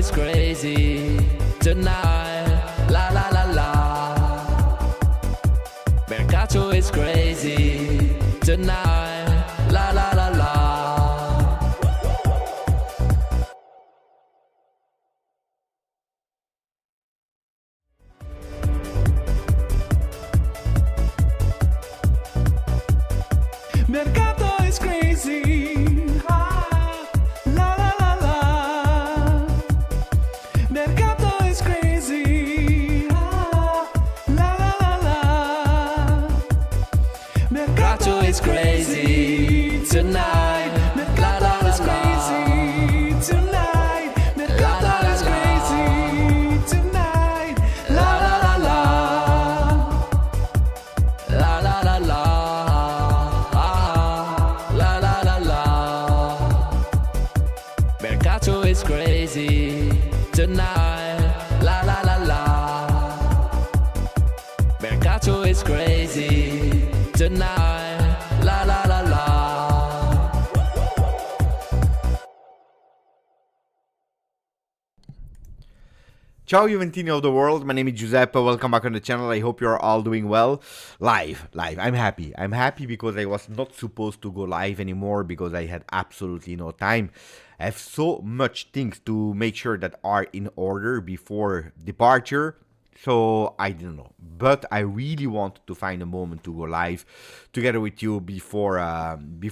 is crazy tonight. La la la la. Mercato is crazy tonight. La la la la. Mercato is crazy. Ah, la la la la. Mercato is crazy. Ah, la la la la. Mercato is crazy tonight. Mercato is crazy tonight. Mercato is crazy tonight. La la la la. La la la la. La la la la. Mercato is crazy tonight. La la la la. Mercato is crazy tonight. La la la la. Ciao Juventini of the world, my name is Giuseppe, welcome back on the channel, I hope you're all doing well. Live, I'm happy because I was not supposed to go live anymore because I had absolutely no time. I have so much things to make sure that are in order before departure, so I didn't know. But I really wanted to find a moment to go live together with you before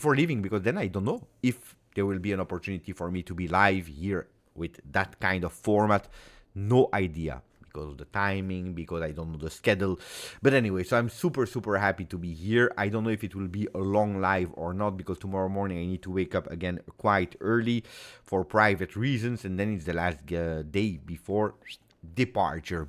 leaving, because then I don't know if there will be an opportunity for me to be live here with that kind of format. No idea because of the timing, because I don't know the schedule. But anyway, so I'm super happy to be here. I don't know if it will be a long live or not, because tomorrow morning I need to wake up again quite early for private reasons, and then it's the last day before departure.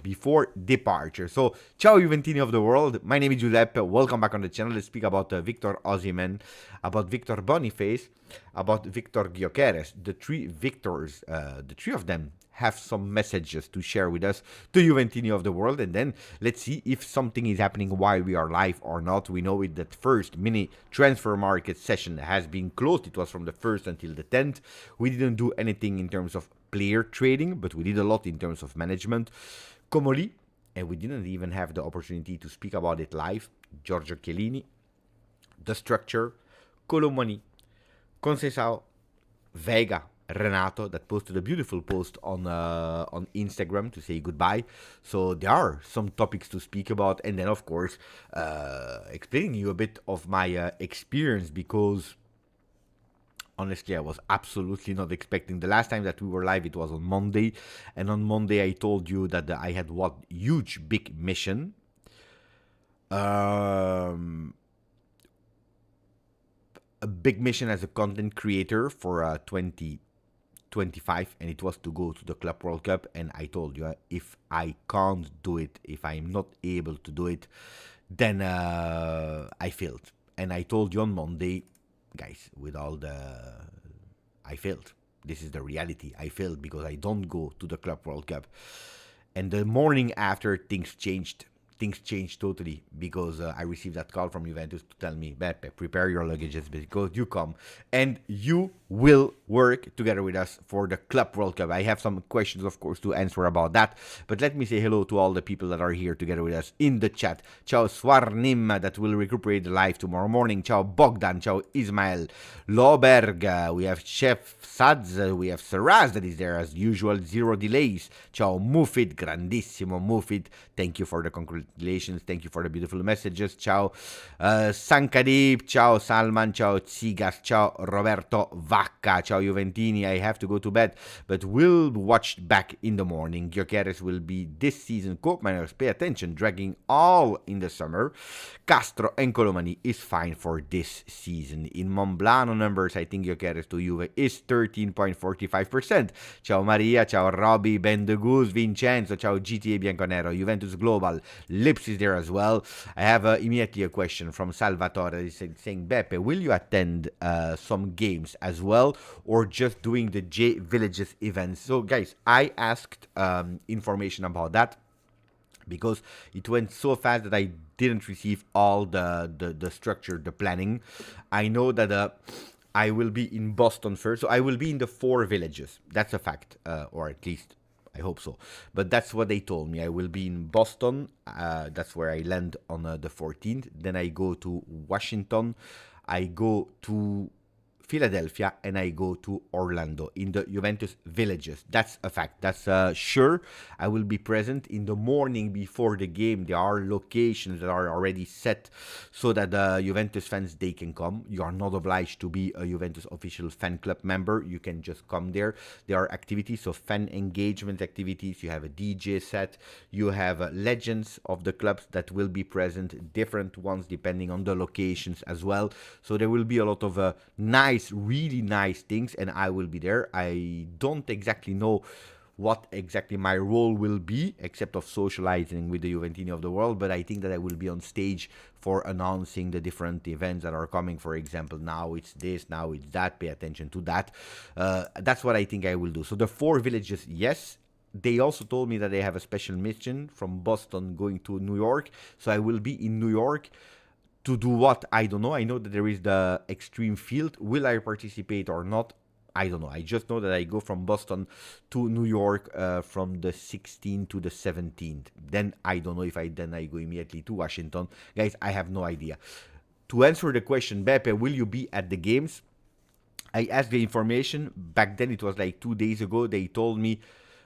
So ciao Juventini of the world, my name is Giuseppe, welcome back on the channel. Let's speak about Viktor Osimhen, about Viktor Boniface, about Viktor Gyokeres, the three victors. The three of them have some messages to share with us, to Juventini of the world, and then let's see if something is happening while we are live or not. We know it that first mini transfer market session has been closed. It was from the 1st until the 10th. We didn't do anything in terms of player trading, but we did a lot in terms of management. Comoli, and we didn't even have the opportunity to speak about it live. Giorgio Chiellini, the structure, Colomani, Conceição, Vega, Renato, that posted a beautiful post on Instagram to say goodbye. So there are some topics to speak about, and then of course explaining you a bit of my experience, because honestly I was absolutely not expecting. The last time that we were live, it was on Monday, and on Monday I told you that I had what huge big mission. A big mission as a content creator for 2025, and it was to go to the Club World Cup. And I told you, if I can't do it, if I'm not able to do it, then I failed. And I told you on Monday, guys, I failed. This is the reality. I failed because I don't go to the Club World Cup. And the morning after, things changed. Things changed totally, because I received that call from Juventus to tell me, Beppe, prepare your luggages because you come and you will work together with us for the Club World Cup. I have some questions, of course, to answer about that, but let me say hello to all the people that are here together with us in the chat. Ciao Swarnim, that will recuperate the live tomorrow morning. Ciao Bogdan, ciao Ismail, Loberg, we have Chef Sads, we have Saraz that is there as usual, zero delays. Ciao Mufid, grandissimo Mufid, thank you for the congratulations, thank you for the beautiful messages. Ciao Sankadip, ciao Salman, ciao Tsigas, ciao Roberto Vacca, ciao Juventini. I have to go to bed, but we'll watch back in the morning. Gyokeres will be this season Cope miners, pay attention, dragging all in the summer. Castro and Colomani is fine for this season. In Monblano numbers, I think Gyokeres to Juve is 13.45%. Ciao Maria, ciao Robbie, Ben de Goose, Vincenzo, ciao GTA Bianconero, Juventus Global, Lips is there as well. I have immediately a question from Salvatore saying, Beppe, will you attend some games as well, or just doing the J Villages events? So guys, I asked information about that because it went so fast that I didn't receive all the structure, the planning. I know that I will be in Boston first. So I will be in the 4 villages. That's a fact, or at least I hope so. But that's what they told me. I will be in Boston. That's where I land on the 14th. Then I go to Washington. I go to Philadelphia, and I go to Orlando in the Juventus villages. That's a fact. That's sure. I will be present in the morning before the game. There are locations that are already set so that the Juventus fans, they can come. You are not obliged to be a Juventus official fan club member. You can just come there. There are activities, so fan engagement activities. You have a DJ set. You have legends of the clubs that will be present, different ones depending on the locations as well. So there will be a lot of nice, really nice things, and I will be there. I don't exactly know what exactly my role will be, except of socializing with the Juventini of the world, but I think that I will be on stage for announcing the different events that are coming. For example, now it's this, now it's that, pay attention to that. That's what I think I will do. So the 4 villages, yes. They also told me that they have a special mission from Boston going to New York, so I will be in New York. To do what? I don't know. I know that there is the extreme field. Will I participate or not? I don't know. I just know that I go from Boston to New York from the 16th to the 17th. Then I don't know if I go immediately to Washington. Guys, I have no idea. To answer the question, Beppe, will you be at the games? I asked the information. Back then, it was like 2 days ago. They told me,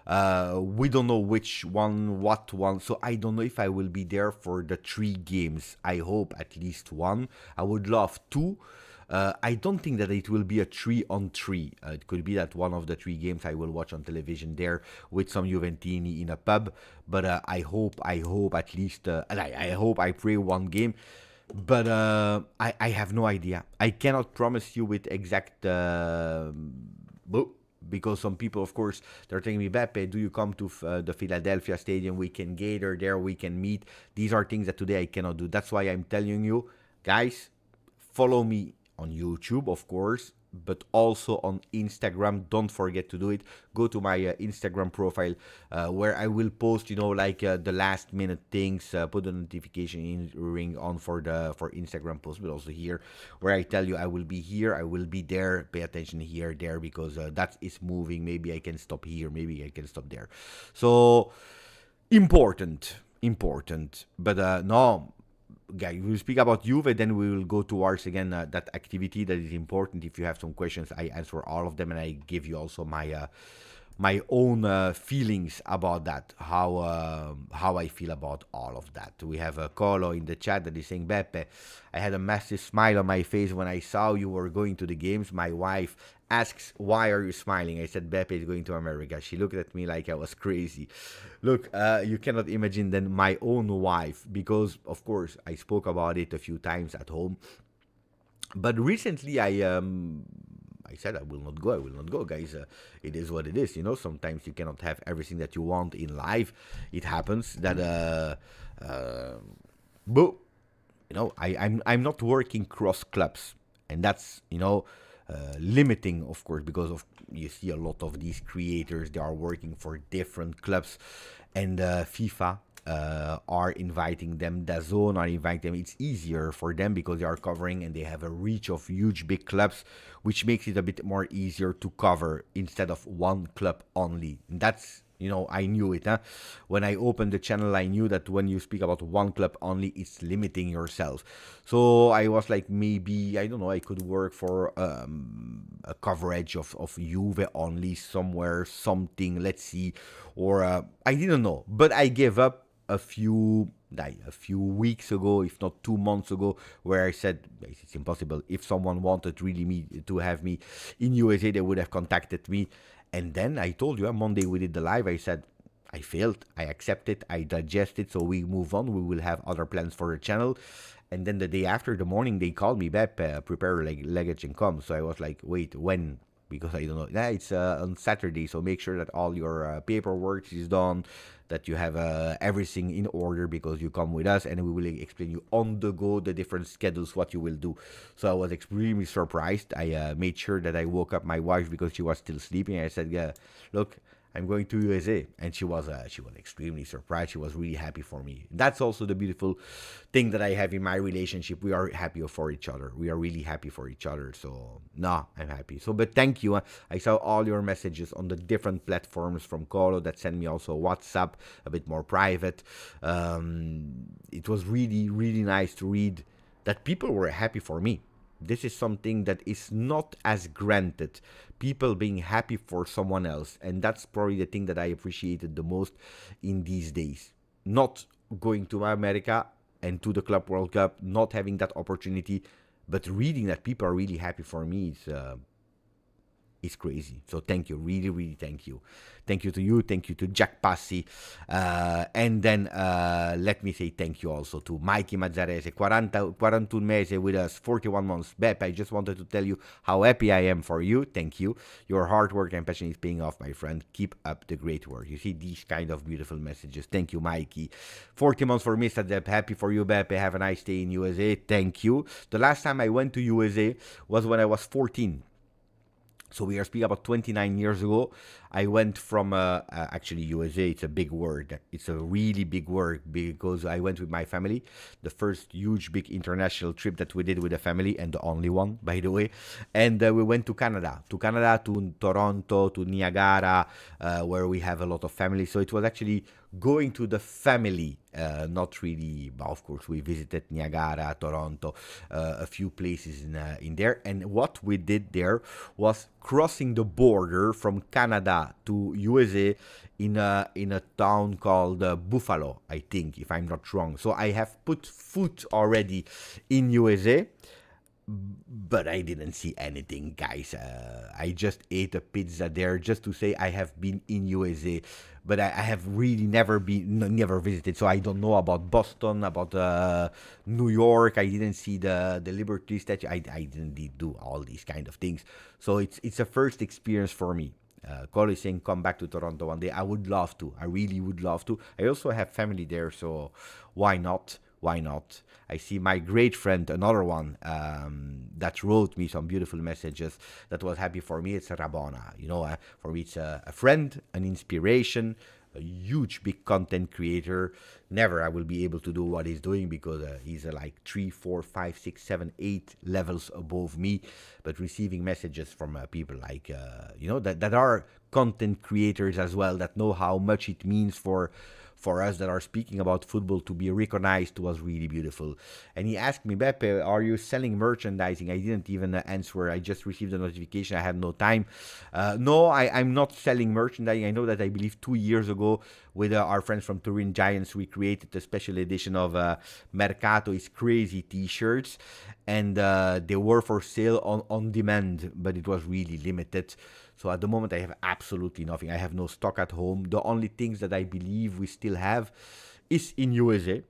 we don't know which one, what one, so I don't know if I will be there for the 3 games. I hope at least 1. I would love 2. I don't think that it will be a 3-on-3. It could be that one of the 3 games I will watch on television there with some Juventini in a pub, but I hope at least, I hope, I pray 1 game. But I have no idea. I cannot promise you with exact because some people, of course, they're telling me, Beppe, do you come to the Philadelphia stadium? We can gather there, we can meet. These are things that today I cannot do. That's why I'm telling you, guys, follow me on YouTube, of course, but also on Instagram. Don't forget to do it. Go to my Instagram profile where I will post, like the last minute things, put the notification ring on for Instagram posts, but also here where I tell you I will be here, I will be there, pay attention here, there, because that is moving. Maybe I can stop here, maybe I can stop there. So important, but no. Guys, we'll speak about Juve, then we will go towards again that activity that is important. If you have some questions, I answer all of them, and I give you also my my own feelings about that, how I feel about all of that. We have a Colo in the chat that is saying, Beppe, I had a massive smile on my face when I saw you were going to the games. My wife asks, why are you smiling? I said, Beppe is going to America. She looked at me like I was crazy. Look, you cannot imagine then my own wife, because, of course, I spoke about it a few times at home. But recently, I said I will not go, guys. It is what it is, Sometimes you cannot have everything that you want in life. It happens that, but I'm not working cross clubs, and that's limiting, of course, because of you see a lot of these creators, they are working for different clubs, and FIFA are inviting them, DAZN are inviting them. It's easier for them because they are covering and they have a reach of huge big clubs, which makes it a bit more easier to cover instead of one club only. And that's, I knew it. When I opened the channel, I knew that when you speak about one club only, it's limiting yourself. So I was like, maybe, I don't know, I could work for a coverage of Juve only somewhere, something, let's see. Or I didn't know, but I gave up a few weeks ago, if not 2 months ago, where I said it's impossible. If someone wanted really me to have me in USA, they would have contacted me. And then I told you on Monday we did the live. I said I failed, I accept it, I digest it, so we move on. We will have other plans for the channel. And then the day after, the morning, they called me back, prepare luggage and come. So I was like, wait, when? Because I don't know. Yeah, it's on Saturday, so make sure that all your paperwork is done, that you have everything in order, because you come with us and we will explain you on the go the different schedules, what you will do. So I was extremely surprised. I made sure that I woke up my wife because she was still sleeping. I said, yeah, look, I'm going to USA. And she was extremely surprised. She was really happy for me. That's also the beautiful thing that I have in my relationship. We are happy for each other. We are really happy for each other. So no, I'm happy. So, but thank you. I saw all your messages on the different platforms from Colo that sent me also WhatsApp, a bit more private. It was really, really nice to read that people were happy for me. This is something that is not as granted. People being happy for someone else. And that's probably the thing that I appreciated the most in these days. Not going to America and to the Club World Cup, not having that opportunity, but reading that people are really happy for me is crazy. So thank you, really, really thank you. Thank you to you, thank you to Jack Passi, and then let me say thank you also to Mikey Mazzarese, 41 mese with us, 41 months. Beppe, I just wanted to tell you how happy I am for you. Thank you. Your hard work and passion is paying off, my friend. Keep up the great work. You see these kind of beautiful messages. Thank you, Mikey. 40 months for Mr. Depp. Happy for you, Beppe. Have a nice day in USA. Thank you. The last time I went to USA was when I was 14. So we are speaking about 29 years ago. I went from, actually USA, it's a big word. It's a really big word because I went with my family. The first huge, big international trip that we did with the family, and the only one, by the way. And we went to Canada, to Toronto, to Niagara, where we have a lot of family. So it was actually going to the family, not really, but of course we visited Niagara, Toronto, a few places in there. And what we did there was crossing the border from Canada to USA in a town called Buffalo, I think, if I'm not wrong. So I have put foot already in USA, but I didn't see anything, guys. I just ate a pizza there just to say I have been in USA, but I have really never visited. So I don't know about Boston, about New York. I didn't see the Liberty Statue. I didn't do all these kind of things. So it's a first experience for me. Cole is saying come back to Toronto one day. I would love to. I really would love to. I also have family there, so why not? Why not? I see my great friend, another one, that wrote me some beautiful messages that was happy for me. It's Rabona. You know, for me, it's a friend, an inspiration, a huge, big content creator. Never I will be able to do what he's doing because he's like 3, 4, 5, 6, 7, 8 levels above me. But receiving messages from people like, you know, that are content creators as well, that know how much it means for us that are speaking about football to be recognized was really beautiful. And he asked me, Beppe, are you selling merchandising? I didn't even answer. I just received a notification. I had no time. No, I'm not selling merchandising. I know that I believe 2 years ago with our friends from Turin Giants, we created a special edition of Mercato is Crazy t-shirts. And they were for sale on demand, but it was really limited. So at the moment, I have absolutely nothing. I have no stock at home. The only things that I believe we still have is in USA.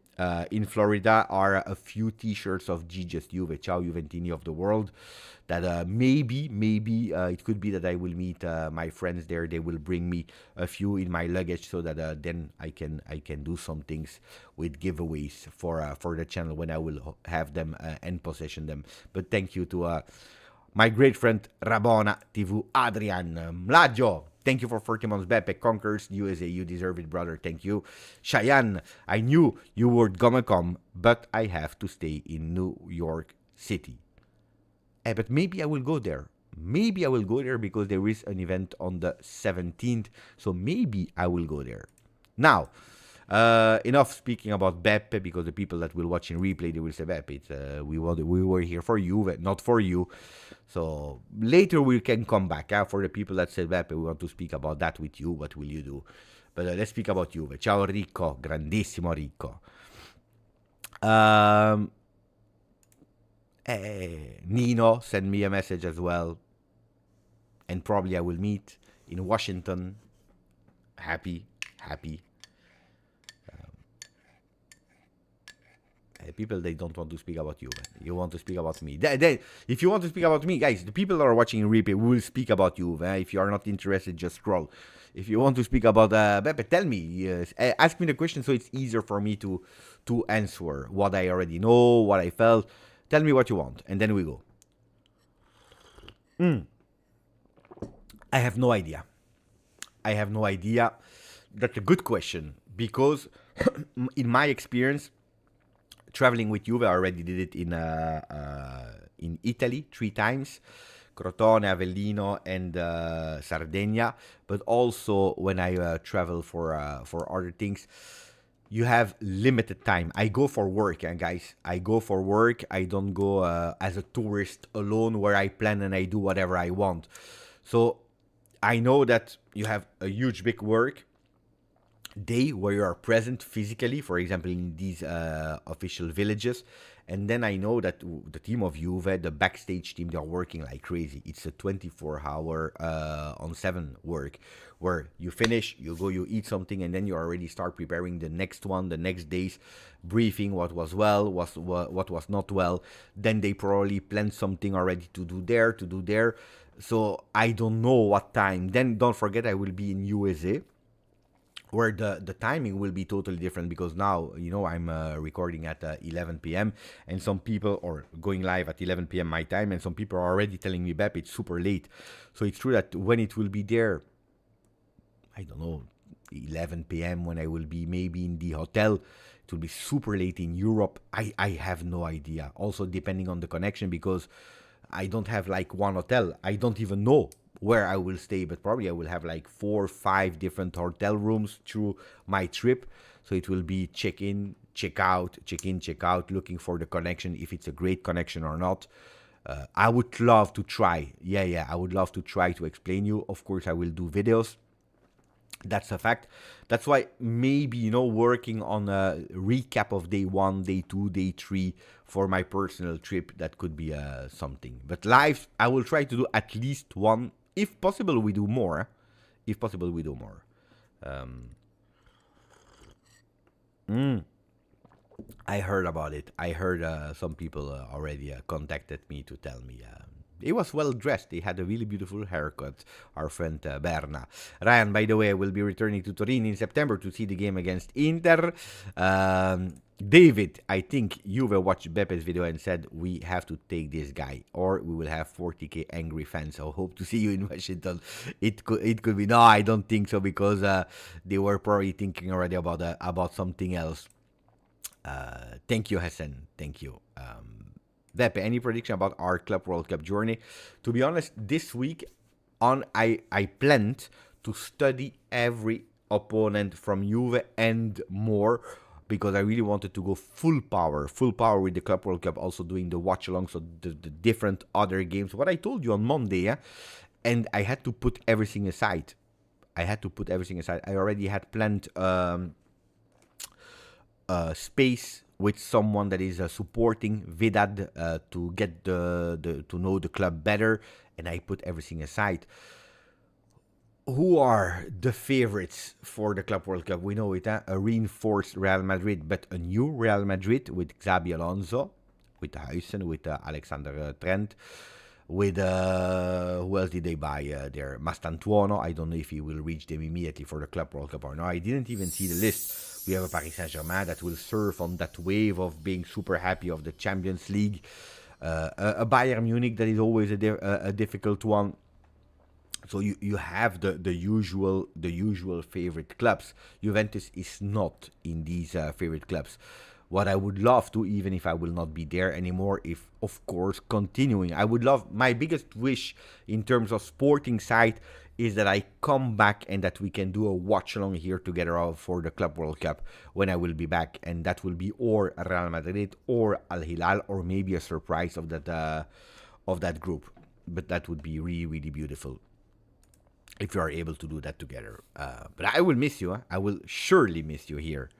In Florida are a few t-shirts of GJustjuve, Ciao Juventini of the world, that maybe it could be that I will meet my friends there. They will bring me a few in my luggage so that then I can do some things with giveaways for the channel when I will have them and possession them. But thank you to my great friend Rabona TV Adrian Mlaggio. Thank you for 40 months. Beppe conquers USA. You deserve it, brother. Thank you. Cheyenne, I knew you were gonna come, but I have to stay in New York City. But maybe I will go there. Maybe I will go there because there is an event on the 17th. So maybe I will go there. Now, enough speaking about Beppe, because the people that will watch in replay, they will say, Beppe, we were here for you, not for you. So later we can come back. For the people that said, Beppe, we want to speak about that with you, what will you do? But let's speak about Juve. Ciao Ricco, grandissimo Ricco. Nino sent me a message as well. And probably I will meet in Washington. Happy. People, they don't want to speak about you. You want to speak about me. If you want to speak about me, guys, the people that are watching in replay will speak about you. If you are not interested, just scroll. If you want to speak about Beppe, tell me. Ask me the question so it's easier for me to answer what I already know, what I felt. Tell me what you want, and then we go. I have no idea. I have no idea. That's a good question because in my experience, traveling with Juve, I already did it in Italy 3 times. Crotone, Avellino, and Sardinia, but also when I travel for other things, you have limited time. I go for work, and guys, I go for work. I don't go as a tourist alone where I plan and I do whatever I want. So I know that you have a huge big work day where you are present physically, for example, in these official villages. And then I know that the team of Juve, the backstage team, they're working like crazy. It's a 24-hour on 7 work where you finish, you go, you eat something, and then you already start preparing the next one, the next day's briefing, what was well, what was not well. Then they probably plan something already to do there. So I don't know what time. Then don't forget I will be in USA, where the timing will be totally different, because now, you know, I'm recording at 11 p.m. and some people are going live at 11 p.m. my time, and some people are already telling me, Bep, it's super late. So it's true that when it will be there, I don't know, 11 p.m. when I will be maybe in the hotel, it will be super late in Europe. I have no idea. Also depending on the connection, because I don't have like one hotel. I don't even know where I will stay, but probably I will have like 4 or 5 different hotel rooms through my trip. So it will be check in, check out, check in, check out, looking for the connection, if it's a great connection or not. I would love to try. Yeah, I would love to try to explain you. Of course, I will do videos. That's a fact. That's why maybe, you know, working on a recap of day 1, day 2, day 3 for my personal trip, that could be something. But live, I will try to do at least one. If possible, we do more. If possible, we do more. I heard about it. I heard some people already contacted me to tell me. He was well dressed. He had a really beautiful haircut, our friend Berna. Ryan, by the way, will be returning to Turin in September to see the game against Inter. David, I think Juve watched Bepe's video and said, we have to take this guy, or we will have 40k angry fans. So hope to see you in Washington. It could be. No, I don't think so, because they were probably thinking already about something else. Thank you, Hassan. Thank you. Beppe, any prediction about our Club World Cup journey? To be honest, this week I planned to study every opponent from Juve and more, because I really wanted to go full power with the Club World Cup, also doing the watch along, so the different other games, what I told you on Monday, and I had to put everything aside. I already had planned space with someone that is supporting Vidad to get to know the club better, and I put everything aside. Who are the favorites for the Club World Cup? We know it, a reinforced Real Madrid, but a new Real Madrid with Xabi Alonso, with Huijsen, with Alexander Trent, with who else did they buy there? Mastantuono. I don't know if he will reach them immediately for the Club World Cup or not. I didn't even see the list. We have a Paris Saint-Germain that will surf on that wave of being super happy of the Champions League. A Bayern Munich that is always a difficult one. So you have the usual favorite clubs. Juventus is not in these favorite clubs. What I would love to, even if I will not be there anymore, if of course continuing, I would love, my biggest wish in terms of sporting side is that I come back and that we can do a watch along here together for the Club World Cup when I will be back, and that will be or Real Madrid or Al Hilal, or maybe a surprise of that group. But that would be really, really beautiful if you are able to do that together. But I will miss you. I will surely miss you here.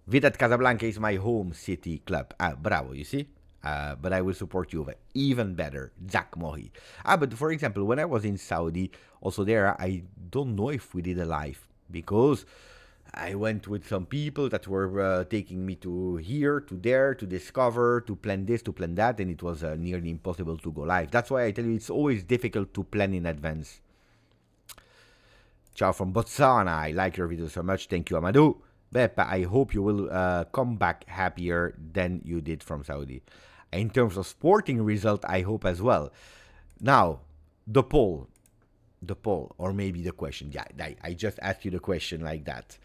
Vidad Casablanca is my home city club. Bravo, you see? But I will support Juve. Even better, Zach Mohi. But for example, when I was in Saudi, also there, I don't know if we did a live, because I went with some people that were taking me to here, to there, to discover, to plan this, to plan that, and it was nearly impossible to go live. That's why I tell you, it's always difficult to plan in advance. Ciao from Botswana. I like your video so much. Thank you, Amadou. Beppe, I hope you will come back happier than you did from Saudi. In terms of sporting result, I hope as well. Now, the poll. the poll, or maybe the question. Yeah, I just asked you the question like that.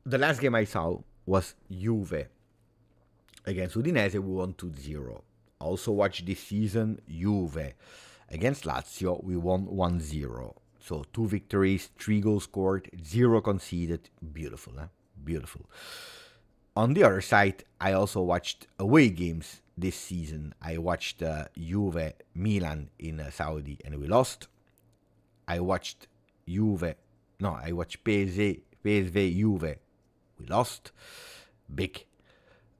The last game I saw was Juve against Udinese. We won 2-0. Also watched this season Juve against Lazio. We won 1-0. So 2 victories, 3 goals scored, 0 conceded. Beautiful, huh? Beautiful. On the other side, I also watched away games this season. I watched Juve Milan in Saudi and we lost. I watched PSV Juve. We lost. Big.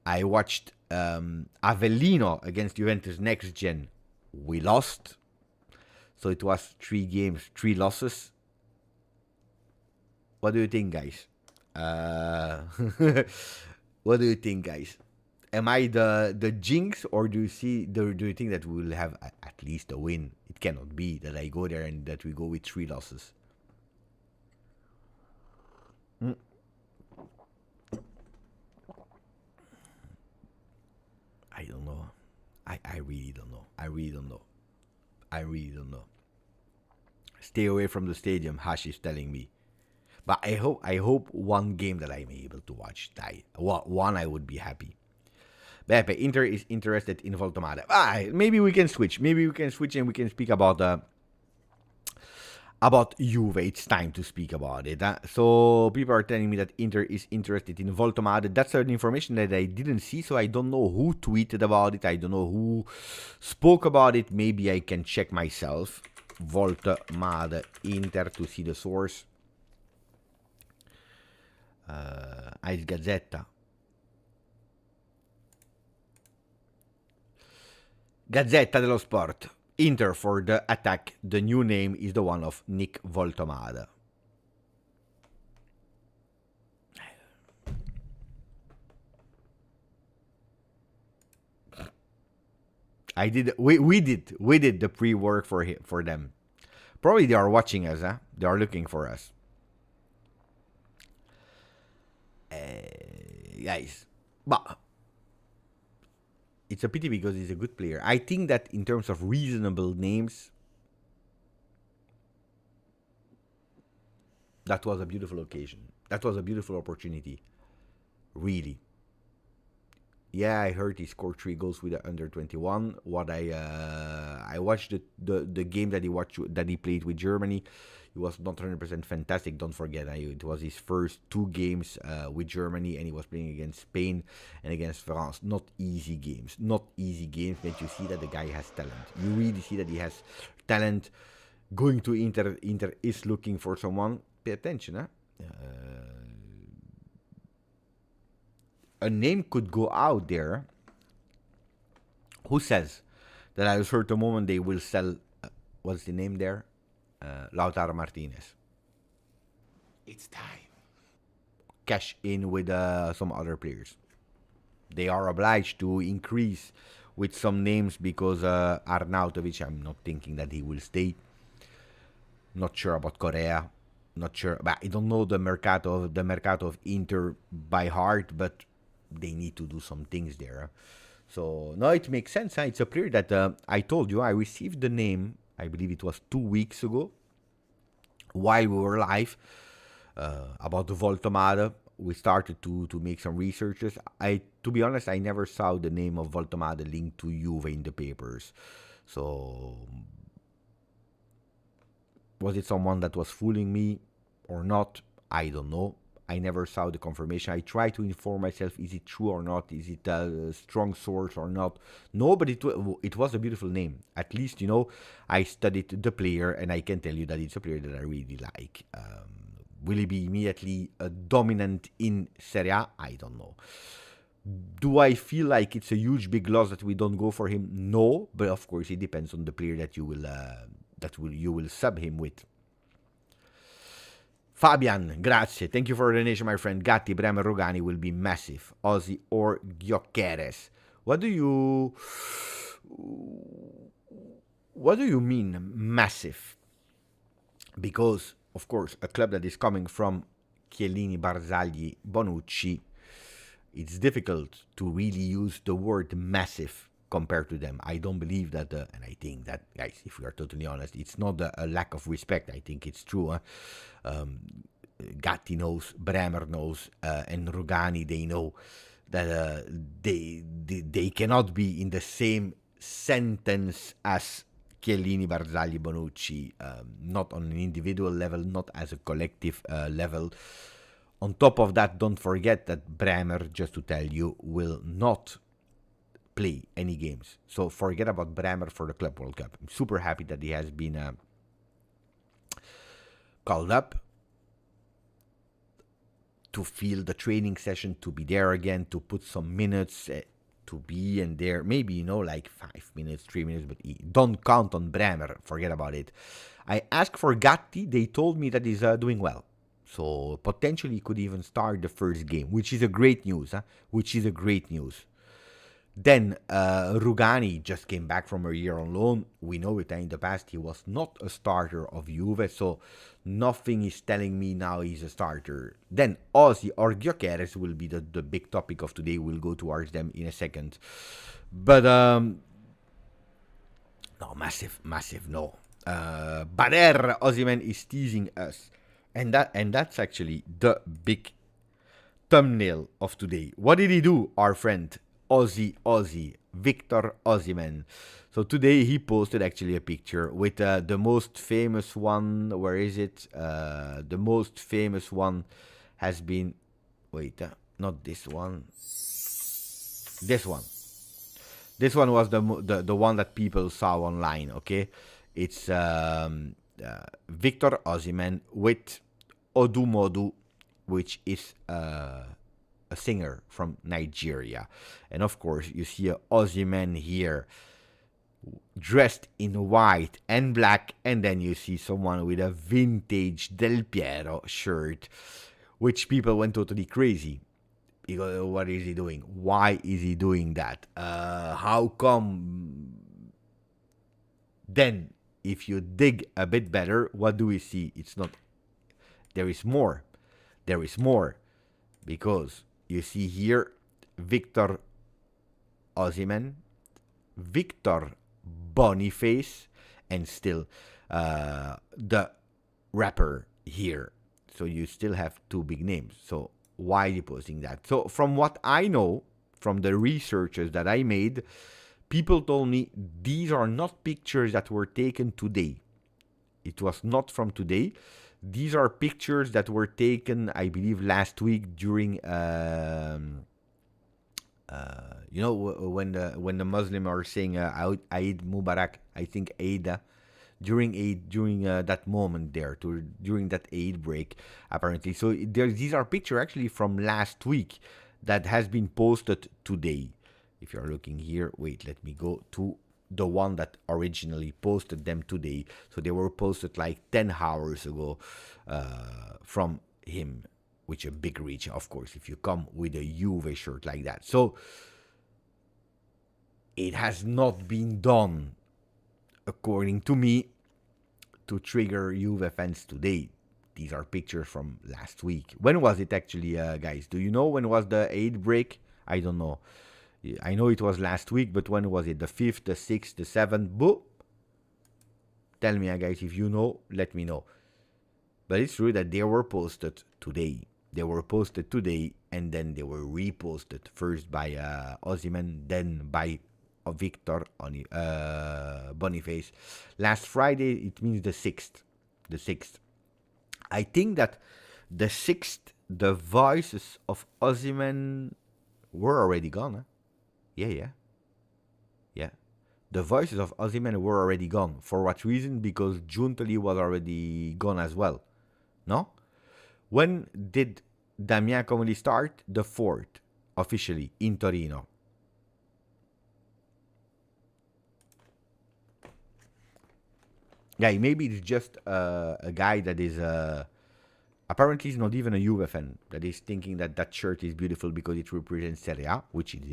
I watched Avellino against Juventus Next Gen. We lost. So it was 3 games, 3 losses. What do you think, guys? What do you think, guys? Am I the jinx, or do you think that we will have at least a win? It cannot be that I go there and that we go with 3 losses. I don't know. I really don't know. I really don't know. Stay away from the stadium, Hash is telling me. But I hope one game that I'm able to watch. One I would be happy. Beppe, Inter is interested in Voltomade. Maybe we can switch. And we can speak about Juve. It's time to speak about it. So people are telling me that Inter is interested in Voltomade. That's an information that I didn't see, so I don't know who tweeted about it. I don't know who spoke about it. Maybe I can check myself. Voltomade Inter to see the source. Il Gazzetta. Gazzetta dello Sport. Inter for the attack. The new name is the one of Nick Voltomade. We did the pre-work for them. Probably they are watching us, huh? They are looking for us. Guys, but it's a pity because he's a good player. I think that in terms of reasonable names, that was a beautiful occasion. That was a beautiful opportunity. Really. Yeah, I heard he scored 3 goals with the under 21. What I watched the game that he played with Germany. He was not 100% fantastic. Don't forget, it was his first 2 games with Germany, and he was playing against Spain and against France. Not easy games. But you see that the guy has talent. You really see that he has talent. Going to Inter is looking for someone. Pay attention, huh? A name could go out there. Who says that at a certain moment they will sell? What's the name there? Lautaro Martinez. It's time. Cash in with some other players. They are obliged to increase with some names because Arnautovic, I'm not thinking that he will stay. Not sure about Correa. Not sure. But I don't know the Mercato of Inter by heart, but they need to do some things there. So, no, it makes sense. It's a player that I told you, I received the name, I believe it was 2 weeks ago, while we were live, about the Voltomade. We started to make some researches. To be honest, I never saw the name of Voltomade linked to Juve in the papers. So, was it someone that was fooling me or not? I don't know. I never saw the confirmation. I tried to inform myself, is it true or not? Is it a strong source or not? No, but it was a beautiful name. At least, I studied the player, and I can tell you that it's a player that I really like. Will he be immediately dominant in Serie A? I don't know. Do I feel like it's a huge, big loss that we don't go for him? No, but of course it depends on the player that you will sub him with. Fabian, grazie. Thank you for the donation, my friend. Gatti, Bremer, Rogani will be massive. Ozzy or Gyokeres. What do you mean massive? Because, of course, a club that is coming from Chiellini, Barzagli, Bonucci, it's difficult to really use the word massive compared to them. I don't believe that, and I think that, guys, if we are totally honest, it's not a lack of respect. I think it's true. Gatti knows, Bremer knows, and Rugani, they know that they cannot be in the same sentence as Chiellini, Barzagli, Bonucci, not on an individual level, not as a collective level. On top of that, don't forget that Bremer, just to tell you, will not play any games. So forget about Bremer for the Club World Cup. I'm super happy that he has been called up to feel the training session, to be there again, to put some minutes, to be in there. Maybe, like 5 minutes, 3 minutes, but don't count on Bremer. Forget about it. I asked for Gatti. They told me that he's doing well. So potentially he could even start the first game, which is a great news. Then Rugani just came back from a year on loan. We know it in the past he was not a starter of Juve, so nothing is telling me now he's a starter. Then Ozzy or Gyokeres will be the big topic of today. We'll go towards them in a second. But no, massive no. Bader Osimhen is teasing us. And that's actually the big thumbnail of today. What did he do, our friend Ozzy, Viktor Osimhen? So today he posted actually a picture with the most famous one. Where is it? The most famous one has been, not this one. This one. This one was the one that people saw online. Okay, it's Viktor Osimhen with Odumodu, which is a singer from Nigeria. And of course, you see Osimhen here dressed in white and black, and then you see someone with a vintage Del Piero shirt, which people went totally crazy. Because what is he doing? Why is he doing that? How come? Then, if you dig a bit better, what do we see? It's not. There is more. There is more. Because you see here Viktor Osimhen, Viktor Boniface, and still the rapper here. So you still have two big names. So why are you posting that? So from what I know, from the researches that I made, people told me these are not pictures that were taken today. It was not from today. These are pictures that were taken, I believe, last week during, when the Muslim are saying Eid Mubarak, I think Eid, during that moment there, during that Eid break, apparently. So these are pictures actually from last week that has been posted today. If you're looking here, let me go to the one that originally posted them today. So they were posted like 10 hours ago from him, which a big reach, of course, if you come with a Juve shirt like that. So it has not been done, according to me, to trigger Juve fans today. These are pictures from last week. When was it actually, guys? Do you know when was the Eid break? I don't know. I know it was last week, but when was it? The 5th, the 6th, the 7th? Boo! Tell me, guys, if you know, let me know. But it's true that they were posted today. They were posted today, and then they were reposted. First by Osimhen, then by Viktor Boniface. Last Friday, it means the 6th. The 6th. I think that the 6th, the voices of Osimhen were already gone, huh? Yeah. The voices of Osimhen were already gone. For what reason? Because Giuntoli was already gone as well. No? When did Damien Comoli start? The 4th, officially, in Torino. Yeah, maybe it's just a guy that is... apparently he's not even a Juve fan, that is thinking that that shirt is beautiful because it represents Serie A, which it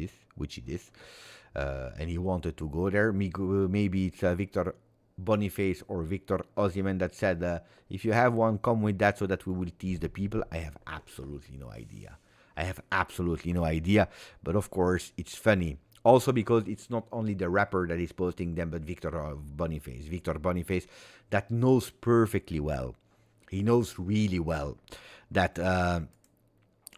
is. And he wanted to go there. Maybe it's Viktor Boniface or Viktor Osimhen that said, if you have one, come with that so that we will tease the people. I have absolutely no idea. But of course, it's funny. Also because it's not only the rapper that is posting them, but Viktor Boniface. Viktor Boniface that knows perfectly well. He knows really well that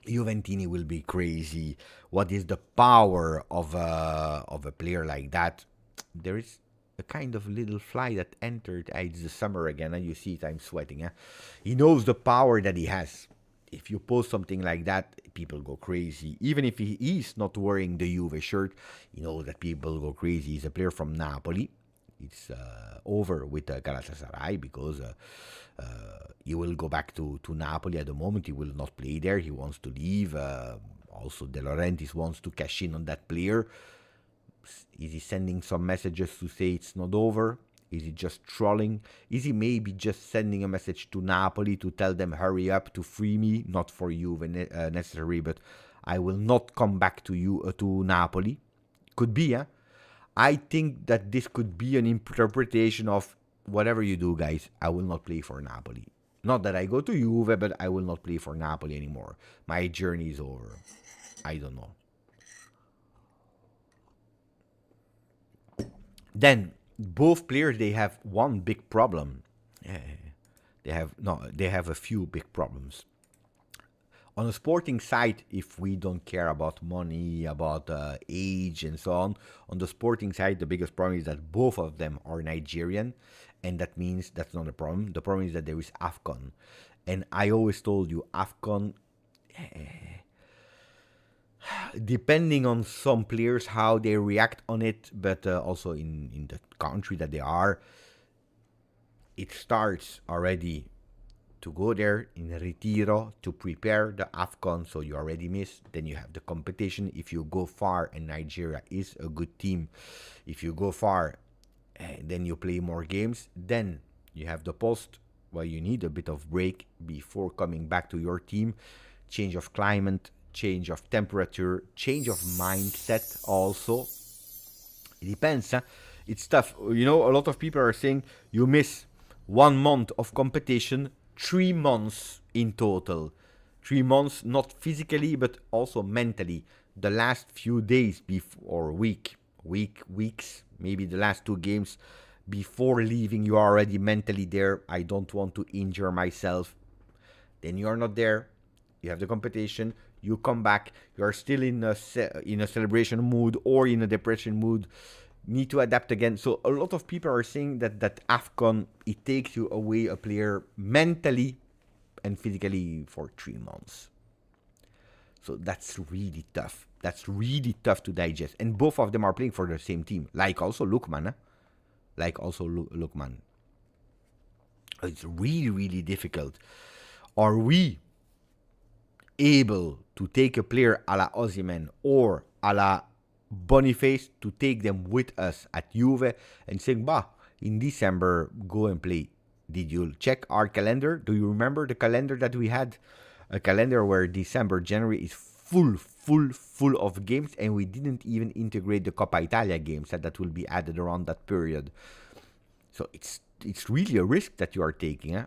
Juventini will be crazy. What is the power of a player like that? There is a kind of little fly that entered. It's the summer again, and you see it. I'm sweating. He knows the power that he has. If you post something like that, people go crazy. Even if he is not wearing the Juve shirt, you know that people go crazy. He's a player from Napoli. It's over with Galatasaray because he will go back to Napoli at the moment. He will not play there. He wants to leave. Also, De Laurentiis wants to cash in on that player. Is he sending some messages to say it's not over? Is he just trolling? Is he maybe just sending a message to Napoli to tell them hurry up to free me? Not for you necessary, but I will not come back to you to Napoli. Could be, huh? I think that this could be an interpretation of whatever you do, guys. I will not play for Napoli. Not that I go to Juve, but I will not play for Napoli anymore. My journey is over. I don't know. Then both players, they have one big problem. They have a few big problems. On the sporting side, if we don't care about money, about age and so on the sporting side, the biggest problem is that both of them are Nigerian, and that means that's not a problem. The problem is that there is AFCON. And I always told you, AFCON, depending on some players, how they react on it, but also in the country that they are, it starts already to go there in Retiro to prepare the AFCON, so you already missed. Then you have the competition. If you go far, and Nigeria is a good team, if you go far, then you play more games. Then you have the post, where you need a bit of break before coming back to your team. Change of climate, change of temperature, change of mindset also. It depends, huh? It's tough. You know, a lot of people are saying you miss 1 month of competition, 3 months in total. 3 months, not physically, but also mentally. The last few days or weeks, maybe the last 2 games before leaving, you are already mentally there. I don't want to injure myself. Then you are not there. You have the competition. You come back. You are still in a celebration mood or in a depression mood. Need to adapt again. So a lot of people are saying that AFCON, it takes you away a player mentally and physically for 3 months. So that's really tough. That's really tough to digest. And both of them are playing for the same team. Like also Lookman. Lookman. It's really, really difficult. Are we able to take a player a la Osimhen or a la Boniface to take them with us at Juve and saying, in December, go and play? Did you check our calendar? Do you remember the calendar that we had? A calendar where December, January is full of games, and we didn't even integrate the Coppa Italia games that will be added around that period. So it's really a risk that you are taking. Eh?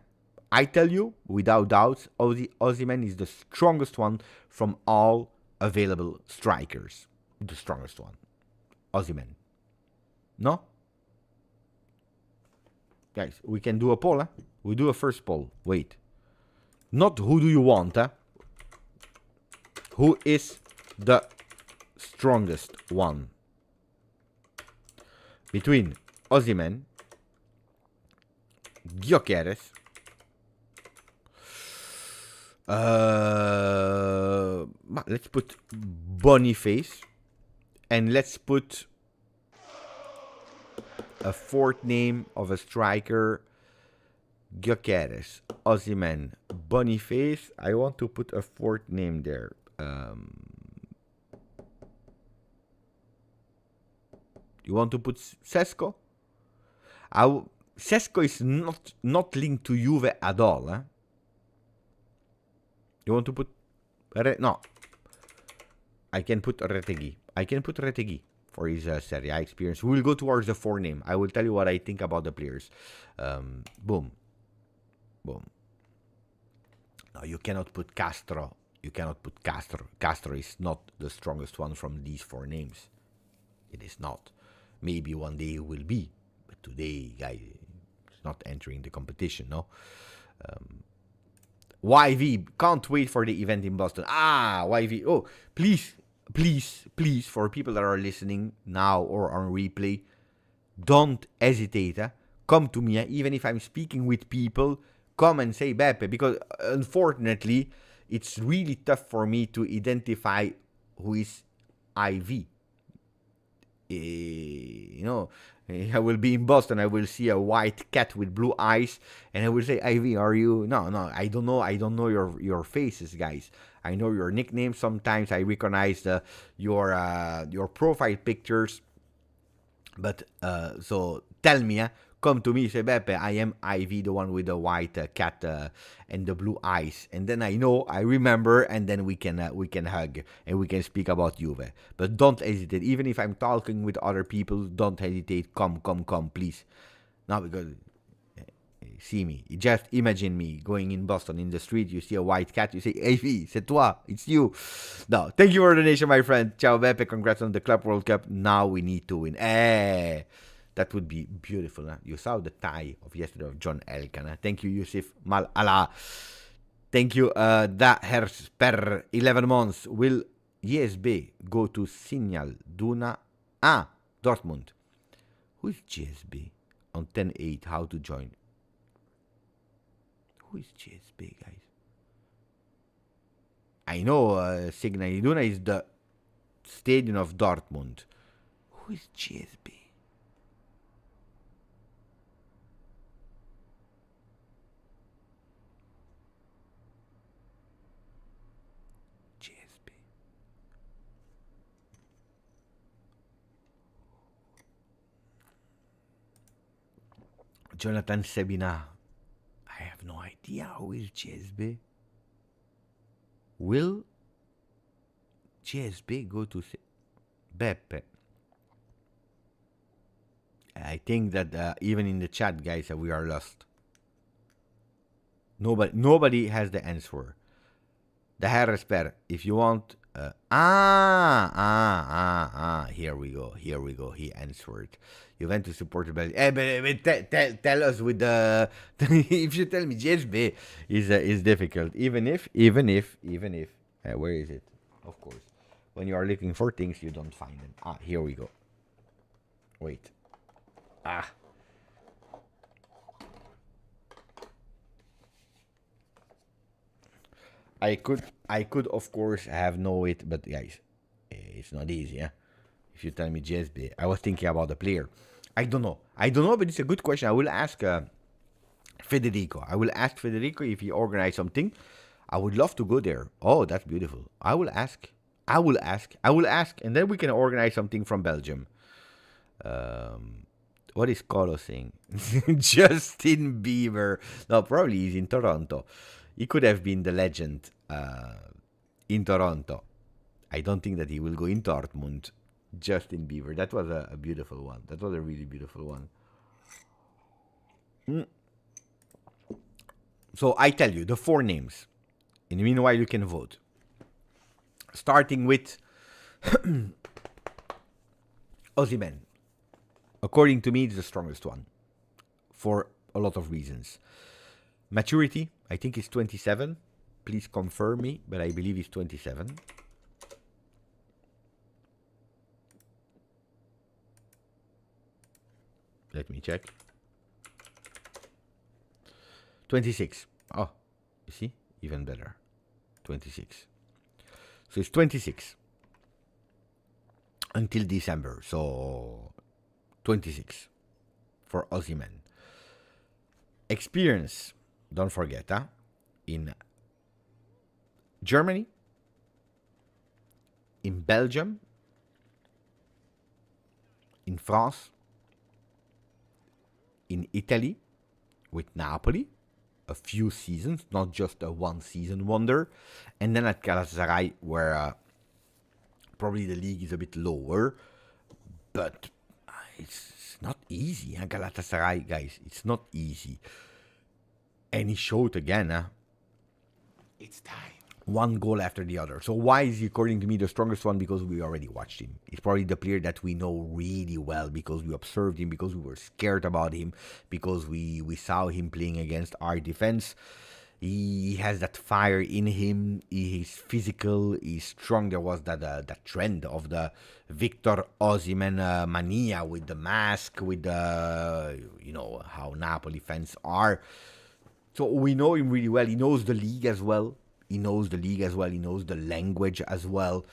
I tell you, without doubt, Osimhen is the strongest one from all available strikers. The strongest one. Osimhen. No? Guys, we can do a poll, huh? We do a first poll. Wait. Not who do you want, huh? Who is the strongest one? Between Osimhen, Gyokeres, let's put Boniface, and let's put a fourth name of a striker. Gyokeres, Osimhen, Boniface. I want to put a fourth name there. You want to put Sesko? Sesko is not linked to Juve at all. Huh? You want to put... No. I can put Retegui for his Serie A experience. We will go towards the 4 name. I will tell you what I think about the players. Boom. No, you cannot put Castro. Castro is not the strongest one from these 4 names. It is not. Maybe one day it will be, but today, guys, it's not entering the competition, no? YV, can't wait for the event in Boston. YV. Oh, please, please, please, for people that are listening now or on replay, don't hesitate. Come to me, even if I'm speaking with people, come and say Beppe, because unfortunately, it's really tough for me to identify who is IV. I will be in Boston, I will see a white cat with blue eyes, and I will say, IV, are you? No, I don't know your faces, guys. I know your nickname. Sometimes I recognize your profile pictures. But so tell me, come to me, say Beppe, I am IV, the one with the white cat and the blue eyes, and then I know, I remember, and then we can hug and we can speak about Juve. But don't hesitate, even if I'm talking with other people, don't hesitate. Come, please. No, because see me, just imagine me going in Boston in the street. You see a white cat, you say, IV, c'est toi, it's you. No, thank you for the donation, my friend. Ciao Beppe, congrats on the Club World Cup. Now we need to win. That would be beautiful. You saw the tie of yesterday of John Elkan. Thank you, Yusuf Mal Allah. Thank you, Da Hers per 11 months. Will GSB go to Signal Duna? Dortmund. Who is GSB? On 10-8, how to join? Who is GSB, guys? I know Signal Iduna is the stadium of Dortmund. Who is GSB? GSB. Jonathan Sebina. I have no idea who is GSB. Will GSB go to Beppe? I think that even in the chat, guys, we are lost. Nobody has the answer. The Herresper, if you want. Here we go. He answered. Juventus supporter Belgium. But tell us with the. If you tell me GSB is difficult. Even if. Where is it? Of course. When you are looking for things, you don't find them. Here we go. Wait. I could of course have know it, but guys, it's not easy. If you tell me GSB, I was thinking about the player. I don't know, but it's a good question. I will ask Federico. If he organized something. I would love to go there. Oh, that's beautiful. I will ask, and then we can organize something from Belgium. What is Colo saying? Justin Bieber. No, probably he's in Toronto. He could have been the legend in Toronto. I don't think that he will go in Dortmund. Justin Bieber. That was a beautiful one. That was a really beautiful one. So I tell you the 4 names. In the meanwhile, you can vote. Starting with Osimhen. According to me, it's the strongest one. For a lot of reasons. Maturity, I think he's 27. Please confirm me, but I believe he's 27. Let me check. 26. Oh, you see? Even better. 26. So it's 26. Until December. So 26 for Osimhen. Experience. Don't forget, in Germany, in Belgium, in France, in Italy, with Napoli, a few seasons, not just a one-season wonder, and then at Galatasaray, where probably the league is a bit lower, but it's not easy, Galatasaray, guys, it's not easy. And he showed again, It's time. one goal after the other. So why is he, according to me, the strongest one? Because we already watched him. He's probably the player that we know really well because we observed him, because we were scared about him, because we saw him playing against our defense. He has that fire in him. He's physical. He's strong. There was that trend of the Viktor Osimhen mania with the mask, with the, you know, how Napoli fans are. So we know him really well. He knows the league as well. He knows the league as well. He knows the language as well.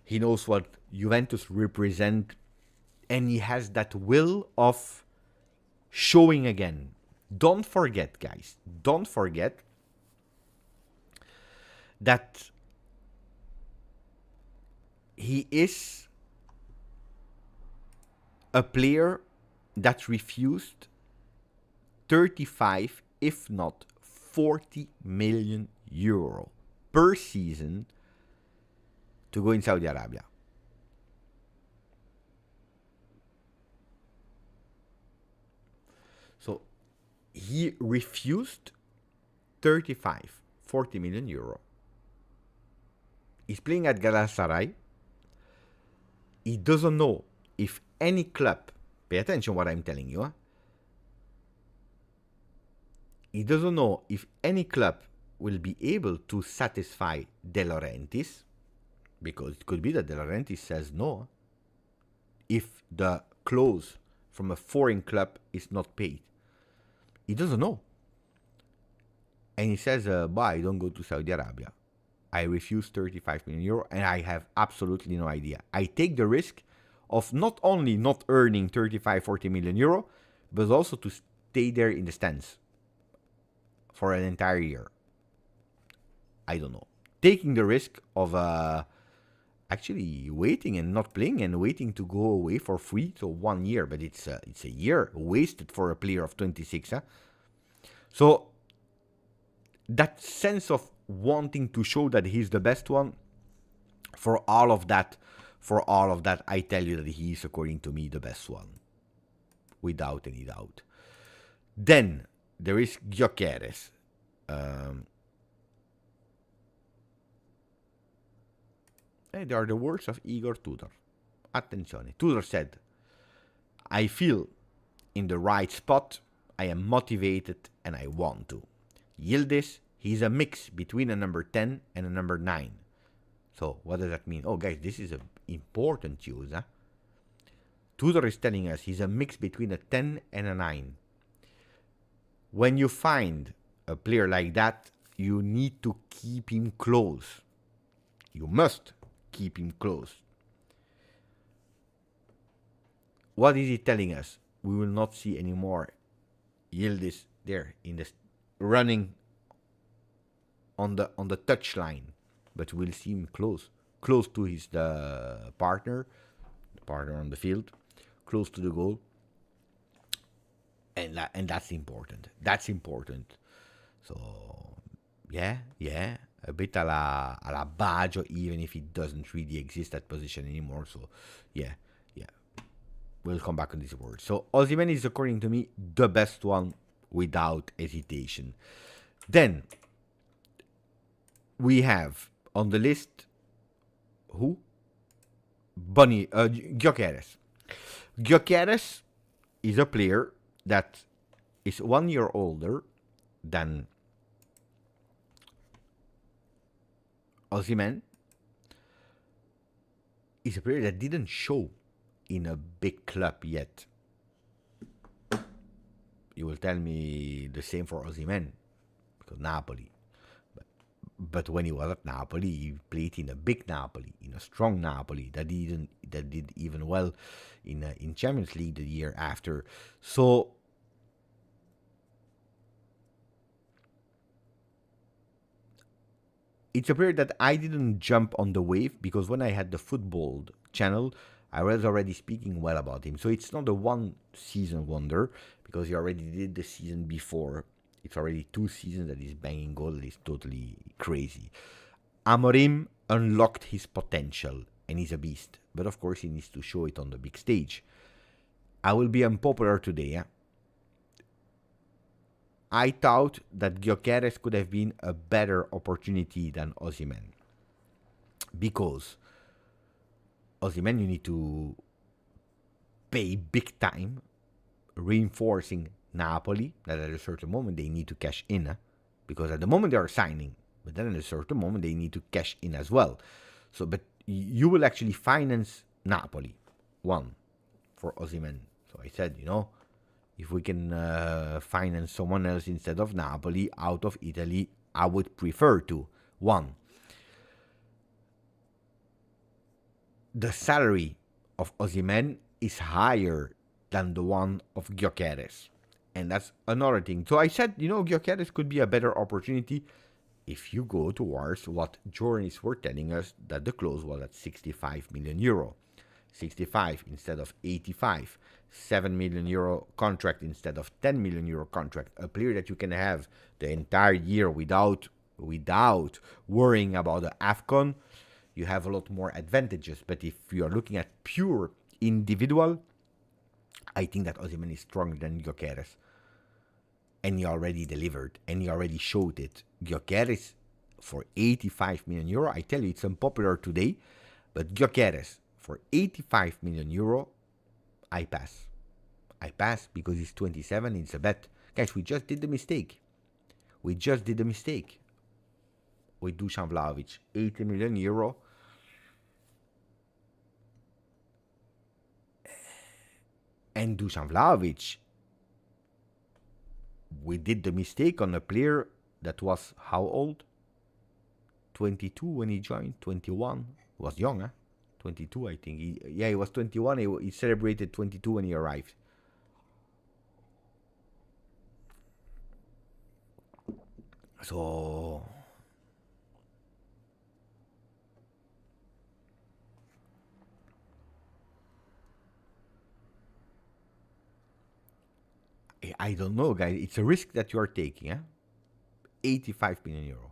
He knows what Juventus represent. And he has that will of showing again. Don't forget, guys. Don't forget that he is a player that refused 35, if not 40 million euro per season to go in Saudi Arabia. So he refused 35, 40 million euro. He's playing at Galatasaray. He doesn't know if any club, pay attention what I'm telling you, he doesn't know if any club will be able to satisfy De Laurentiis, because it could be that De Laurentiis says no if the clause from a foreign club is not paid. He doesn't know. And he says, bye, don't go to Saudi Arabia. I refuse 35 million euro and I have absolutely no idea. I take the risk of not only not earning 35, 40 million euro, but also to stay there in the stands for an entire year. I don't know. Taking the risk of actually waiting and not playing and waiting to go away for free, so 1 year, but it's a year wasted for a player of 26. So that sense of wanting to show that he's the best one, for all of that, I tell you that he is, according to me, the best one, without any doubt. Then there is Gyokeres. They are the words of Igor Tudor. Attenzione. Tudor said, I feel in the right spot, I am motivated, and I want to. Yildiz, he's a mix between a number 10 and a number 9. So, what does that mean? Oh, guys, this is an important news. Tudor is telling us he's a mix between a 10 and a 9. When you find a player like that, you need to keep him close. You must keep him close. What is he telling us? We will not see anymore Yildiz there in the running on the touch line, but we'll see him close to his partner on the field, close to the goal, and that's important. That's important. So yeah, a bit a la Baggio, even if it doesn't really exist that position anymore. So yeah. We'll come back on this word. So Osimhen is, according to me, the best one without hesitation. Then we have on the list who? Gyokeres. Gyokeres is a player that is 1 year older than Osimhen. Is a player that didn't show in a big club yet. You will tell me the same for Osimhen, because Napoli. But when he was at Napoli, he played in a big Napoli, in a strong Napoli that did even well in Champions League the year after. So it's a player that I didn't jump on the wave, because when I had the football channel, I was already speaking well about him. So it's not a one season wonder, because he already did the season before. It's already 2 seasons that he's banging goal. That is totally crazy. Amorim unlocked his potential and he's a beast. But of course he needs to show it on the big stage. I will be unpopular today. I thought that Gyokeres could have been a better opportunity than Osimhen. Because Osimhen, you need to pay big time, reinforcing Napoli, that at a certain moment they need to cash in. Because at the moment they are signing, but then at a certain moment they need to cash in as well. So, but you will actually finance Napoli, one, for Osimhen. So I said, if we can finance someone else instead of Napoli out of Italy, I would prefer to. One, the salary of Osimhen is higher than the one of Gyokeres. And that's another thing. So I said, Gyokeres could be a better opportunity if you go towards what journalists were telling us, that the clause was at 65 million euro. 65 instead of 85. 7 million euro contract instead of 10 million euro contract. A player that you can have the entire year without worrying about the AFCON. You have a lot more advantages. But if you are looking at pure individual, I think that Osimhen is stronger than Gyokeres. And he already delivered. And he already showed it. Gyokeres for 85 million euro. I tell you, it's unpopular today. But Gyokeres for 85 million euro, I pass. I pass because he's 27. It's a bet. Guys, we just did the mistake. With Dusan Vlahovic. 80 million euro. And Dusan Vlahovic, we did the mistake on a player that was how old? 22 when he joined. 21. He was young, huh? 22, I think. He was 21. He celebrated 22 when he arrived. So I don't know, guys. It's a risk that you are taking, 85 million euro.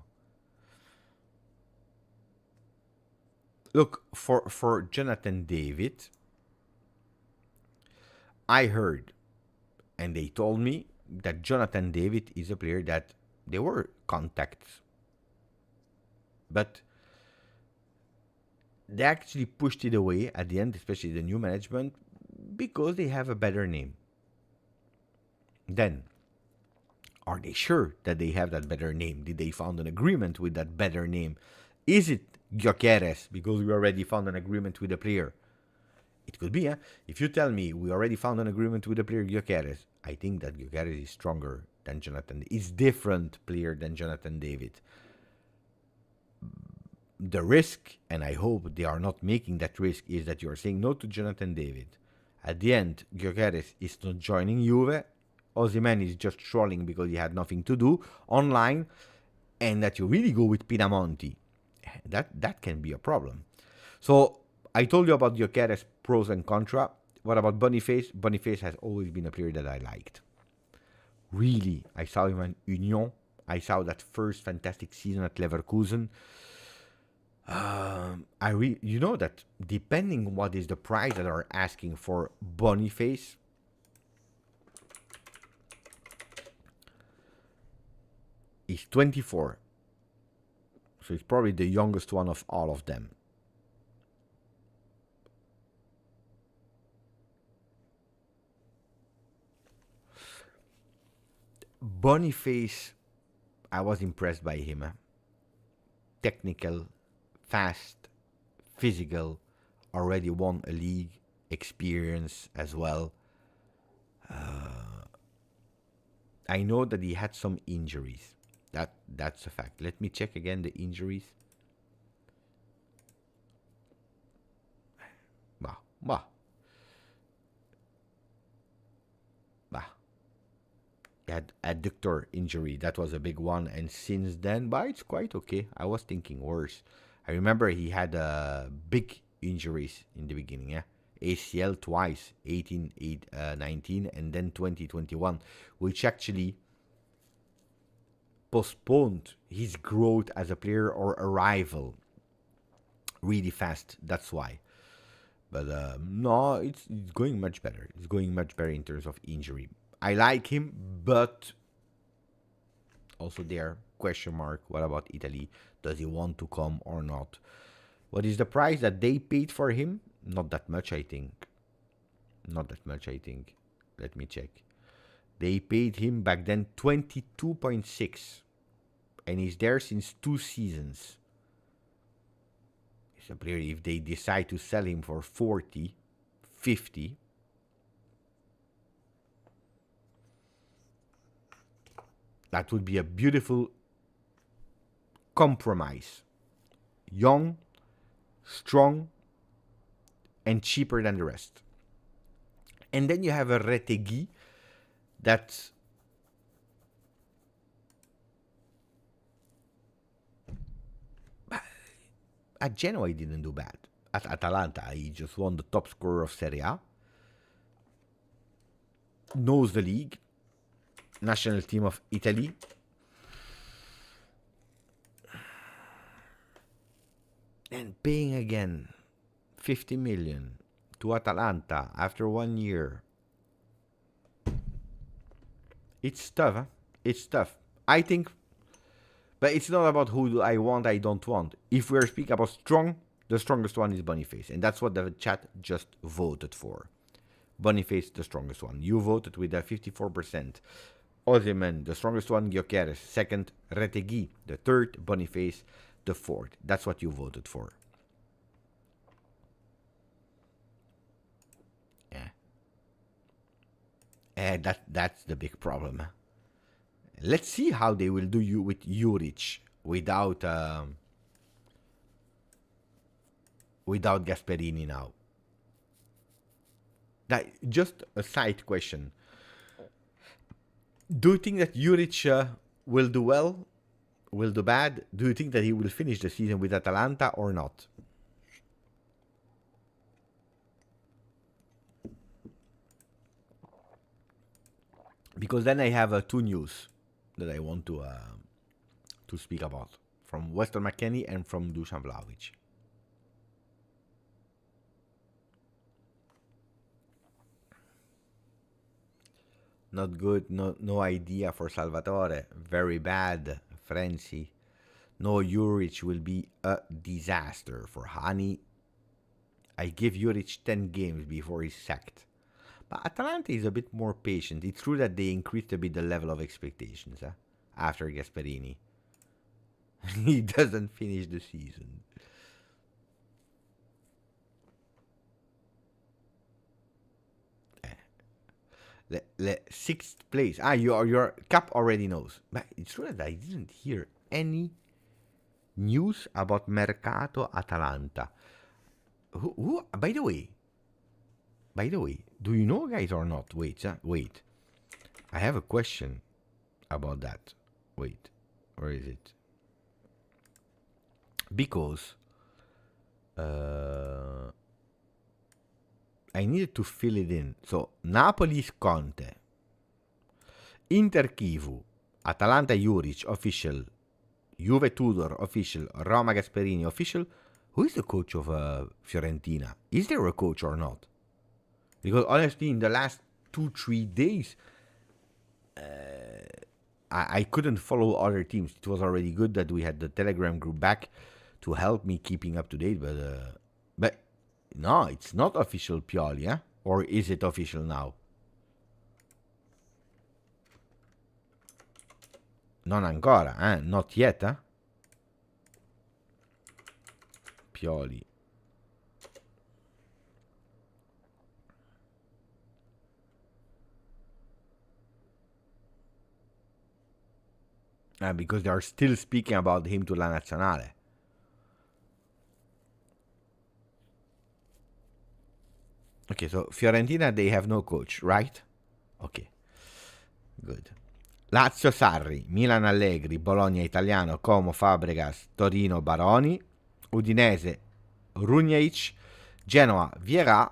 Look, for Jonathan David, I heard, and they told me that Jonathan David is a player that there were contacts, but they actually pushed it away at the end, especially the new management, because they have a better name. Then, are they sure that they have that better name? Did they found an agreement with that better name? Is it Gyokeres because we already found an agreement with the player? It could be, If you tell me we already found an agreement with the player Gyokeres, I think that Gyokeres is stronger than Jonathan. Is different player than Jonathan David. The risk, and I hope they are not making that risk, is that you are saying no to Jonathan David. At the end, Gyokeres is not joining Juve. Osimhen is just trolling because he had nothing to do online, and that you really go with Pinamonti. That can be a problem. So I told you about Gyokeres pros and contra. What about Boniface? Boniface has always been a player that I liked. Really, I saw him in Union. I saw that first fantastic season at Leverkusen. You know that depending what is the price that are asking for Boniface, he's 24. So he's probably the youngest one of all of them. Boniface, I was impressed by him. Technical, fast, physical, already won a league, experience as well. I know that he had some injuries. That's a fact. Let me check again the injuries. Bah. He had adductor injury. That was a big one. And since then, it's quite okay. I was thinking worse. I remember he had big injuries in the beginning. ACL twice, 18, 19, and then 2021, which actually postponed his growth as a player or arrival really fast. That's why. But no, it's going much better. It's going much better in terms of injury. I like him, but Also there, question mark. What about Italy? Does he want to come or not? What is the price that they paid for him? Not that much, I think. Not that much, I think. Let me check. They paid him back then 22.6. And he's there since 2 seasons. It's a player, if they decide to sell him for 40, 50... that would be a beautiful compromise. Young, strong, and cheaper than the rest. And then you have a Retegui that at Genoa he didn't do bad. At Atalanta he just won the top scorer of Serie A. Knows the league. National team of Italy. And paying again 50 million to Atalanta after 1 year. It's tough, huh? It's tough. I think, but it's not about who do I want, I don't want. If we're speaking about strong, the strongest one is Boniface. And that's what the chat just voted for. Boniface, the strongest one. You voted with a 54%. Osimhen, the strongest one, Gyokeres. Second, Retegui. The third, Boniface. The fourth. That's what you voted for. Yeah. That's the big problem. Let's see how they will do you with Juric without Gasperini now. Just a side question. Do you think that Juric will do well? Will do bad? Do you think that he will finish the season with Atalanta or not? Because then I have 2 news that I want to speak about. From Weston McKennie and from Dusan Vlahovic. Not good, no idea for Salvatore. Very bad, Frenzy. No, Juric will be a disaster for Hani. I give Juric 10 games before he's sacked. But Atalanta is a bit more patient. It's true that they increased a bit the level of expectations after Gasperini. He doesn't finish the season. The 6th place. Your cap already knows. But it's true that I didn't hear any news about Mercato Atalanta. Who? By the way, do you know, guys, or not? Wait. I have a question about that. Wait, where is it? Because I needed to fill it in. So, Napoli's Conte, Inter Kivu, Atalanta Juric, official, Juve Tudor, official, Roma Gasperini, official. Who is the coach of Fiorentina? Is there a coach or not? Because honestly, in the last 2-3 days, I couldn't follow other teams. It was already good that we had the Telegram group back to help me keeping up to date, but no, it's not official Pioli, eh? Or is it official now? Non ancora, eh? Not yet, eh? Pioli. Because they are still speaking about him to La Nazionale. Okay, so Fiorentina, they have no coach, right? Okay, good. Lazio Sarri, Milan Allegri, Bologna Italiano, Como Fabregas, Torino Baroni, Udinese Runjaic, Genoa Vieira.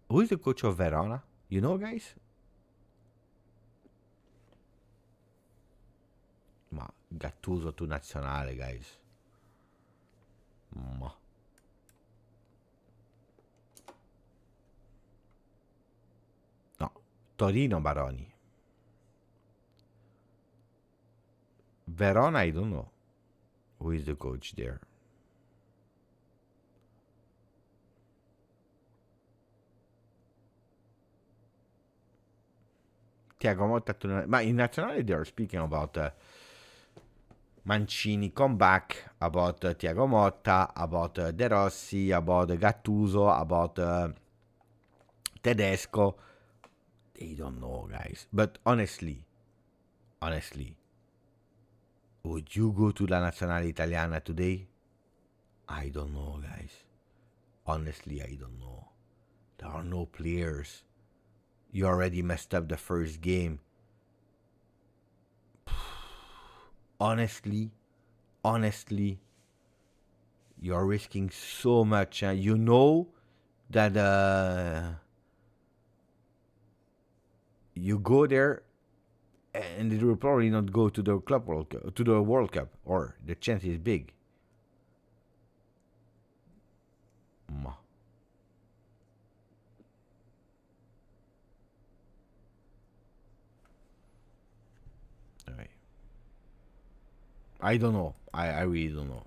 Who is the coach of Verona? You know, guys? Ma Gattuso to Nazionale, guys. Ma. No, Torino Baroni. Verona, I don't know. Who is the coach there? Thiago Motta, ma in Nazionale they are speaking about Mancini comeback, about Thiago Motta, about De Rossi, about Gattuso, about Tedesco. They don't know, guys. But honestly, would you go to La Nazionale Italiana today? I don't know, guys. Honestly, I don't know. There are no players. You already messed up the first game. Honestly, you're risking so much. You know that you go there and it will probably not go to the World Cup, or the chance is big. I don't know. I really don't know.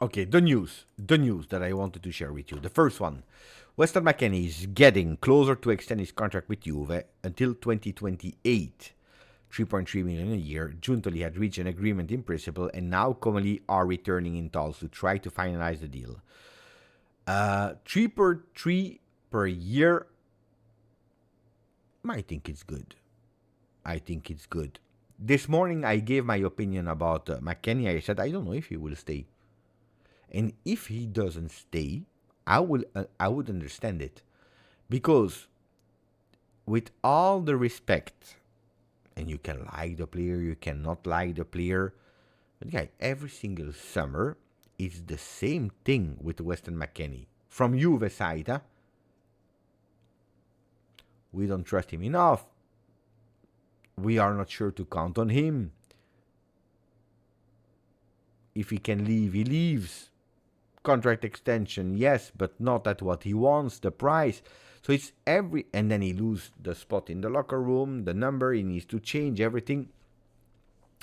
Okay, the news that I wanted to share with you. The first one, Weston McKennie is getting closer to extend his contract with Juve until 2028. 3.3 million a year. Giuntoli had reached an agreement in principle and now Comely are returning in talks to try to finalize the deal. 3 per year. I think it's good. This morning I gave my opinion about McKennie. I said I don't know if he will stay. And if he doesn't stay, I would understand it. Because with all the respect, and you can like the player, you cannot like the player, but guy, every single summer it's the same thing with Weston McKennie. From Juve side, we don't trust him enough. We are not sure to count on him. If he can leave, he leaves. Contract extension, yes, but not at what he wants, the price. So it's and then he loses the spot in the locker room, the number, he needs to change everything.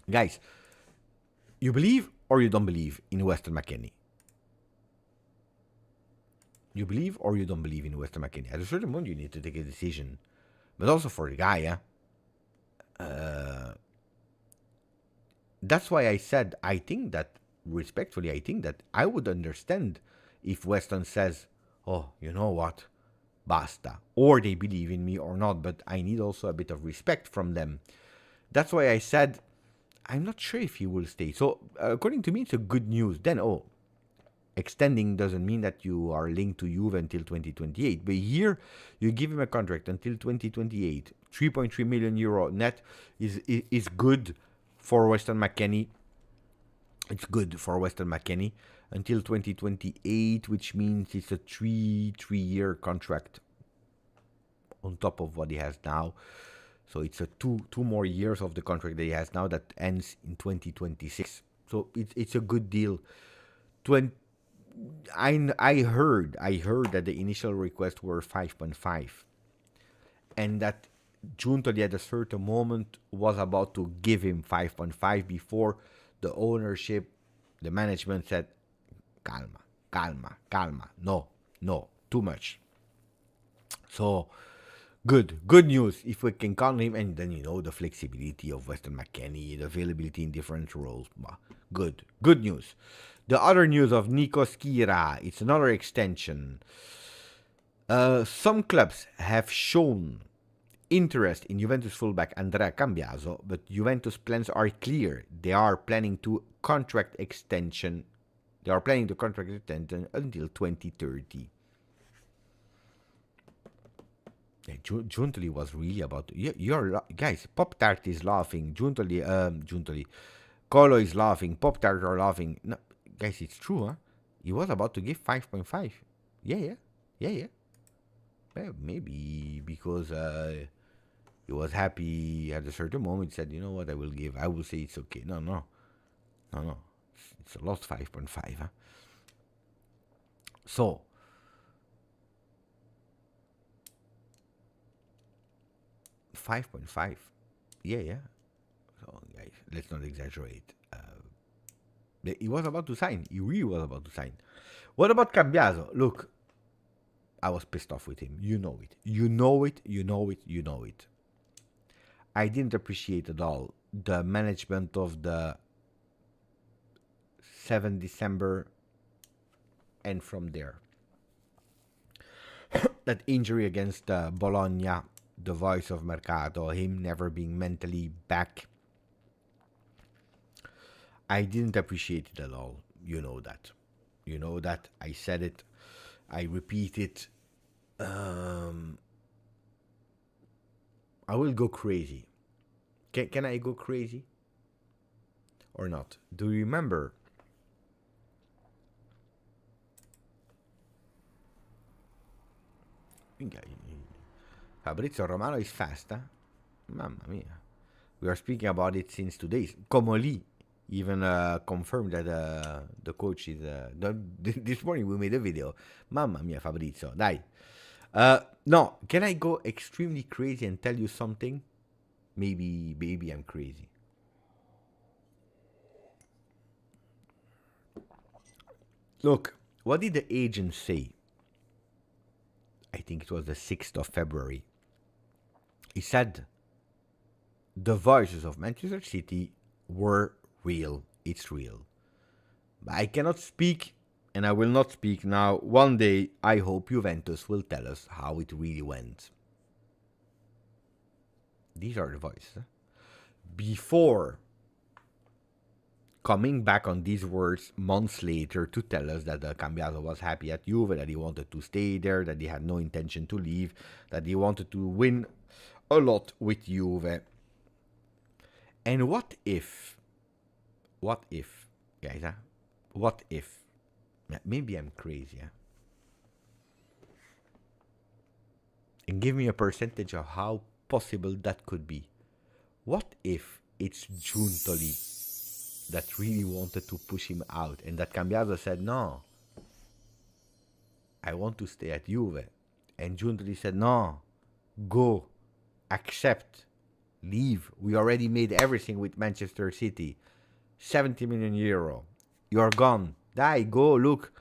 Guys, you believe or you don't believe in Weston McKennie? You believe or you don't believe in Weston McKennie? At a certain point, you need to take a decision. But also for the guy, that's why I said, respectfully, I think that I would understand if Weston says, oh, you know what, basta. Or they believe in me or not, but I need also a bit of respect from them. That's why I said, I'm not sure if he will stay. So, according to me, it's a good news. Then, extending doesn't mean that you are linked to Juve until 2028. But here, you give him a contract until 2028. 3.3 million euro net is good for Weston McKennie. It's good for Weston McKennie until 2028, which means it's a three-year contract on top of what he has now. So it's a two more years of the contract that he has now that ends in 2026. So it's a good deal. I heard that the initial request were 5.5, and that Giuntoli at a certain moment was about to give him 5.5 before the ownership, the management said, calma. No, too much. So, good news if we can count him, and then the flexibility of Weston McKennie, the availability in different roles. Good news. The other news of Nico Schira, it's another extension. Some clubs have shown interest in Juventus fullback Andrea Cambiaso, but Juventus plans are clear. They are planning to contract extension. They are planning to contract extension until 2030. Yeah, Giuntoli was really about. You're guys. Pop Tart is laughing. Giuntoli. Colo is laughing. Pop Tart are laughing. No, guys, it's true, huh? He was about to give 5.5. Yeah. Well, maybe because he was happy at a certain moment. He said, you know what, I will say it's okay. No. It's a lost 5.5. Huh? So, 5.5. Yeah. So, guys, let's not exaggerate. He was about to sign. He really was about to sign. What about Cambiaso? Look, I was pissed off with him. You know it. You know it. You know it. You know it. I didn't appreciate at all the management of the 7 December and from there. That injury against Bologna, the voice of Mercato, him never being mentally back. I didn't appreciate it at all. You know that. You know that. I said it. I repeat it. I will go crazy. Can I go crazy? Or not? Do you remember? Fabrizio Romano is fast, huh? Mamma mia. We are speaking about it since 2 days. Comoli even confirmed that the coach is... this morning we made a video. Mamma mia, Fabrizio. Dai. No, can I go extremely crazy and tell you something? Maybe I'm crazy. Look, what did the agent say? I think it was the 6th of February. He said the voices of Manchester City were real. It's real. But I cannot speak, and I will not speak now. One day, I hope Juventus will tell us how it really went. These are the voices. Before coming back on these words months later to tell us that Cambiaso was happy at Juve, that he wanted to stay there, that he had no intention to leave, that he wanted to win a lot with Juve. And what if, guys, what if, maybe I'm crazy, and give me a percentage of how possible that could be. What if it's Giuntoli that really wanted to push him out, and that Cambiaso said, no, I want to stay at Juve, and Giuntoli said, no, go, accept, leave, we already made everything with Manchester City, 70 million euro, you're gone, die, go, look,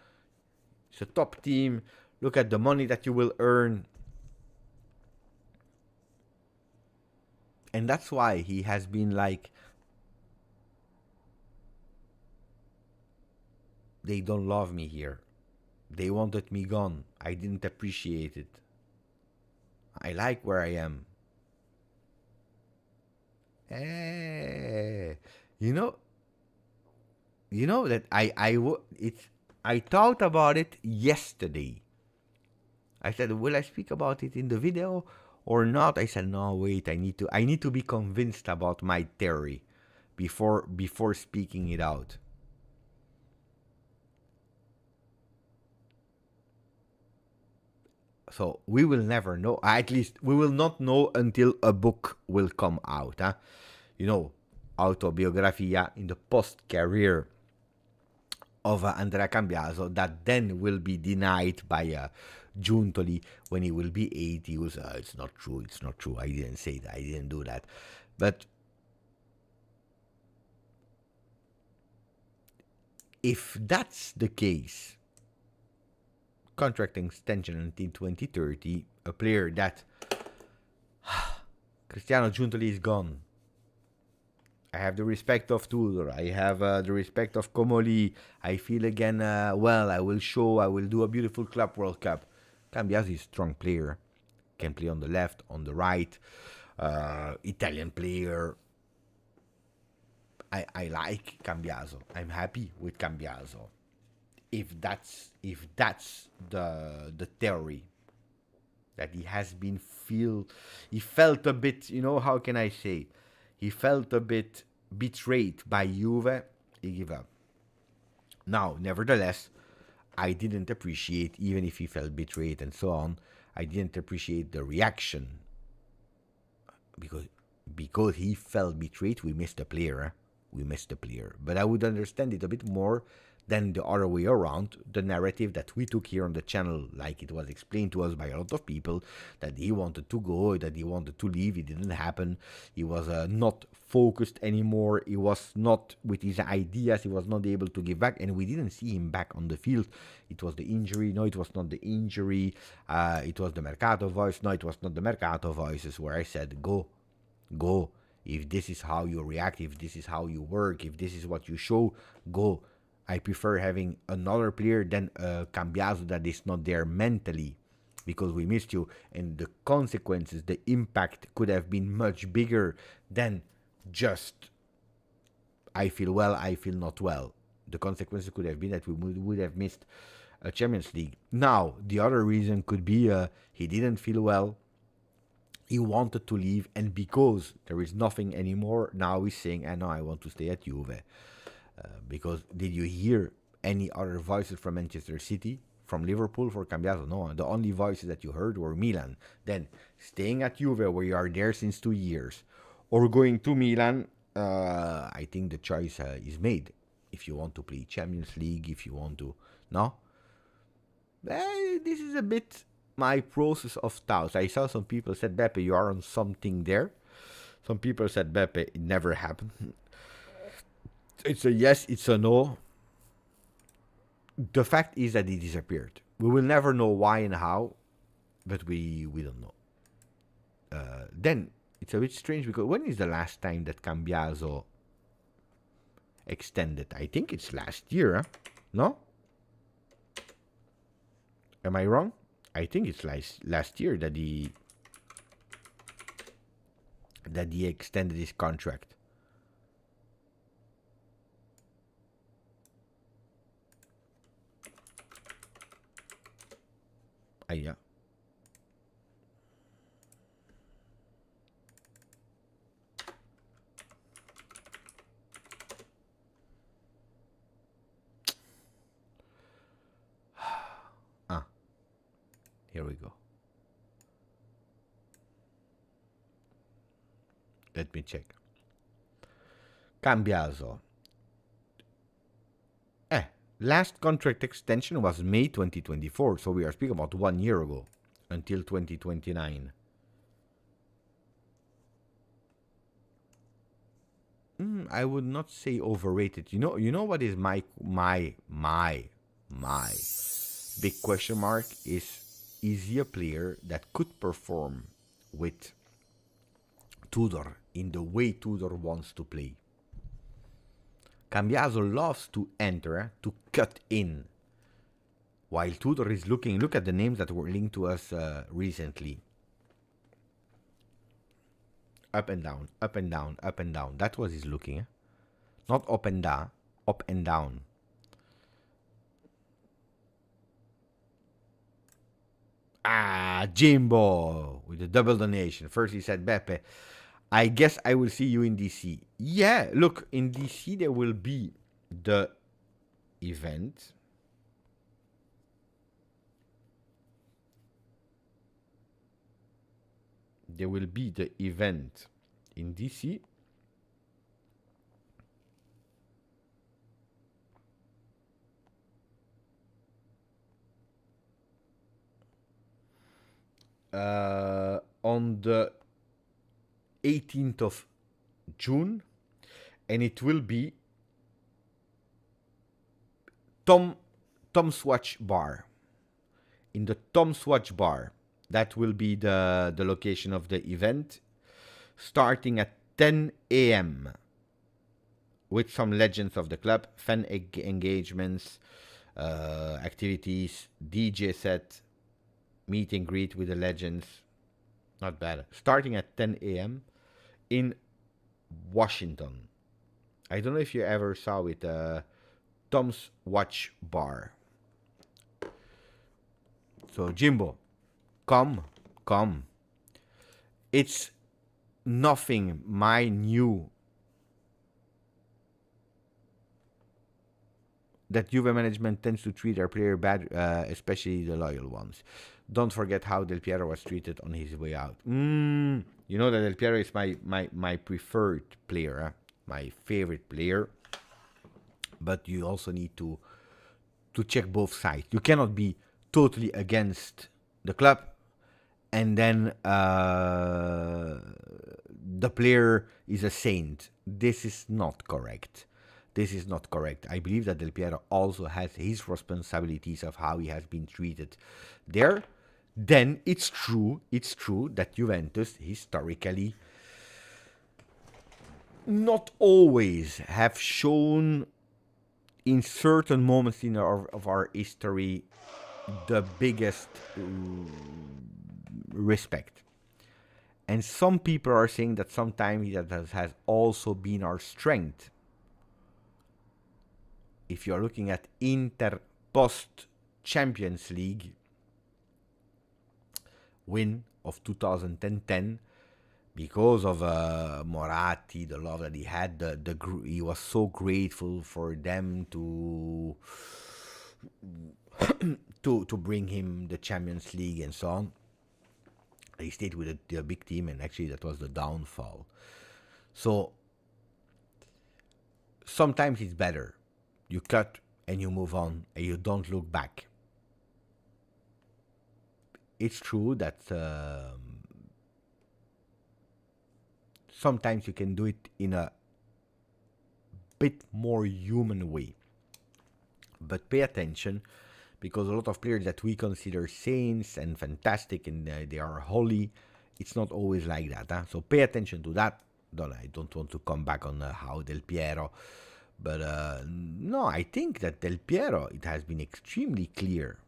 it's a top team, look at the money that you will earn. And that's why he has been like, they don't love me here. They wanted me gone. I didn't appreciate it. I like where I am. You know that I thought about it yesterday. I said, will I speak about it in the video or not? I said, no, wait, I need to be convinced about my theory before speaking it out. So we will never know. At least we will not know until a book will come out. Autobiografia in the post-career of Andrea Cambiaso, that then will be denied by Giuntoli when he will be 80. He will say, it's not true, I didn't say that, I didn't do that. But if that's the case, contract extension until 2030, a player that Cristiano Giuntoli is gone. I have the respect of Tudor. I have the respect of Comoli. I feel again, I will do a beautiful Club World Cup. Cambiaso is a strong player. Can play on the left, on the right. Italian player. I like Cambiaso. I'm happy with Cambiaso. If that's the theory, that he has been he felt a bit, how can I say? He felt a bit betrayed by Juve. He gave up. Now, nevertheless, I didn't appreciate, even if he felt betrayed and so on, I didn't appreciate the reaction. Because he felt betrayed, we missed a player. We missed a player. But I would understand it a bit more Then the other way around, the narrative that we took here on the channel, like it was explained to us by a lot of people, that he wanted to go, that he wanted to leave, it didn't happen. He was not focused anymore. He was not with his ideas. He was not able to give back, and we didn't see him back on the field. It was the injury. No, it was not the injury. It was the Mercato voice. No, it was not the Mercato voices where I said, go. If this is how you react, if this is how you work, if this is what you show, go. I prefer having another player than Cambiaso that is not there mentally, because we missed you, and the consequences, the impact could have been much bigger than just I feel well, I feel not well. The consequences could have been that we would have missed a Champions League. Now, the other reason could be he didn't feel well, he wanted to leave, and because there is nothing anymore, now he's saying, no, I want to stay at Juve. Because did you hear any other voices from Manchester City, from Liverpool for Cambiaso? No, the only voices that you heard were Milan. Then staying at Juve, where you are there since 2 years, or going to Milan, I think the choice is made. If you want to play Champions League, if you want to, no? This is a bit my process of thoughts. I saw some people said, Beppe, you are on something there. Some people said, Beppe, it never happened. It's a yes, it's a no. The fact is that he disappeared. We will never know why and how, but we don't know. Then it's a bit strange, because when is the last time that Cambiaso extended? I think it's last year, huh? No? Am I wrong? I think it's last year that he extended his contract. Yeah. Here we go. Let me check. Cambiaso. Last contract extension was May 2024, so we are speaking about 1 year ago, until 2029. I would not say overrated. You know what is my big question mark is he a player that could perform with Tudor in the way Tudor wants to play? Cambiaso loves to enter, to cut in, while Tudor is looking. Look at the names that were linked to us recently. Up and down, up and down, up and down. That was his looking. Not up and down, up and down. Jimbo with the double donation. First he said, Beppe, I guess I will see you in DC. Yeah, look, in DC there will be the event. There will be the event in DC. On the 18th of June, and it will be Tom's Watch Bar. In the Tom's Watch Bar, that will be the location of the event, starting at 10 a.m. with some legends of the club, fan engagements, activities, DJ set, meet and greet with the legends. Not bad. Starting at 10 a.m. in Washington. I don't know if you ever saw it, Tom's Watch Bar. So, Jimbo, come. It's nothing my new that Juve management tends to treat their player bad, especially the loyal ones. Don't forget how Del Piero was treated on his way out. You know that Del Piero is my preferred player, my favorite player. But you also need to to check both sides. You cannot be totally against the club and then the player is a saint. This is not correct. This is not correct. I believe that Del Piero also has his responsibilities of how he has been treated there. Then it's true that Juventus historically not always have shown in certain moments of our history the biggest respect. And some people are saying that sometimes that has also been our strength. If you're looking at Inter post Champions League win of 2010, because of Moratti, the love that he had, he was so grateful for them to bring him the Champions League and so on. He stayed with the big team, and actually that was the downfall. So sometimes it's better. You cut and you move on and you don't look back. It's true that sometimes you can do it in a bit more human way. But pay attention, because a lot of players that we consider saints and fantastic and they are holy, it's not always like that. Huh? So pay attention to that. I don't want to come back on how Del Piero, but no, I think that Del Piero, it has been extremely clear.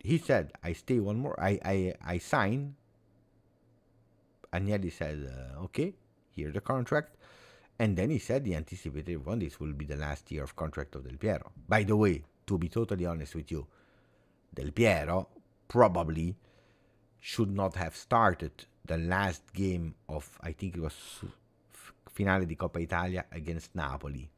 He said, I stay one more, I sign. Agnelli said, okay, here's the contract. And then he said the anticipated one, this will be the last year of contract of Del Piero. By the way, to be totally honest with you, Del Piero probably should not have started the last game of, I think it was Finale di Coppa Italia against Napoli.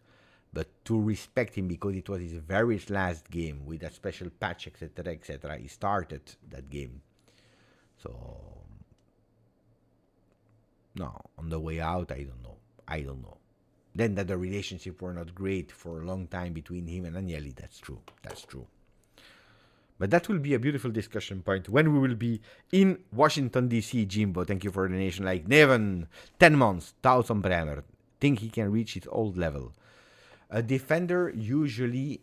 But to respect him, because it was his very last game with a special patch, etc., he started that game. So, no, on the way out, I don't know. Then that the relationship were not great for a long time between him and Agnelli, that's true. But that will be a beautiful discussion point when we will be in Washington, D.C. Jimbo, thank you for the donation. Like Neven, 10 months, 1,000 Bremer. Think he can reach his old level. A defender, usually,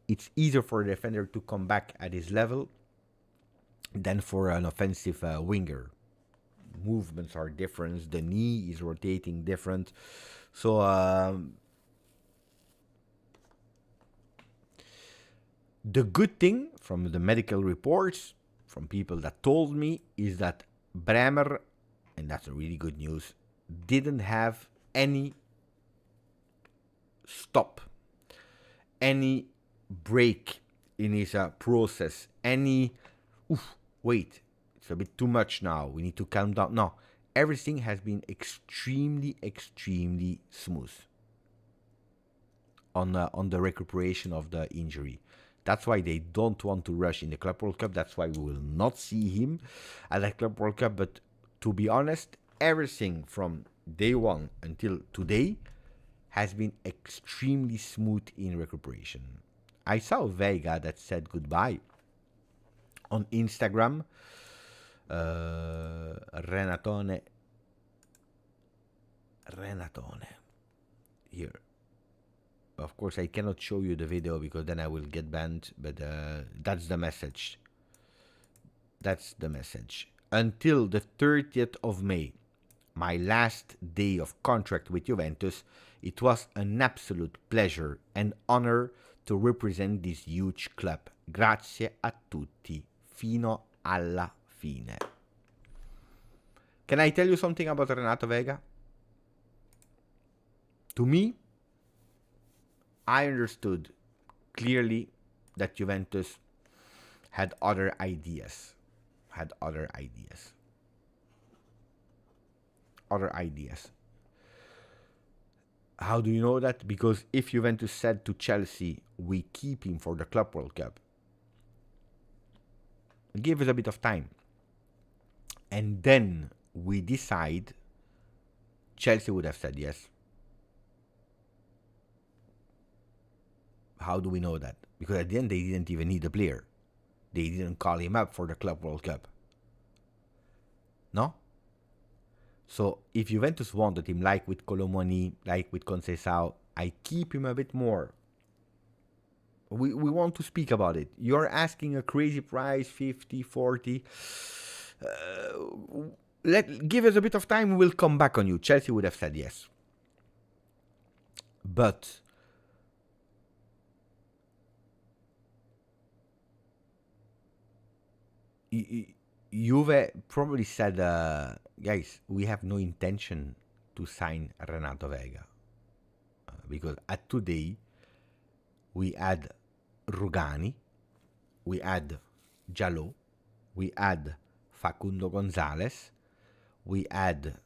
it's easier for a defender to come back at his level than for an offensive winger. Movements are different. The knee is rotating different. So, the good thing from the medical reports, from people that told me, is that Bremer, and that's a really good news, didn't have any stop, any break in his process, any, wait, it's a bit too much now, we need to calm down. No, everything has been extremely smooth on the recuperation of the injury. That's why they don't want to rush in the Club World Cup. That's why we will not see him at the Club World Cup. But to be honest, everything from day one until today has been extremely smooth in recuperation. I saw Vega that said goodbye on Instagram. Renatone. Here. Of course, I cannot show you the video because then I will get banned. But that's the message. Until the 30th of May, my last day of contract with Juventus, it was an absolute pleasure and honor to represent this huge club. Grazie a tutti, fino alla fine. Can I tell you something about Renato Vega? To me, I understood clearly that Juventus had other ideas. How do you know that? Because if Juventus said to Chelsea, we keep him for the Club World Cup, give us a bit of time, and then we decide, Chelsea would have said yes. How do we know that? Because at the end, they didn't even need a player. They didn't call him up for the Club World Cup. No? So if Juventus wanted him, like with Colomoni, like with Conceição, I keep him a bit more. We want to speak about it. You're asking a crazy price, 50, 40. Give us a bit of time, we'll come back on you. Chelsea would have said yes. But Juve probably said, guys, we have no intention to sign Renato Vega. Because at today, we had Rugani, we had Jalot, we had Facundo Gonzalez, we had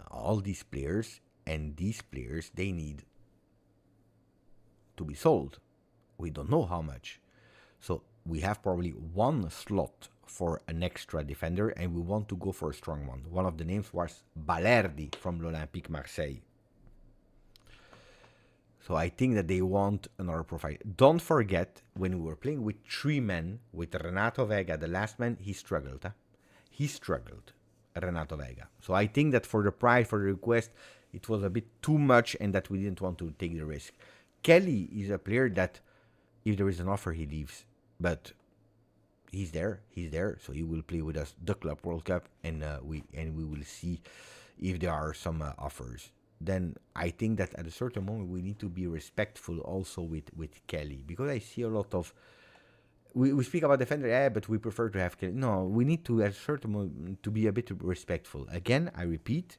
all these players, and these players, they need to be sold. We don't know how much. So we have probably one slot for an extra defender, and we want to go for a strong one. One of the names was Balerdi from l'Olympique Marseille. So I think that they want another profile. Don't forget, when we were playing with 3 men, with Renato Vega, the last man, he struggled. Huh? He struggled, Renato Vega. So I think that for the price, for the request, it was a bit too much and that we didn't want to take the risk. Kelly is a player that, if there is an offer, he leaves. But he's there. So he will play with us the Club World Cup, and we will see if there are some offers. Then I think that at a certain moment we need to be respectful also with Kelly, because I see a lot of we speak about defender, but we prefer to have Kelly. No, we need to at a certain moment to be a bit respectful. Again, I repeat,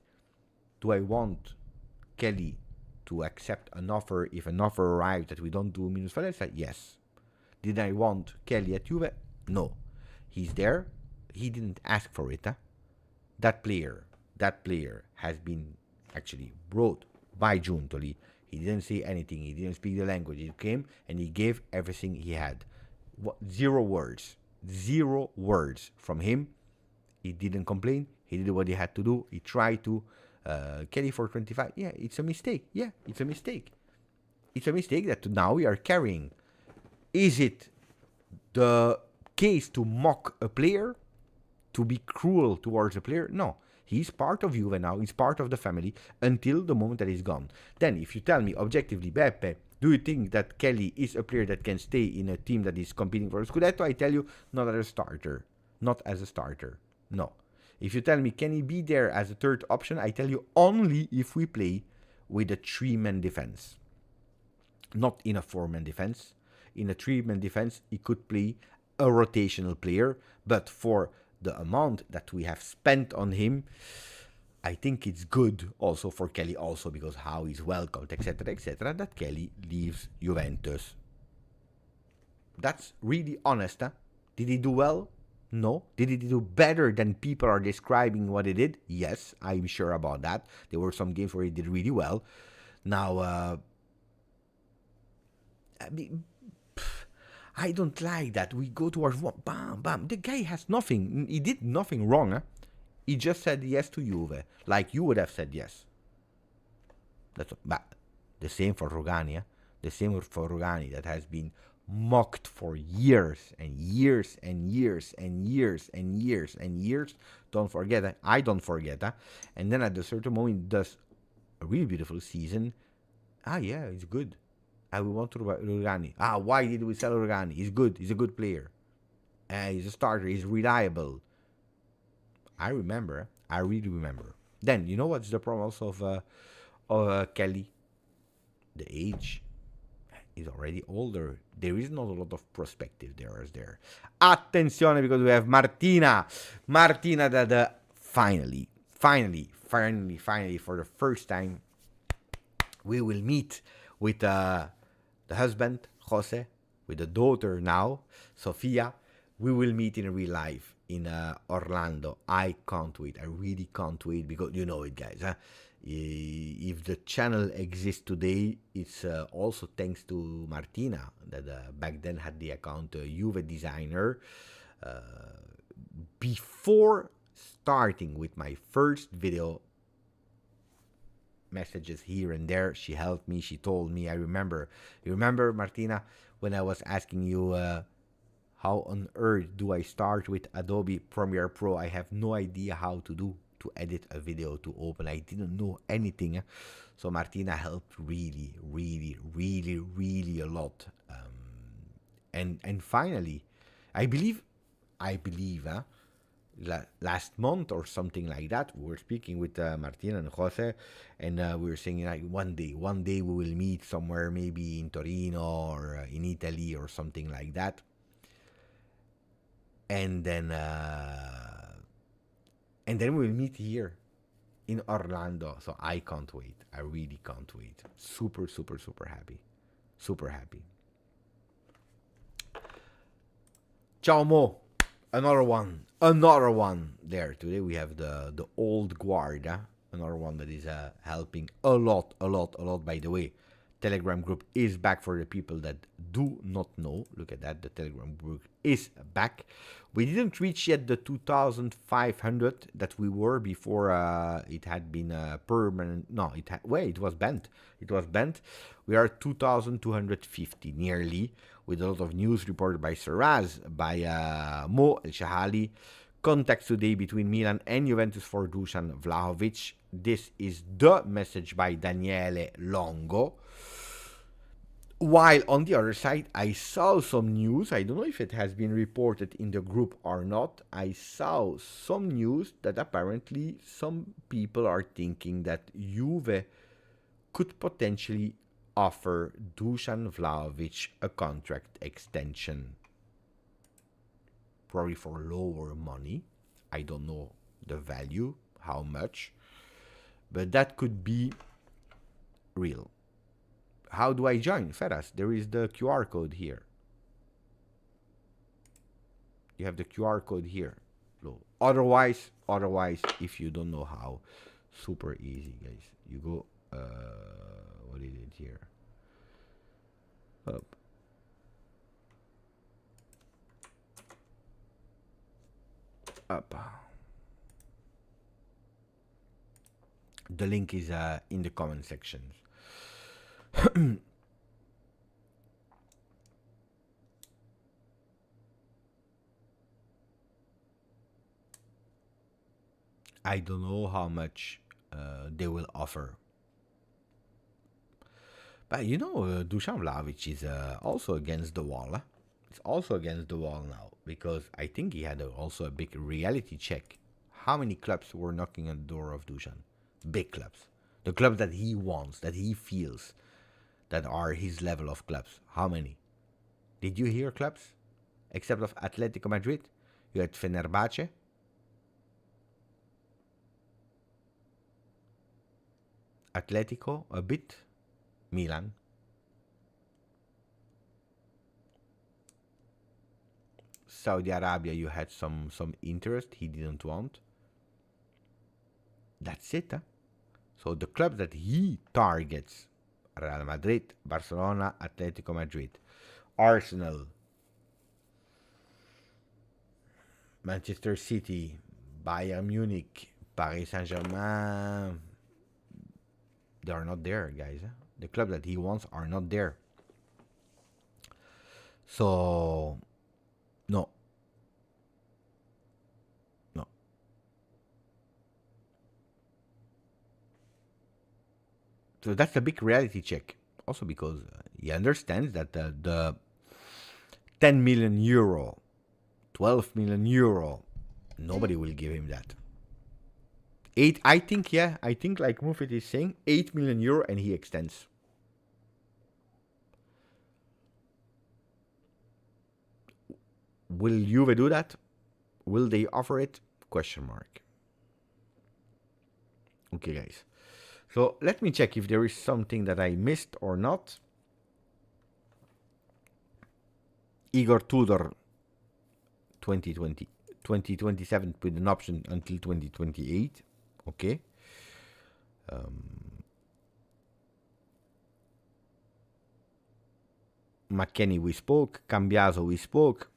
do I want Kelly to accept an offer if an offer arrives that we don't do minus Valencia? Yes. Did I want Kelly at Juve? No. He's there. He didn't ask for it. Huh? That player has been actually brought by Giuntoli. He didn't say anything. He didn't speak the language. He came and he gave everything he had. 0 words. 0 words from him. He didn't complain. He did what he had to do. He tried to. Kelly for 25. Yeah, it's a mistake. Yeah, it's a mistake. It's a mistake that now we are carrying. Is it the case to mock a player? To be cruel towards a player? No. He's part of Juve now. He's part of the family until the moment that he's gone. Then, if you tell me objectively, Beppe, do you think that Kelly is a player that can stay in a team that is competing for a Scudetto? I tell you, not as a starter. Not as a starter. No. If you tell me, can he be there as a third option? I tell you, only if we play with a 3-man defense. Not in a 4-man defense. In a 3-man defense, he could play a rotational player, but for the amount that we have spent on him, I think it's good also for Kelly, also because how he's welcomed, etc., that Kelly leaves Juventus. That's really honest. Huh? Did he do well? No. Did he do better than people are describing what he did? Yes, I'm sure about that. There were some games where he did really well. Now, I don't like that. We go towards one, bam, bam. The guy has nothing. He did nothing wrong. Huh? He just said yes to Juve, like you would have said yes. That's the same for Rugani. Huh? The same for Rugani that has been mocked for years and years and years and years and years and years. Don't forget. I don't forget. And then at a certain moment, does a really beautiful season. Yeah, it's good. We want to Rugani. Why did we sell Rugani? He's good. He's a good player. He's a starter. He's reliable. I remember. I really remember. Then, you know what's the problem also of Kelly? The age. He's already older. There is not a lot of perspective there as there. Attenzione, because we have Martina. Martina that finally, for the first time, we will meet with the husband, Jose, with the daughter now, Sofia. We will meet in real life in Orlando. I can't wait. I really can't wait, because you know it, guys. Huh? If the channel exists today, it's also thanks to Martina, that back then had the account Juve Designer. Before starting with my first video, messages here and there. She helped me. She told me. I remember. You remember, Martina, when I was asking you how on earth do I start with Adobe Premiere Pro? I have no idea how to edit a video, to open. I didn't know anything. So Martina helped really, really, really, really a lot. And finally, I believe, last month or something like that, we were speaking with Martina and Jose, and we were saying like one day we will meet somewhere, maybe in Torino or in Italy or something like that. And then we'll meet here in Orlando. So I can't wait. I really can't wait. Super, super, super happy. Super happy. Ciao Mo. Another one there. Today we have the old guard. Another one that is helping a lot, by the way. Telegram group is back for the people that do not know. Look at that. The Telegram group is back. We didn't reach yet the 2,500 that we were before. It had been permanent. No, it was bent. It was bent. We are 2,250 nearly, with a lot of news reported by Saraz, by Mo El Shahali. Contacts today between Milan and Juventus for Dusan Vlahovic. This is the message by Daniele Longo. While on the other side, I saw some news. I don't know if it has been reported in the group or not. I saw some news that apparently some people are thinking that Juve could potentially offer Dusan Vlahovic a contract extension. Probably for lower money. I don't know the value, how much. But that could be real. How do I join? Ferras, there is the QR code here. You have the QR code here. Otherwise, if you don't know how, super easy, guys. You go, what is it here? Up. The link is in the comment sections. I don't know how much they will offer. But you know, Dusan Vlahovic is also against the wall. Huh? It's also against the wall now, because I think he had also a big reality check. How many clubs were knocking on the door of Dusan? Big clubs. The clubs that he wants, that he feels, that are his level of clubs. How many? Did you hear clubs? Except of Atletico Madrid? You had Fenerbahce. Atletico, a bit. Milan. Saudi Arabia, you had some interest. He didn't want. That's it. Huh? So the clubs that he targets: Real Madrid, Barcelona, Atletico Madrid, Arsenal, Manchester City, Bayern Munich, Paris Saint-Germain. They are not there, guys. Huh? The clubs that he wants are not there. So, no. So that's a big reality check. Also because he understands that the 10 million euro, 12 million euro, nobody will give him that. I think like Mufit is saying, 8 million euro and he extends. Will Juve do that? Will they offer it? Question mark. Okay, guys. So let me check if there is something that I missed or not. Igor Tudor, 2027 with an option until 2028. Okay. McKennie, we spoke. Cambiaso, we spoke.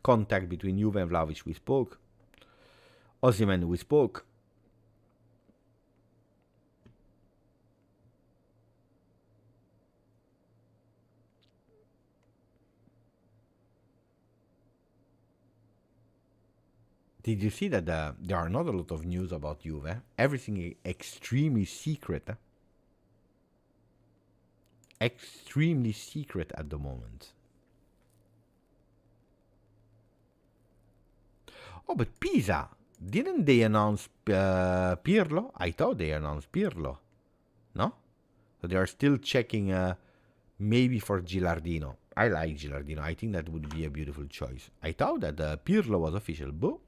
Contact between Juve and Vlahovic, we spoke. Osimhen, we spoke. Did you see that there are not a lot of news about Juve? Eh? Everything is extremely secret. Eh? Extremely secret at the moment. Oh, but Pisa, didn't they announce Pirlo? I thought they announced Pirlo. No? So they are still checking maybe for Gilardino. I like Gilardino. I think that would be a beautiful choice. I thought that Pirlo was official. Boo.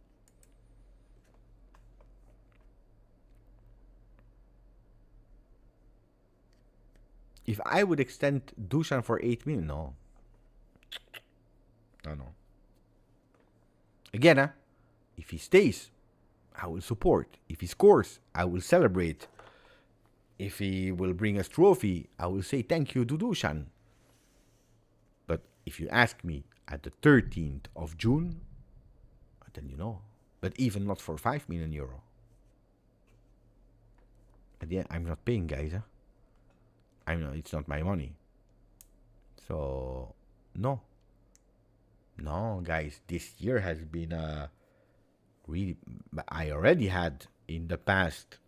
If I would extend Dusan for 8 million, no. No. Again, if he stays, I will support. If he scores, I will celebrate. If he will bring us trophy, I will say thank you to Dusan. But if you ask me at the 13th of June, then you know. But even not for 5 million euro. At the end, I'm not paying, guys. It's not my money. So, no. No, guys, this year has been really. I already had in the past.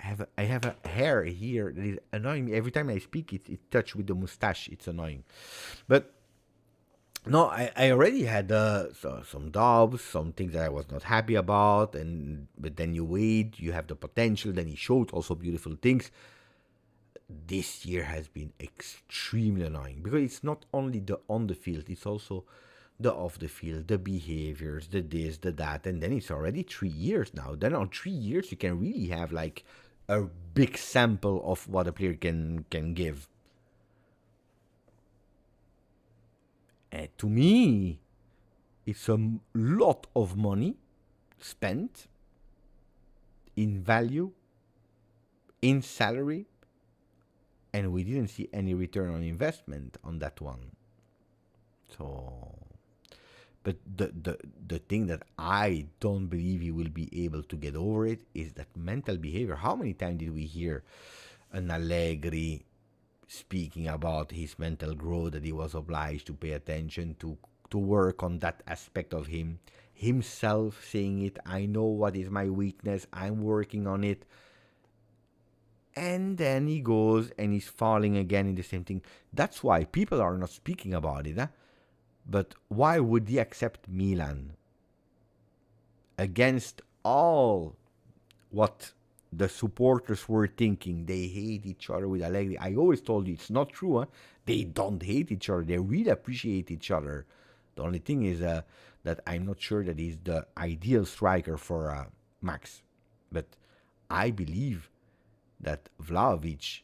I have a hair here that is annoying me every time I speak. It touch with the mustache. It's annoying, but no, I already had some doubts, some things that I was not happy about, but then you wait, you have the potential. Then he showed also beautiful things. This year has been extremely annoying because it's not only the on the field, it's also the off the field, the behaviors, the this, the that, and then it's already 3 years now. Then on 3 years you can really have like a big sample of what a player can give. And to me, it's a lot of money spent in value, in salary, and we didn't see any return on investment on that one. So, but the thing that I don't believe he will be able to get over it is that mental behavior. How many times did we hear an Allegri speaking about his mental growth, that he was obliged to pay attention to work on that aspect of himself saying it, I know what is my weakness, I'm working on it. And then he goes and he's falling again in the same thing. That's why people are not speaking about it. But why would he accept Milan against all what the supporters were thinking? They hate each other with Allegri. I always told you it's not true. They don't hate each other. They really appreciate each other. The only thing is that I'm not sure that he's the ideal striker for Max. But I believe that Vlahovic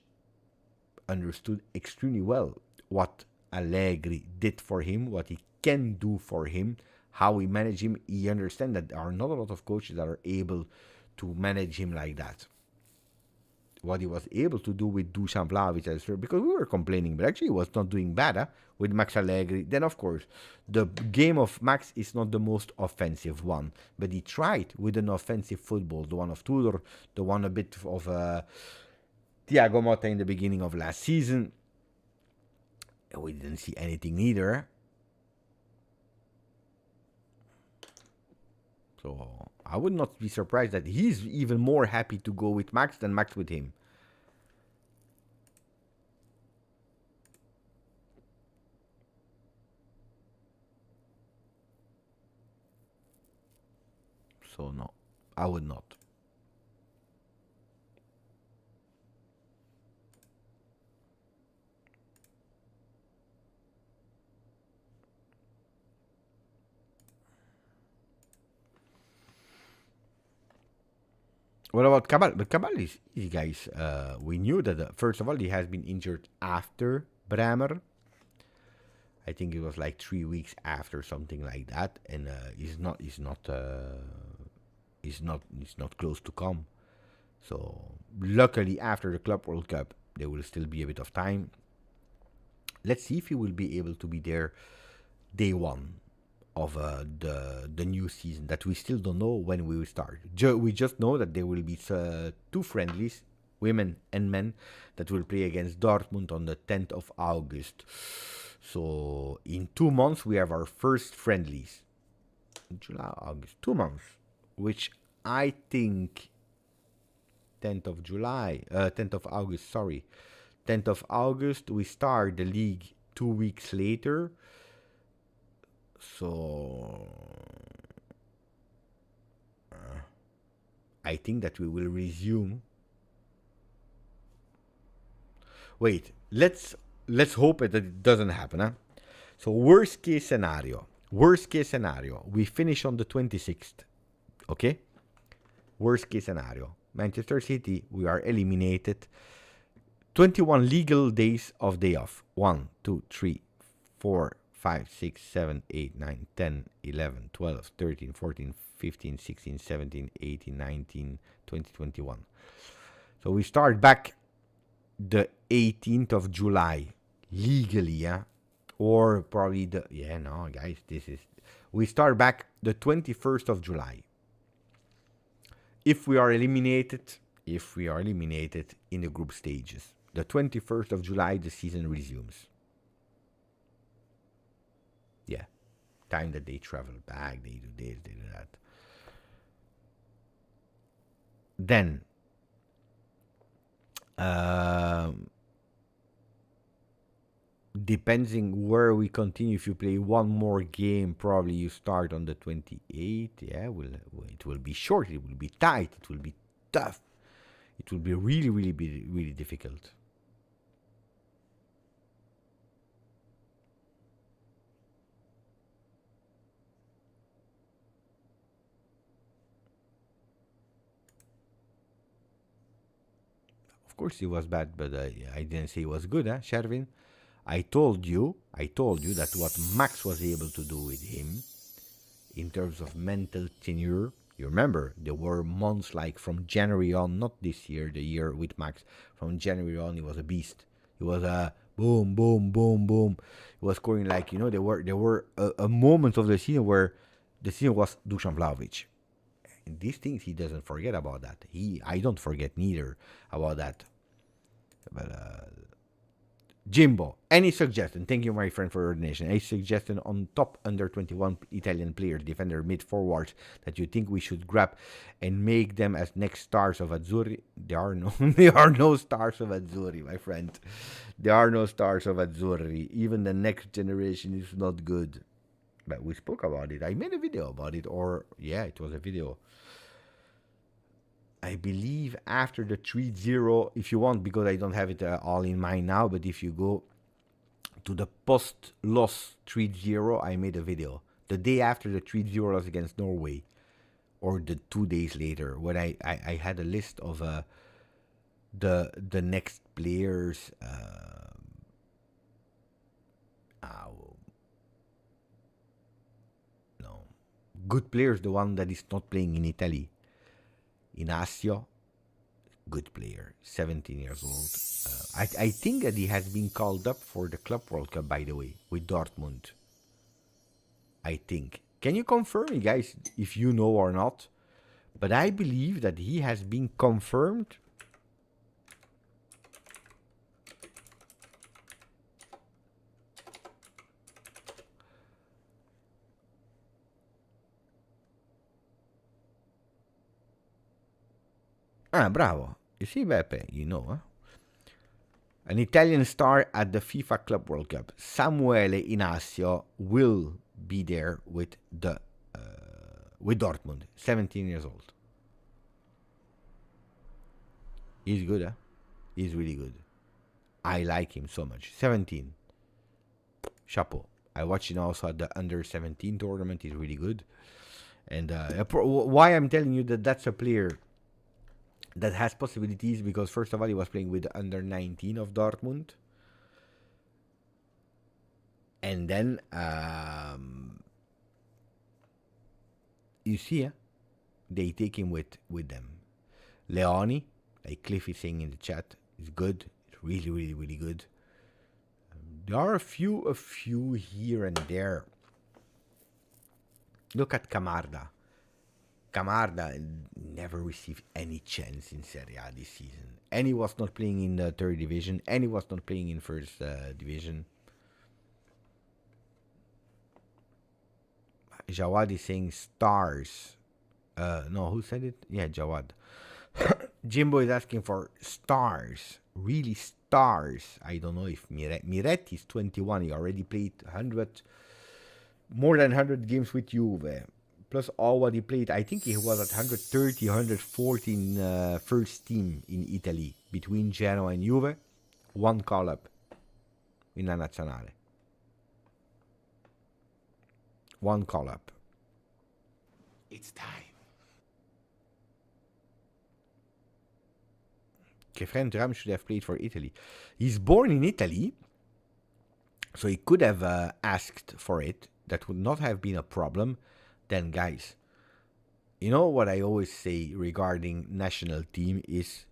understood extremely well what Allegri did for him, what he can do for him, how he managed him. He understands that there are not a lot of coaches that are able to manage him like that. What he was able to do with Dusan Vlahovic, because we were complaining, but actually he was not doing bad with Max Allegri. Then, of course, the game of Max is not the most offensive one, but he tried with an offensive football, the one of Tudor, the one a bit of Thiago Motta in the beginning of last season. And we didn't see anything either. So I would not be surprised that he's even more happy to go with Max than Max with him. So no, I would not. What about Cabal? But Cabal is easy, guys. We knew that, first of all, he has been injured after Bremer. I think it was like 3 weeks after, something like that. And he's not close to come. So, luckily, after the Club World Cup, there will still be a bit of time. Let's see if he will be able to be there day one of the new season, that we still don't know when we will start. We just know that there will be 2 friendlies, women and men, that will play against Dortmund on the 10th of August. So in 2 months we have our first friendlies. July, August, 2 months, which I think 10th of July, 10th of August, sorry, 10th of August, we start the league 2 weeks later. So I think that we will resume. Wait, let's hope that it doesn't happen, huh? So worst case scenario, we finish on the 26th, okay? Worst case scenario, Manchester City, we are eliminated. 21 legal days of day off. 1, 2, 3, 4, 5, 6, 7, 8, 9, 10, 11, 12, 13, 14, 15, 16, 17, 18, 19, 20, 21. So we start back the 18th of July, legally, yeah? Or probably guys, we start back the 21st of July. If we are eliminated in the group stages, the 21st of July, the season resumes. Yeah, time that they travel back, they do this, they do that. Then, depending where we continue, if you play one more game, probably you start on the 28th. Yeah, it will be short, it will be tight, it will be tough. It will be really difficult. Of course it was bad, but I didn't say it was good, huh, Shervin? I told you that what Max was able to do with him in terms of mental tenure. You remember, there were months like from January on, not this year, the year with Max. From January on, he was a beast. He was a boom, boom, boom, boom. He was scoring like, there were a moments of the season where the season was Dusan Vlahovic. And these things, he doesn't forget about that. I don't forget neither about that. But Jimbo, any suggestion? Thank you, my friend, for your donation. Any suggestion on top under 21 Italian players, defender, mid forwards that you think we should grab and make them as next stars of Azzurri? There are no stars of Azzurri, my friend. There are no stars of Azzurri. Even the next generation is not good. But we spoke about it. I made a video about it, it was a video. I believe after the 3-0, if you want, because I don't have it all in mind now, but if you go to the post-loss 3-0, I made a video. The day after the 3-0 loss against Norway, or the 2 days later, when I had a list of the next players. Good players, the one that is not playing in Italy. Inacio, good player, 17 years old. I think that he has been called up for the Club World Cup, by the way, with Dortmund. I think. Can you confirm me, guys, if you know or not? But I believe that he has been confirmed. Bravo. You see, Beppe, huh? An Italian star at the FIFA Club World Cup. Samuele Inacio will be there with Dortmund. 17 years old. He's good, huh? He's really good. I like him so much. 17. Chapeau. I watched him also at the under-17 tournament. He's really good. And why I'm telling you that that's a player that has possibilities, because first of all, he was playing with the under-19 of Dortmund. And then, you see, they take him with them. Leoni, like Cliff is saying in the chat, is good. It's really good. There are a few here and there. Look at Camarda. Camarda never received any chance in Serie A this season. And he was not playing in the third division. And he was not playing in first division. Jawad is saying stars. No, who said it? Yeah, Jawad. Jimbo is asking for stars. Really stars. I don't know if Miretti is 21. He already played more than 100 games with Juve. Plus all what he played. I think he was at 130, 114 first team in Italy. Between Genoa and Juve. One call-up in La Nazionale. One call-up. It's time. Kefren Thuram should have played for Italy. He's born in Italy, so he could have asked for it. That would not have been a problem. Then, guys, you know what I always say regarding national team is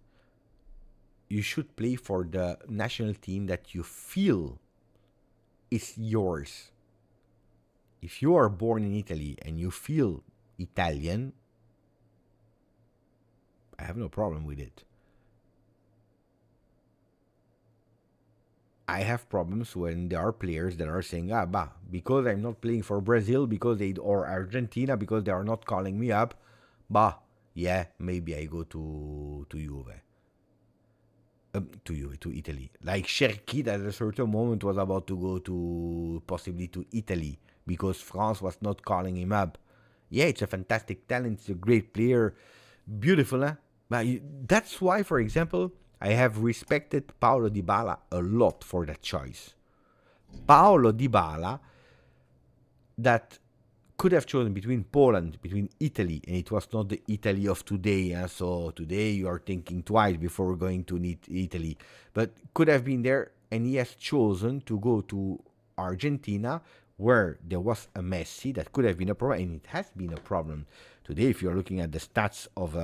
you should play for the national team that you feel is yours. If you are born in Italy and you feel Italian, I have no problem with it. I have problems when there are players that are saying, because I'm not playing for Brazil, or Argentina, because they are not calling me up, maybe I go to Juve. To Italy. Like Cherki at a certain moment was about to go possibly to Italy because France was not calling him up. Yeah, it's a fantastic talent, it's a great player, beautiful, huh? But that's why, for example, I have respected Paulo Dybala a lot for that choice. Paulo Dybala, that could have chosen between Poland, between Italy, and it was not the Italy of today. So today you are thinking twice before going to Italy. But could have been there, and he has chosen to go to Argentina, where there was a Messi that could have been a problem, and it has been a problem. Today, if you're looking at the stats of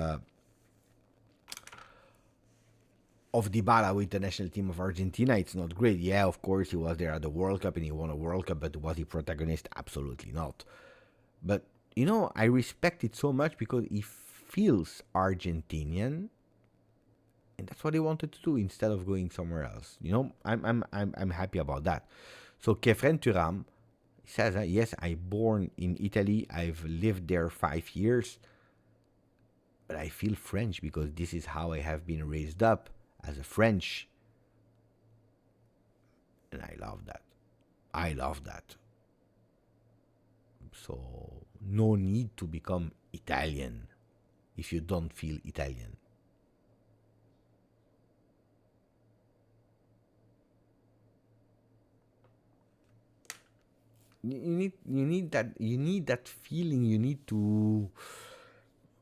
Dybala with the national team of Argentina, it's not great. Yeah, of course, he was there at the World Cup and he won a World Cup, but was he protagonist? Absolutely not. But, I respect it so much because he feels Argentinian, and that's what he wanted to do instead of going somewhere else. I'm happy about that. So Kefren Thuram says, yes, I'm born in Italy. I've lived there 5 years, but I feel French because this is how I have been raised up. As a French, and I love that. So no need to become Italian if you don't feel Italian. You need that feeling. You need to.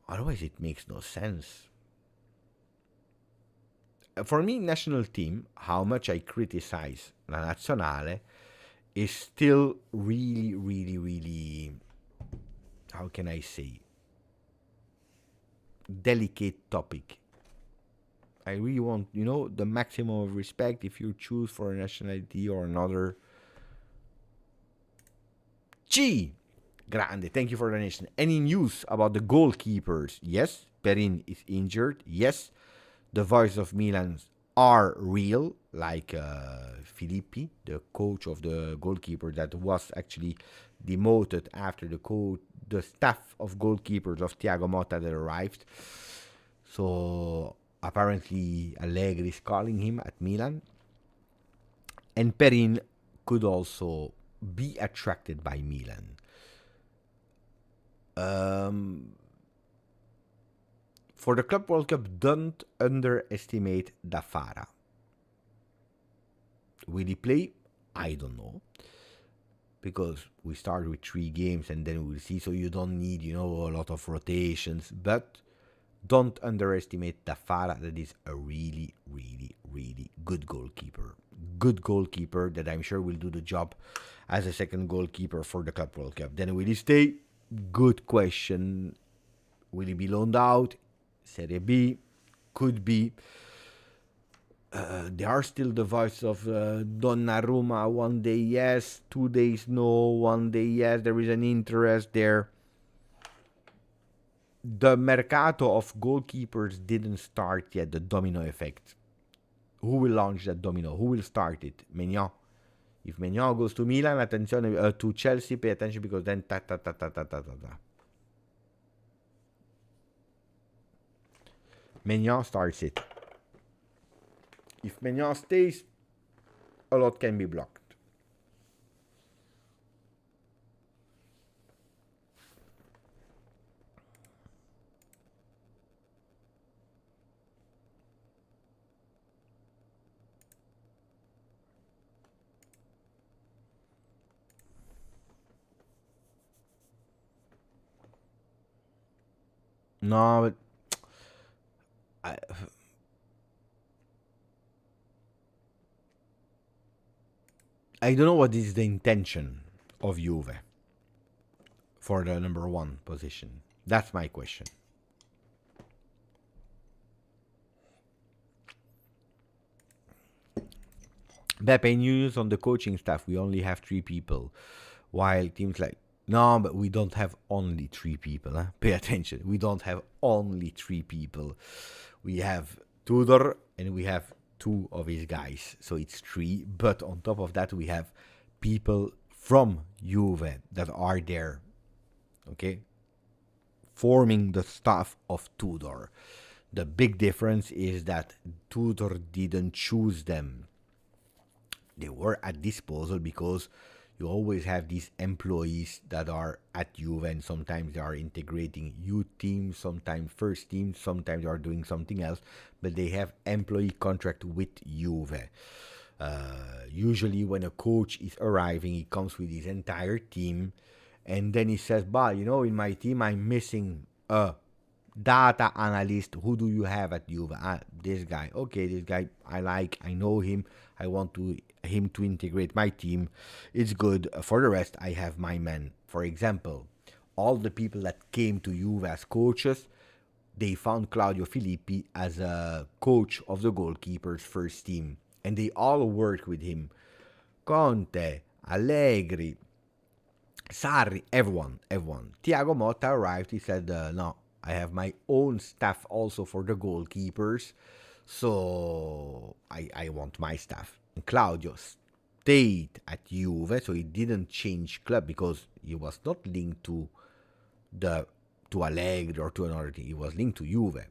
Otherwise, it makes no sense. For me, national team, how much I criticize La Nazionale, is still really, really, really, how can I say, delicate topic. I really want, the maximum of respect if you choose for a nationality or another. G! Grande, thank you for the donation. Any news about the goalkeepers? Yes, Perin is injured. Yes. The voice of Milan are real, like Filippi, the coach of the goalkeeper that was actually demoted after the staff of goalkeepers of Thiago Motta that arrived. So apparently Allegri is calling him at Milan. And Perin could also be attracted by Milan. For the Club World Cup, don't underestimate Dafara. Will he play? I don't know. Because we start with 3 games and then we'll see. So you don't need, a lot of rotations. But don't underestimate Dafara. That is a really, really, really good goalkeeper. Good goalkeeper that I'm sure will do the job as a second goalkeeper for the Club World Cup. Then will he stay? Good question. Will he be loaned out? Serie B, could be. There are still the voice of Donnarumma. 1 day yes, 2 days no, 1 day yes. There is an interest there. The Mercato of goalkeepers didn't start yet, the domino effect. Who will launch that domino? Who will start it? Maignan. If Maignan goes to Milan, attention, to Chelsea, pay attention because then ta ta ta ta ta ta ta ta. Maignan starts it. If Maignan stays, a lot can be blocked. No, but I don't know what is the intention of Juve for the number one position. That's my question. Beppe news on the coaching staff. We only have 3 people, while teams like no, but we don't have only 3 people. Huh? Pay attention. We don't have only 3 people. We have Tudor and we have 2 of his guys, so it's 3. But on top of that, we have people from Juve that are there, okay, forming the staff of Tudor. The big difference is that Tudor didn't choose them. They were at disposal because you always have these employees that are at Juve, and sometimes they are integrating youth teams, sometimes first teams, sometimes they are doing something else, but they have employee contract with Juve. Usually when a coach is arriving, he comes with his entire team, and then he says, bah, you know, in my team I'm missing a data analyst. Who do you have at Juve? This guy. Okay, this guy I know him. I want him to integrate my team. It's good. For the rest, I have my men. For example, all the people that came to Juve as coaches, they found Claudio Filippi as a coach of the goalkeepers first team, and they all work with him. Conte, Allegri, Sarri, everyone. Thiago Motta arrived. He said, no, I have my own staff also for the goalkeepers, so I want my staff. And Claudio stayed at Juve, so he didn't change club because he was not linked to Allegri or to another team. He was linked to Juve.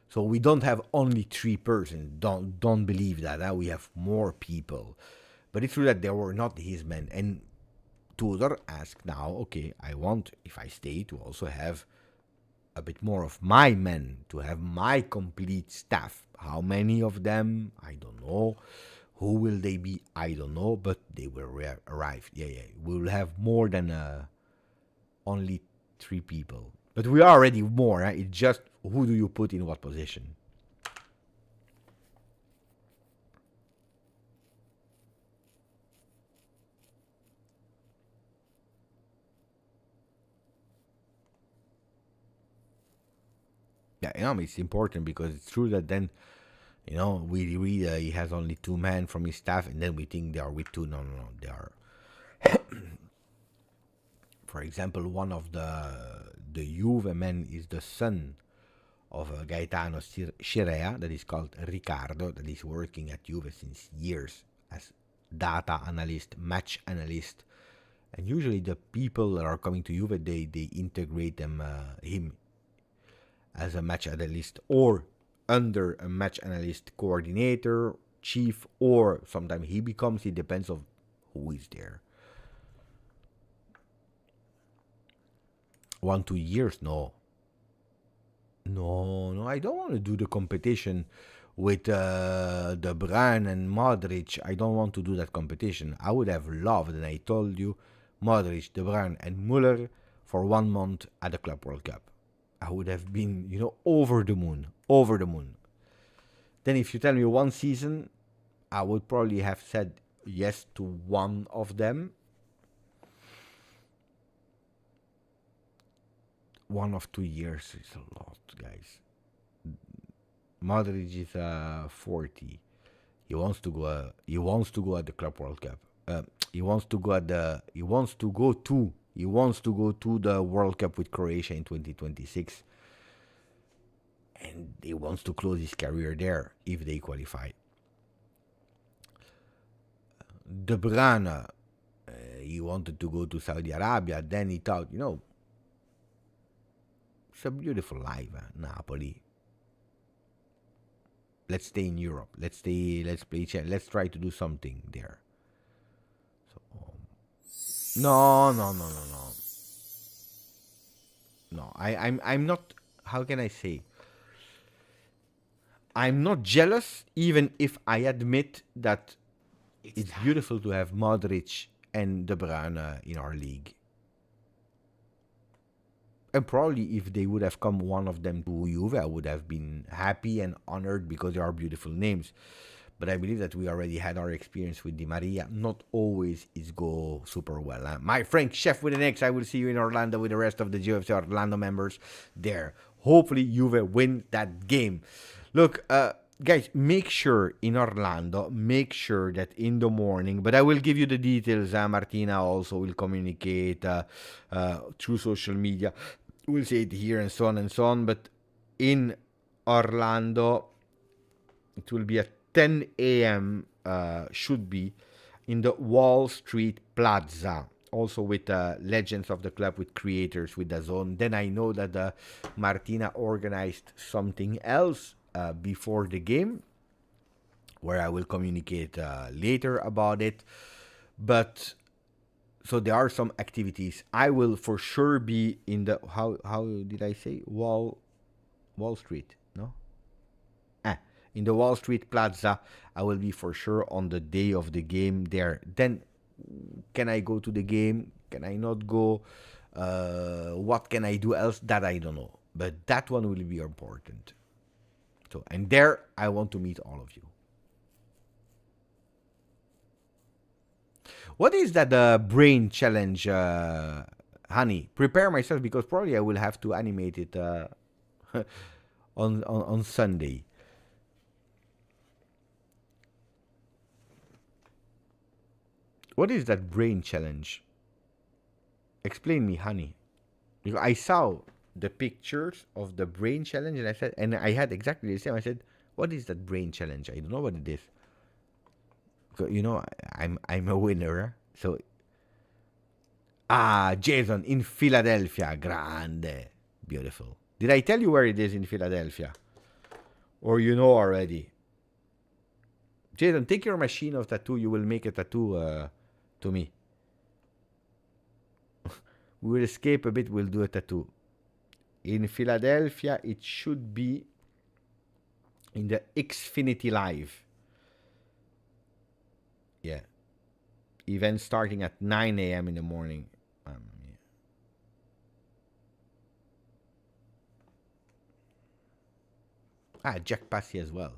So we don't have only 3 persons. Don't believe that. We have more people. But it's true that they were not his men. And Tudor asked now, okay, I want, if I stay, to also have a bit more of my men, to have my complete staff. How many of them? I don't know. Who will they be? I don't know, but they will arrive. Yeah. We will have more than only 3 people. But we are already more. Right? It's just who do you put in what position? Yeah, it's important because it's true that then, we read he has only 2 men from his staff, and then we think they are with 2. No, they are. For example, one of the Juve men is the son of Gaetano Scirea, that is called Riccardo, that is working at Juve since years as data analyst, match analyst, and usually the people that are coming to Juve, they integrate him as a match analyst or under a match analyst coordinator, chief, or sometimes he becomes, it depends on who is there. 1-2 years, no, I don't want to do the competition with De Bruyne and Modric. I don't want to do that competition. I would have loved, and I told you, Modric, De Bruyne, and Müller for 1 month at the Club World Cup. I would have been, over the moon. Then if you tell me 1 season, I would probably have said yes to one of them. 1 of 2 years is a lot, guys. Modric is 40. He wants to go at the Club World Cup. He wants to go to the World Cup with Croatia in 2026. And he wants to close his career there if they qualify. De Bruyne, he wanted to go to Saudi Arabia. Then he thought, it's a beautiful life, Napoli. Let's stay in Europe. Let's play. Let's try to do something there. So, no. No, I'm not. How can I say? I'm not jealous, even if I admit that it's beautiful to have Modric and De Bruyne in our league. And probably if they would have come, one of them to Juve, I would have been happy and honored because they are beautiful names. But I believe that we already had our experience with Di Maria. Not always it's go super well. My friend Chef with an X, I will see you in Orlando with the rest of the GFC Orlando members there. Hopefully Juve win that game. Look, guys, make sure in Orlando, make sure that in the morning, but I will give you the details. Martina also will communicate through social media. We'll say it here and so on and so on. But in Orlando, it will be at 10 a.m. Should be in the Wall Street Plaza. Also with legends of the club, with creators, with the zone. Then I know that Martina organized something else before the game, where I will communicate later about it. But so there are some activities. I will for sure be in the how did I say Wall Street? No. In the Wall Street Plaza, I will be for sure on the day of the game there. Then, can I go to the game? Can I not go? What can I do else? That I don't know. But that one will be important. So, and there, I want to meet all of you. What is that brain challenge, honey? Prepare myself because probably I will have to animate it on Sunday. What is that brain challenge? Explain me, honey. Because I saw the pictures of the brain challenge and I said, and I had exactly the same. I said, what is that brain challenge? I don't know what it is. So, I'm a winner. So, Jason in Philadelphia. Grande. Beautiful. Did I tell you where it is in Philadelphia? Or you know already? Jason, take your machine of tattoo. You will make a tattoo to me. We will escape a bit. We'll do a tattoo. In Philadelphia, it should be in the Xfinity Live. Yeah. Event starting at 9 a.m. in the morning. Jack Passy as well.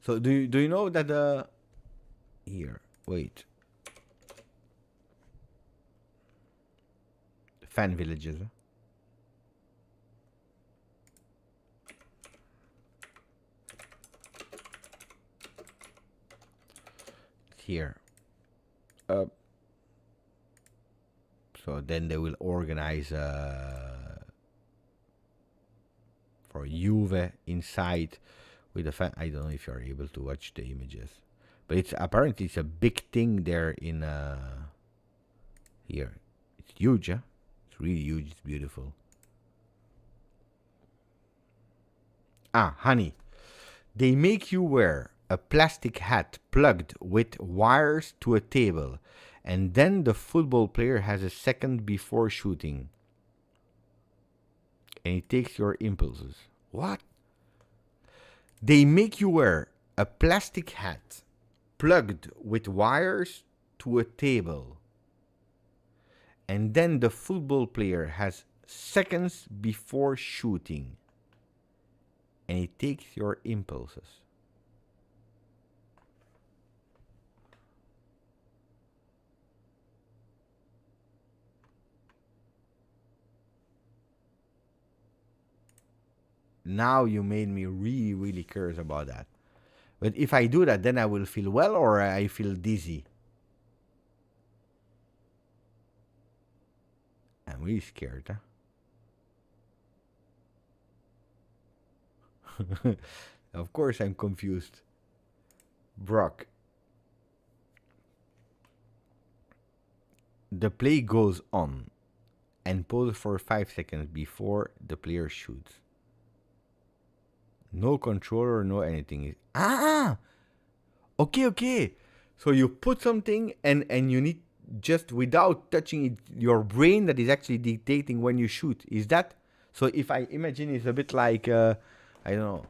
So do you know that here, wait. Fan villages. Here. So then they will organize for Juve inside with a fan. I don't know if you're able to watch the images, but it's apparently it's a big thing there in here. It's huge, huh? It's really huge. It's beautiful. Honey, they make you wear a plastic hat plugged with wires to a table, and then the football player has a second before shooting, and he takes your impulses. What? They make you wear a plastic hat plugged with wires to a table, and then the football player has seconds before shooting, and he takes your impulses. Now you made me really, really curious about that. But if I do that, then I will feel well or I feel dizzy? I'm really scared, huh? Of course I'm confused. Brock. The play goes on and pause for 5 seconds before the player shoots. No controller, no anything. Okay. So you put something and you need just without touching it, your brain that is actually dictating when you shoot. Is that? So if I imagine it's a bit like, I don't know,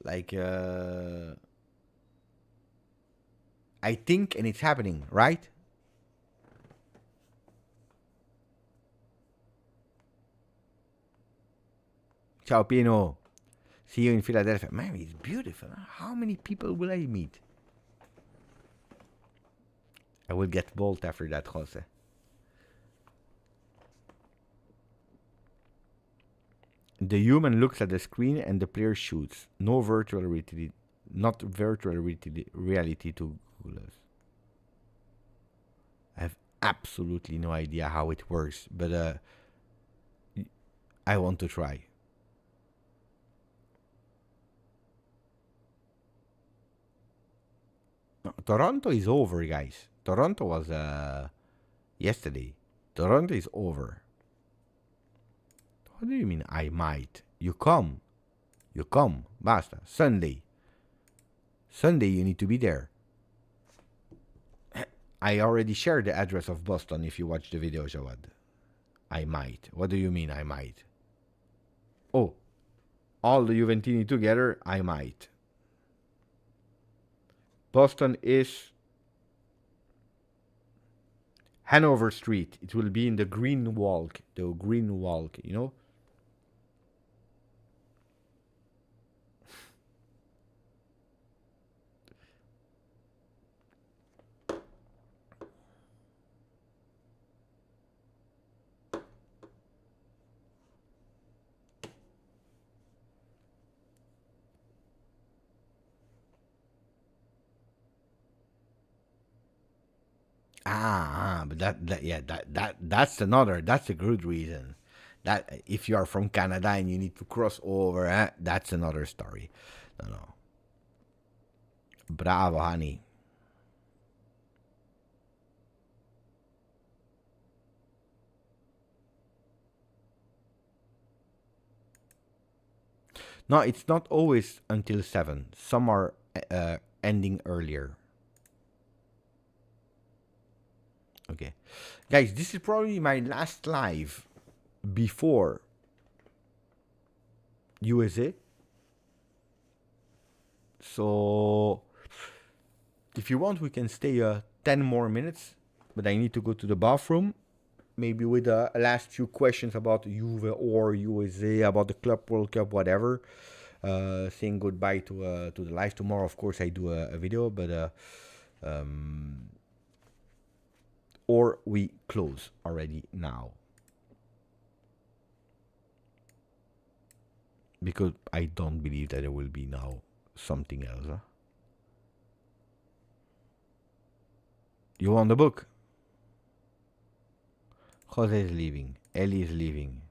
like, I think and it's happening, right? Ciao Pino. See you in Philadelphia. Man, it's beautiful. Huh? How many people will I meet? I will get bold after that, Jose. The human looks at the screen and the player shoots. No virtual reality, not virtual reality to Google us. I have absolutely no idea how it works, but I want to try. No, Toronto is over, guys. Toronto was yesterday. Toronto is over. What do you mean I might? You come. You come. Basta. Sunday. Sunday you need to be there. I already shared the address of Boston if you watch the video, Jawad. I might. What do you mean I might? Oh. All the Juventini together, I might. Boston is Hanover Street. It will be in the Green Walk. The Green Walk, you know? But that's another. That's a good reason. That if you are from Canada and you need to cross over, that's another story. No. Bravo, honey. No, it's not always until 7. Some are ending earlier. Okay. Guys, this is probably my last live before USA. So, if you want, we can stay 10 more minutes. But I need to go to the bathroom. Maybe with the last few questions about Juve or USA, about the Club World Cup, whatever. Saying goodbye to the live. Tomorrow, of course, I do a video. But or we close already now. Because I don't believe that there will be now something else. Huh? You want the book? Jose is leaving. Ellie is leaving.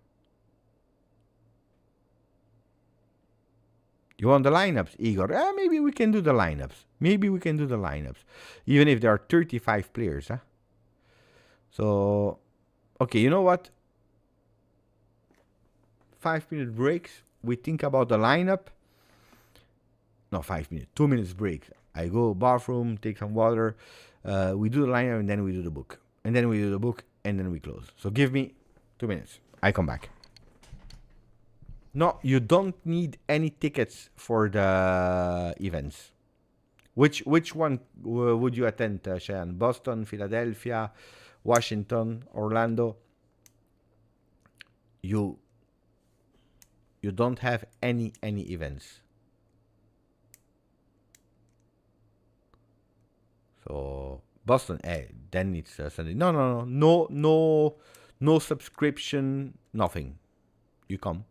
You want the lineups, Igor? Maybe we can do the lineups. Even if there are 35 players. Huh? So, okay, you know what? 5-minute breaks. We think about the lineup. No, 5 minutes. 2 minutes break. I go bathroom, take some water. We do the lineup and then we do the book. And then we do the book and then we close. So give me 2 minutes. I come back. No, you don't need any tickets for the events. Which one would you attend, Cheyenne? Boston, Philadelphia, Washington, Orlando? You don't have any events. So Boston, then it's Sunday. No subscription, nothing. You come,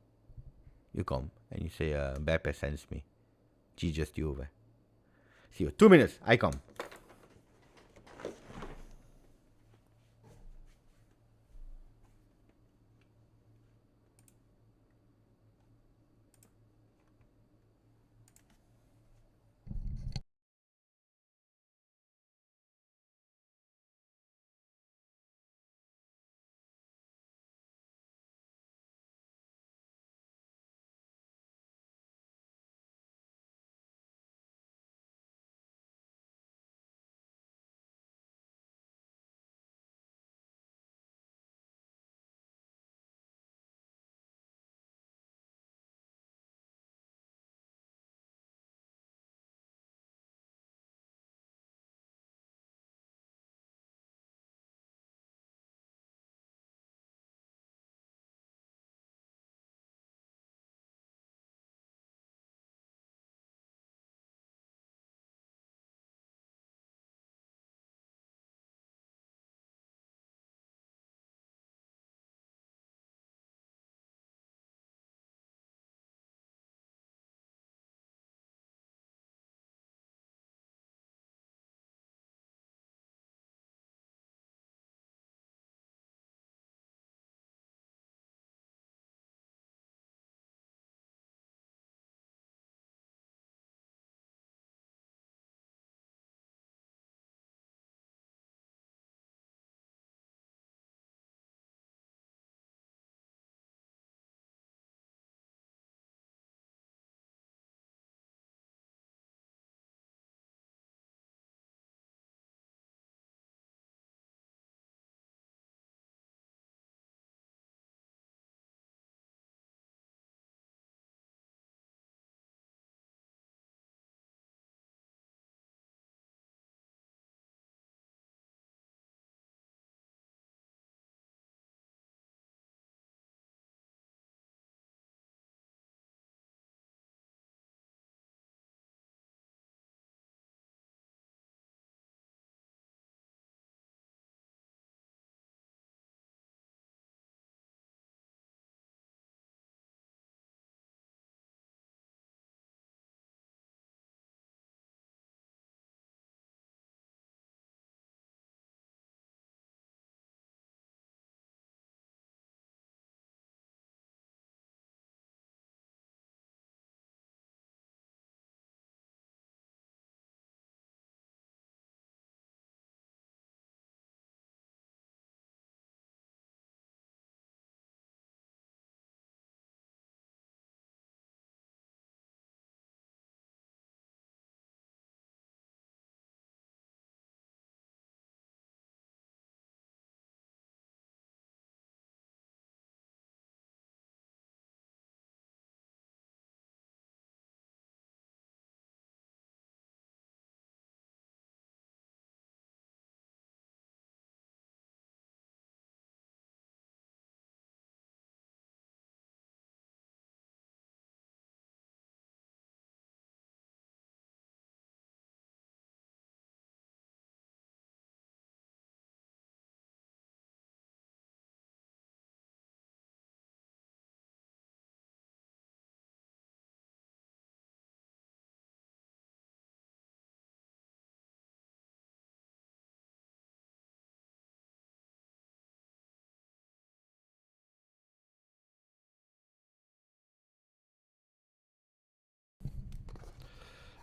and you say Beppe sends me GJustjuve. See you. 2 minutes. I come.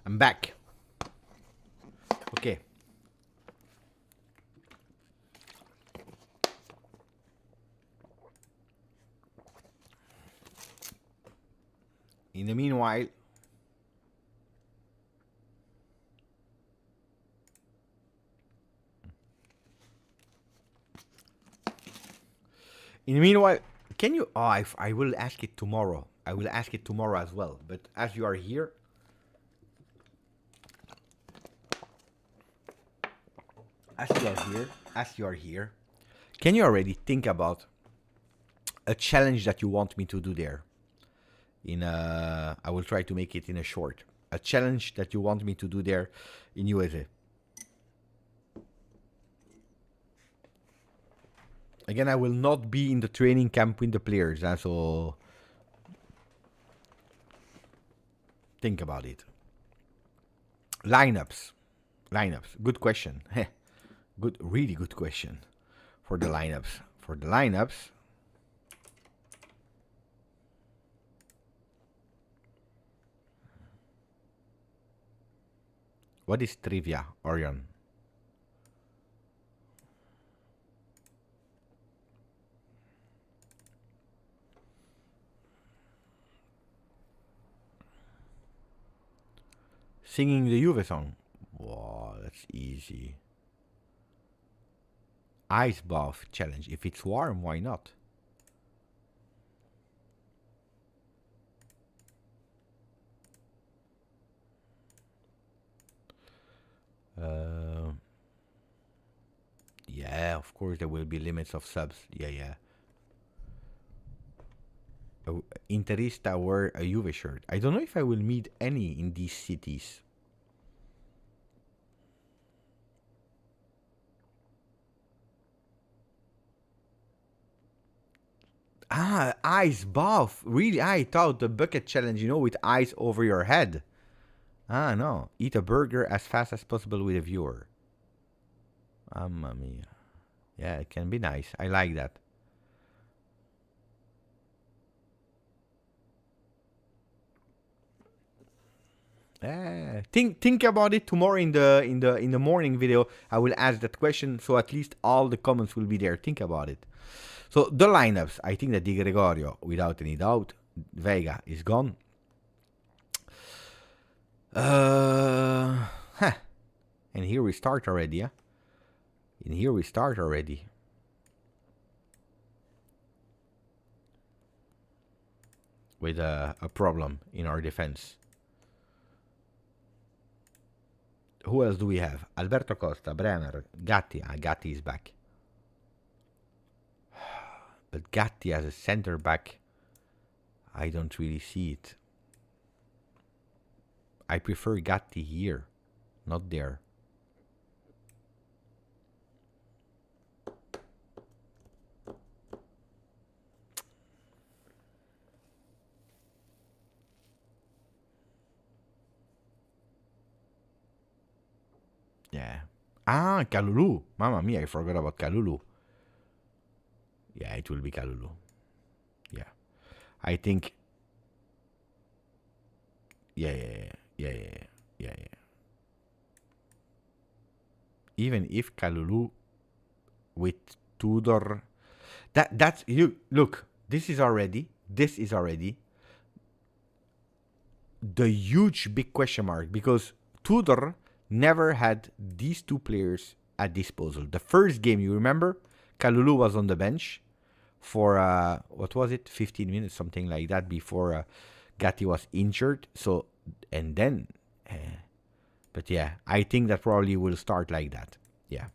I'm back. Okay. In the meanwhile, can you? Oh, I will ask it tomorrow. I will ask it tomorrow as well. But as you are here, can you already think about a challenge that you want me to do there? I will try to make it in a short. A challenge that you want me to do there in USA. Again, I will not be in the training camp with the players, so think about it. Lineups. Good question. Really good question for the lineups. What is trivia, Orion? Singing the Juve song. Wow, that's easy. Ice bath challenge. If it's warm, why not? Yeah, of course there will be limits of subs. Yeah. Interista wear a Juve shirt. I don't know if I will meet any in these cities. Ice bath. Really? I thought the bucket challenge, with ice over your head. No. Eat a burger as fast as possible with a viewer. Mamma mia. Yeah, it can be nice. I like that. Think about it tomorrow in the morning video. I will ask that question, so at least all the comments will be there. Think about it. So the lineups, I think that Di Gregorio, without any doubt, Vega is gone. And here we start already, yeah? With a problem in our defense. Who else do we have? Alberto Costa, Bremer, Gatti. Gatti is back. But Gatti as a center back, I don't really see it. I prefer Gatti here, not there. Yeah. Kalulu. Mamma mia, I forgot about Kalulu. Yeah, it will be Kalulu. Yeah. I think... Yeah. Even if Kalulu with Tudor... That's... You look, this is already the huge big question mark, because Tudor never had these two players at disposal. The first game, you remember, Kalulu was on the bench for what was it, 15 minutes, something like that, before Gatti was injured. So, and then but yeah, I think that probably will start like that. Yeah,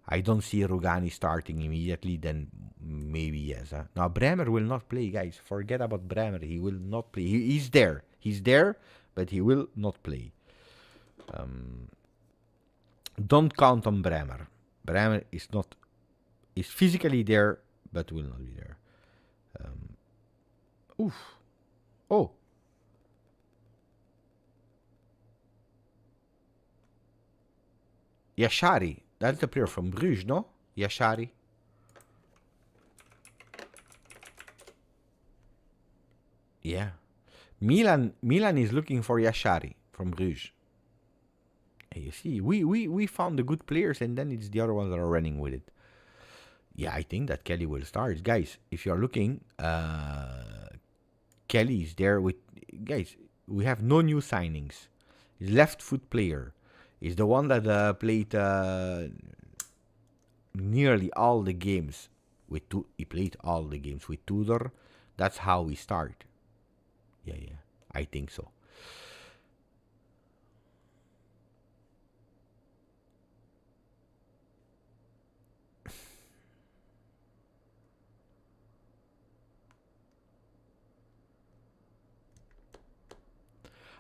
I don't see Rugani starting immediately. Then maybe yes. Now Bremer will not play, guys. Forget about Bremer. He will not play. He's there, but he will not play. Don't count on Bremer. Bremer is physically there, but will not be there. Oh. Yashari. That's the player from Bruges, no? Yashari. Yeah. Milan is looking for Yashari from Bruges. And you see, we found the good players, and then it's the other ones that are running with it. Yeah, I think that Kelly will start. Guys, if you're looking, Kelly is there with... Guys, we have no new signings. He's left foot player. He's the one that played nearly all the games. He played all the games with Tudor. That's how we start. Yeah, I think so.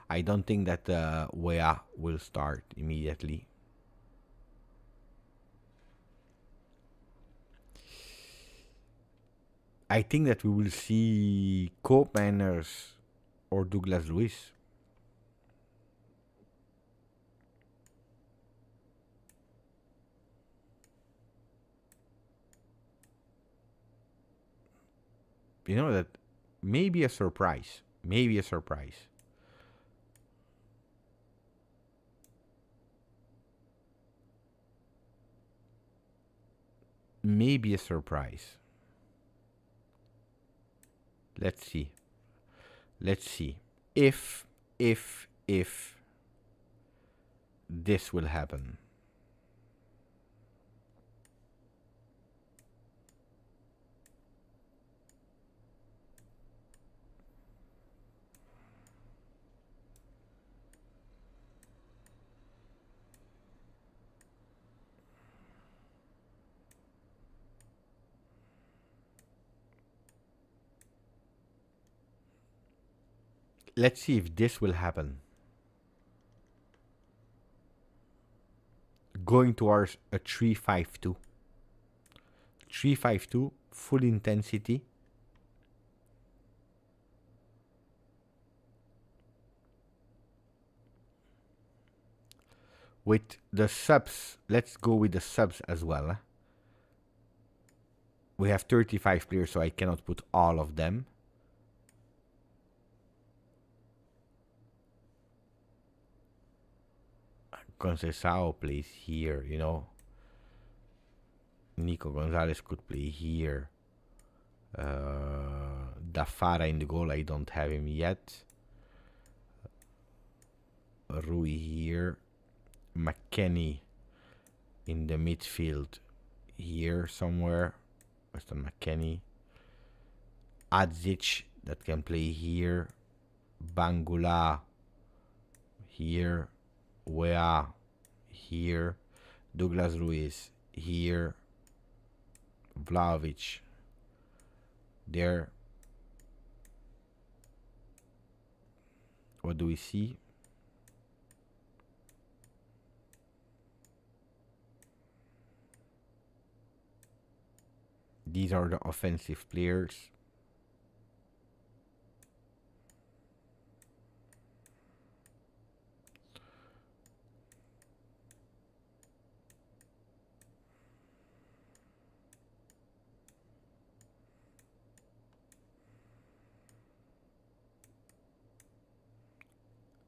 I don't think that Wea will start immediately. I think that we will see Koopmeiners or Douglas Luiz. You know that maybe a surprise. Maybe a surprise. Maybe a surprise. Let's see. Let's see. If this will happen. Let's see if this will happen. Going towards a 3-5-2. 3-5-2, full intensity. With the subs, let's go with the subs as well. We have 35 players, so I cannot put all of them. Conceição plays here, you know. Nico Gonzalez could play here. Dafara in the goal, I don't have him yet. Rui here. McKennie in the midfield here somewhere. Weston McKennie. Adzic that can play here. Bangula here. Wea here. Douglas Luiz here. Vlahovic there. What do we see? These are the offensive players.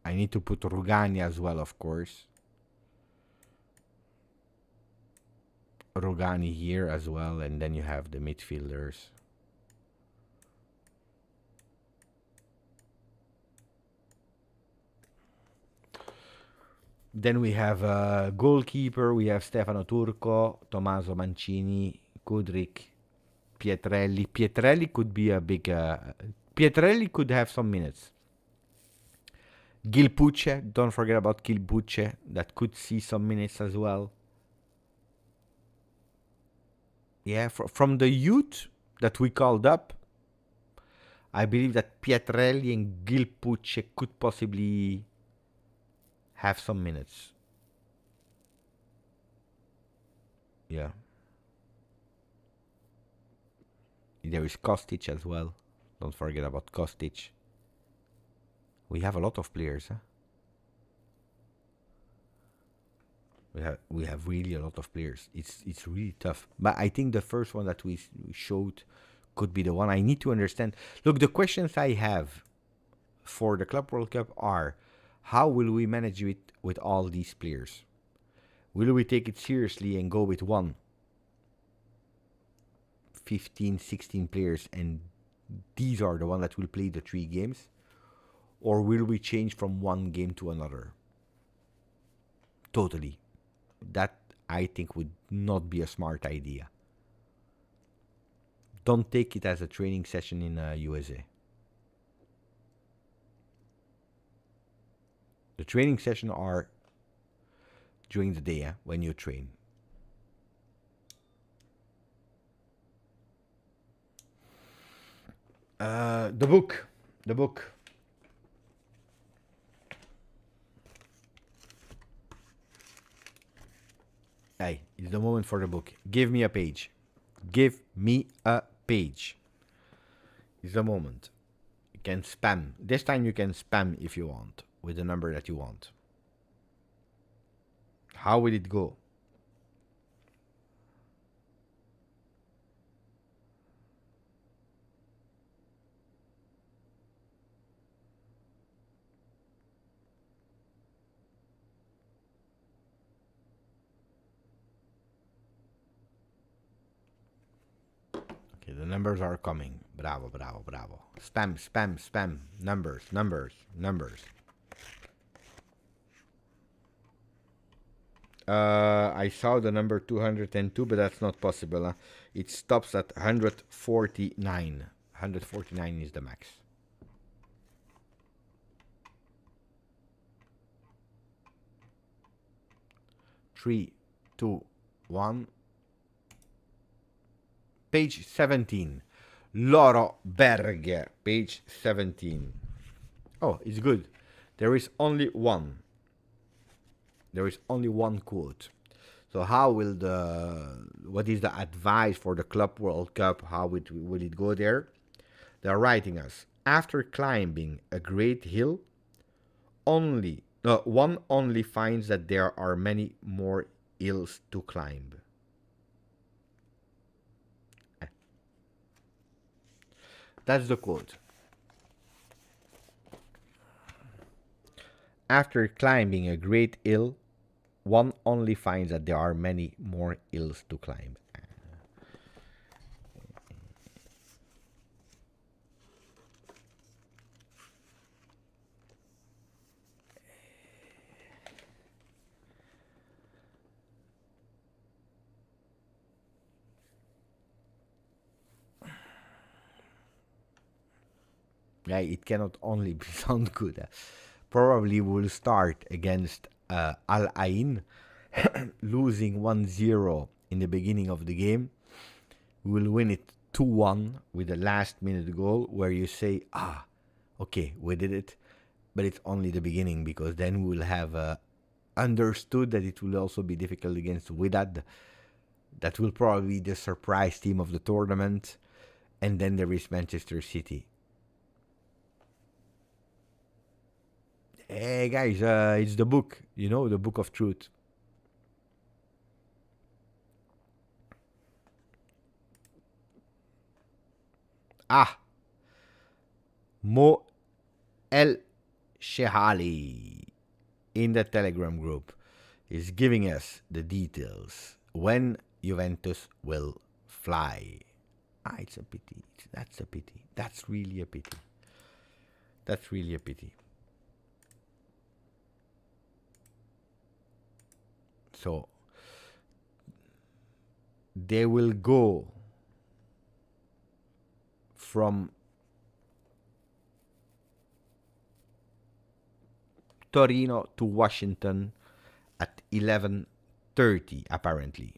I need to put Rugani as well, of course. Rugani here as well, and then you have the midfielders. Then we have a goalkeeper. We have Stefano Turco, Tommaso Mancini, Kudryk, Pietrelli. Pietrelli could be a big... Pietrelli could have some minutes. Gil Pucce, don't forget about Gil Pucce, that could see some minutes as well. Yeah, from the youth that we called up, I believe that Pietrelli and Gil Pucce could possibly have some minutes. Yeah. There is Kostic as well. Don't forget about Kostic. We have a lot of players, huh? We have really a lot of players. It's really tough. But I think the first one that we showed could be the one. I need to understand. Look, the questions I have for the Club World Cup are: How will we manage it with all these players? Will we take it seriously and go with 15, 16 players and these are the ones that will play the 3 games? Or will we change from one game to another? Totally. That, I think, would not be a smart idea. Don't take it as a training session in USA. The training sessions are during the day, when you train. The book. Hey, it's the moment for the book. Give me a page. Give me a page. It's the moment. You can spam. This time you can spam if you want, with the number that you want. How will it go? Okay, the numbers are coming. Bravo, bravo, bravo. Spam, spam, spam. Numbers, numbers, numbers. I saw the number 202, but that's not possible. Huh? It stops at 149. 149 is the max. Three, two, one. Page 17. Loro Berger. Page 17. Oh, it's good. There is only one. There is only one quote. So how will what is the advice for the Club World Cup? How will it go there? They're writing us. After climbing a great hill, one only finds that there are many more hills to climb. That's the quote. After climbing a great hill, one only finds that there are many more hills to climb. Yeah, it cannot only be sound good. Probably will start against Al Ain, losing 1-0 in the beginning of the game. We will win it 2-1 with a last-minute goal where you say, okay, we did it. But it's only the beginning, because then we will have understood that it will also be difficult against Wydad. That will probably be the surprise team of the tournament. And then there is Manchester City. Hey guys, it's the book, the book of truth. Mo El Shehali in the Telegram group is giving us the details when Juventus will fly. It's a pity. That's a pity. That's really a pity. That's really a pity. So they will go from Torino to Washington at 11:30 apparently.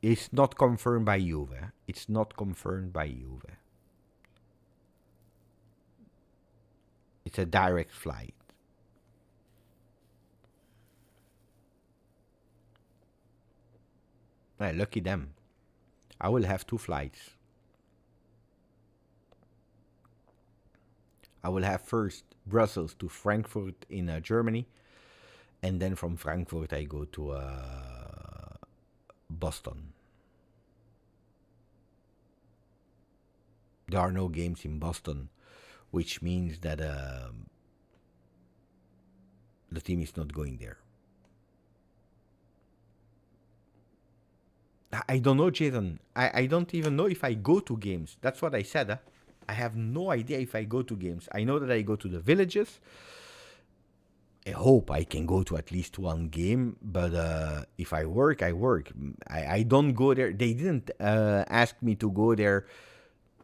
It's not confirmed by Juve. It's not confirmed by Juve. It's a direct flight. Well, lucky them. I will have 2 flights. I will have first Brussels to Frankfurt in Germany. And then from Frankfurt I go to Boston. There are no games in Boston, which means that the team is not going there. I don't know, Jason. I don't even know if I go to games. That's what I said. I have no idea if I go to games. I know that I go to the villages. I hope I can go to at least one game, but if I work, I work. I don't go there. They didn't ask me to go there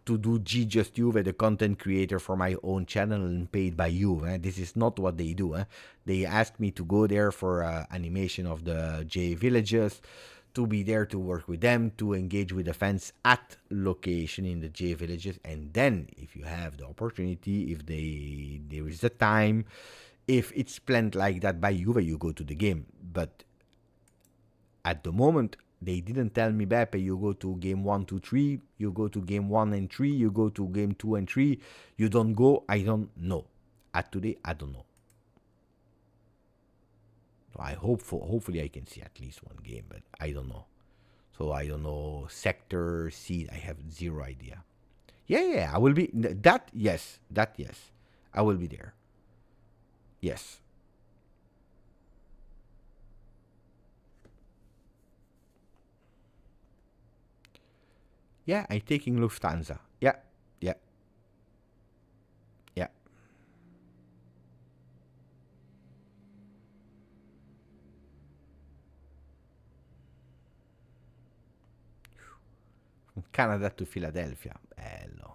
to do GJustjuve, the content creator for my own channel and paid by you. This is not what they do. They asked me to go there for animation of the J villages, to be there to work with them, to engage with the fans at location in the J villages. And then if you have the opportunity, if there is the time, if it's planned like that by Juve, you go to the game. But at the moment, they didn't tell me, Beppe, you go to game 1, 2, 3, you go to game 1 and 3, you go to game 2 and 3, you don't go, I don't know. At today, I don't know. So I hopefully I can see at least one game, but I don't know. So I don't know, sector, seed, I have zero idea. Yeah, I will be, that yes, I will be there. Yes. Yeah, I'm taking Lufthansa. Yeah. From Canada to Philadelphia. Bello.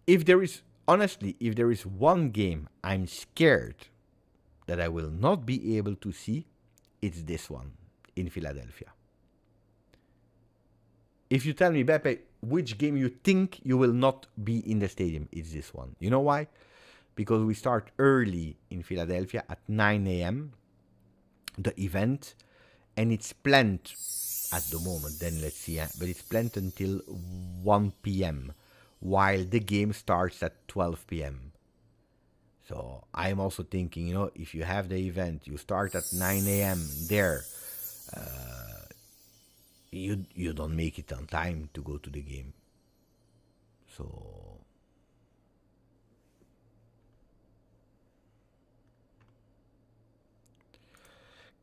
If there is one game I'm scared that I will not be able to see, it's this one in Philadelphia. If you tell me, Beppe, which game you think you will not be in the stadium, it's this one. You know why? Because we start early in Philadelphia at 9 a.m., the event, and it's planned at the moment, then let's see, but it's planned until 1 p.m., while the game starts at 12 p.m. So I'm also thinking, if you have the event, you start at 9 a.m. there, you don't make it on time to go to the game. So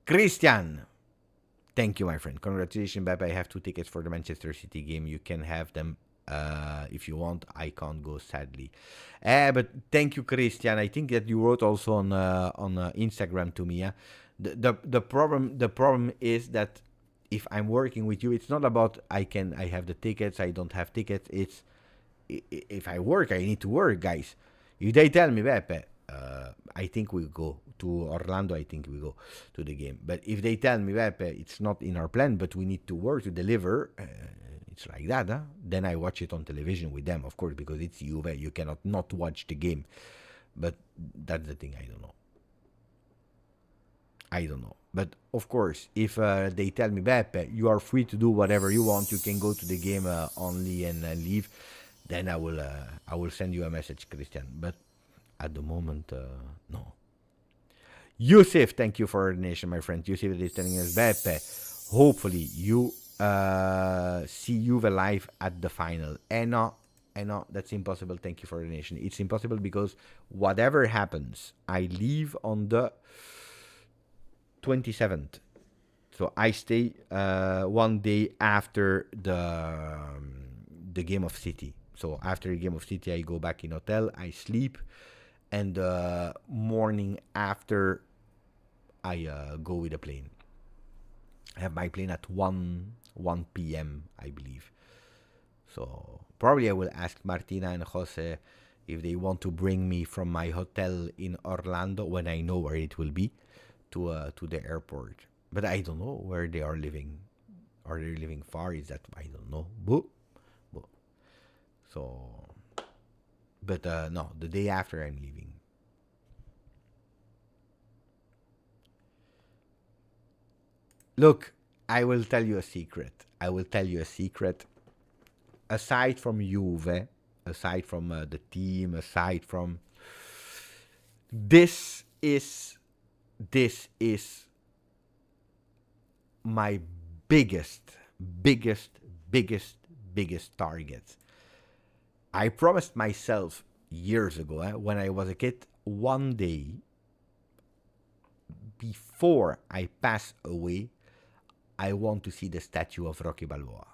Christian, thank you, my friend. Congratulations, Beppe. I have 2 tickets for the Manchester City game. You can have them if you want. I can't go, sadly. But thank you, Christian. I think that you wrote also on Instagram to me. The problem is that if I'm working with you, it's not about I have the tickets, I don't have tickets. It's if I work, I need to work, guys. If they tell me, Beppe, I think we'll go to Orlando, I think we go to the game. But if they tell me, Beppe, it's not in our plan, but we need to work to deliver, it's like that, then I watch it on television with them, of course, because it's Juve. You cannot not watch the game. But that's the thing, I don't know. But of course, if they tell me, Beppe, you are free to do whatever you want, you can go to the game only and leave, then I will send you a message, Christian. But at the moment, no. Yusuf, thank you for the donation, my friend. Yusuf is telling us, Beppe, hopefully you see Juve live at the final. And no, that's impossible. Thank you for the donation. It's impossible because whatever happens, I leave on the 27th. So I stay one day after the game of City. So after the game of City, I go back in hotel, I sleep, and the morning after, I go with a plane. I have my plane at 1 p.m., I believe. So probably I will ask Martina and Jose if they want to bring me from my hotel in Orlando, when I know where it will be, to the airport. But I don't know where they are living. Are they living far? Is that, I don't know. So, but no, the day after I'm leaving. Look, I will tell you a secret. Aside from Juve, aside from the team, aside from this is my biggest target. I promised myself years ago, when I was a kid, one day before I pass away, I want to see the statue of Rocky Balboa.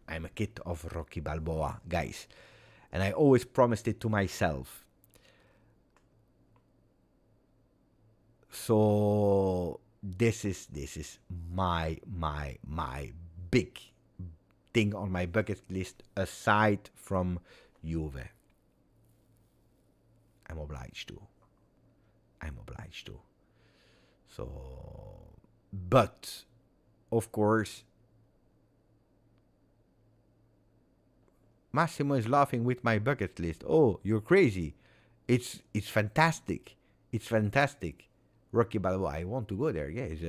I'm a kid of Rocky Balboa, guys. And I always promised it to myself. So this is my big thing on my bucket list aside from Juve. I'm obliged to. So, but of course, Massimo is laughing with my bucket list. Oh, you're crazy. It's fantastic. It's fantastic. Rocky Balboa, I want to go there, guys.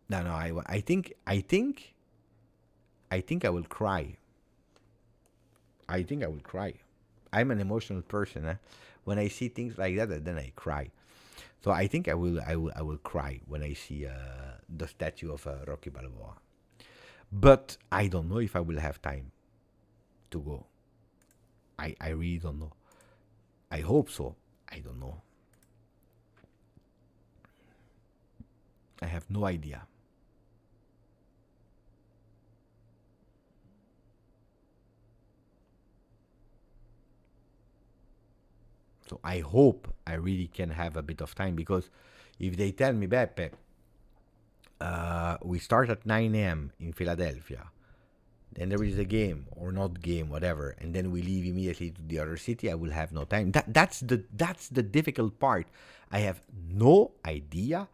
No, I think I will cry. I think I will cry. I'm an emotional person. When I see things like that, then I cry. So I think I will cry when I see the statue of Rocky Balboa. But I don't know if I will have time to go. I really don't know. I hope so. I don't know. I have no idea. So I hope I really can have a bit of time, because if they tell me, Beppe, we start at 9 a.m. in Philadelphia, then there is a game or not game, whatever, and then we leave immediately to the other city, I will have no time. That's the difficult part. I have no idea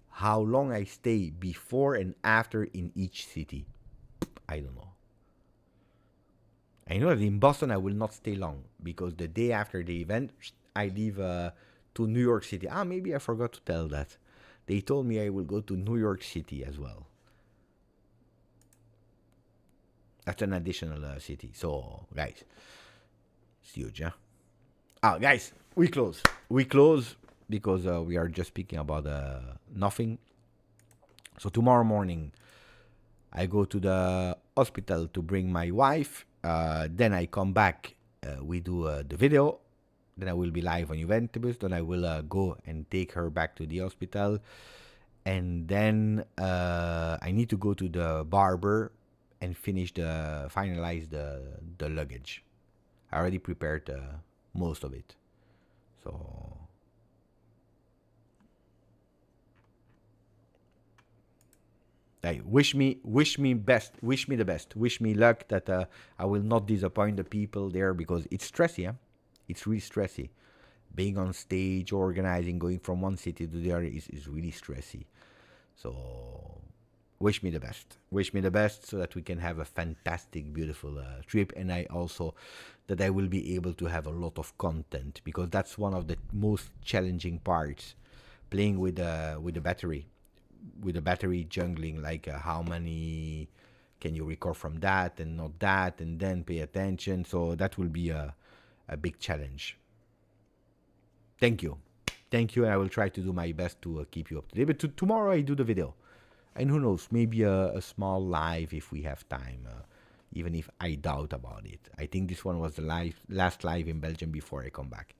how long I stay before and after in each city. I don't know. I know that in Boston I will not stay long, because the day after the event I leave to New York City. Maybe I forgot to tell that. They told me I will go to New York City as well. That's an additional city. So, guys, it's huge, huh? Guys, we close. We close because we are just speaking about nothing. So tomorrow morning, I go to the hospital to bring my wife. Then I come back. We do the video. Then I will be live on Juventus. Then I will go and take her back to the hospital. And then I need to go to the barber and finalize the luggage. I already prepared most of it. So wish me the best. Wish me luck that I will not disappoint the people there, because it's stressy, huh? It's really stressy. Being on stage, organizing, going from one city to the other is really stressy. So wish me the best. Wish me the best so that we can have a fantastic, beautiful trip. And that I will be able to have a lot of content, because that's one of the most challenging parts, playing with the battery. With the battery jungling, like how many can you record from that and not that, and then pay attention. So that will be a big challenge. Thank you, and I will try to do my best to keep you up to date. But tomorrow I do the video, and who knows, maybe a small live if we have time, even if I doubt about it. I think this one was the last live in Belgium before I come back.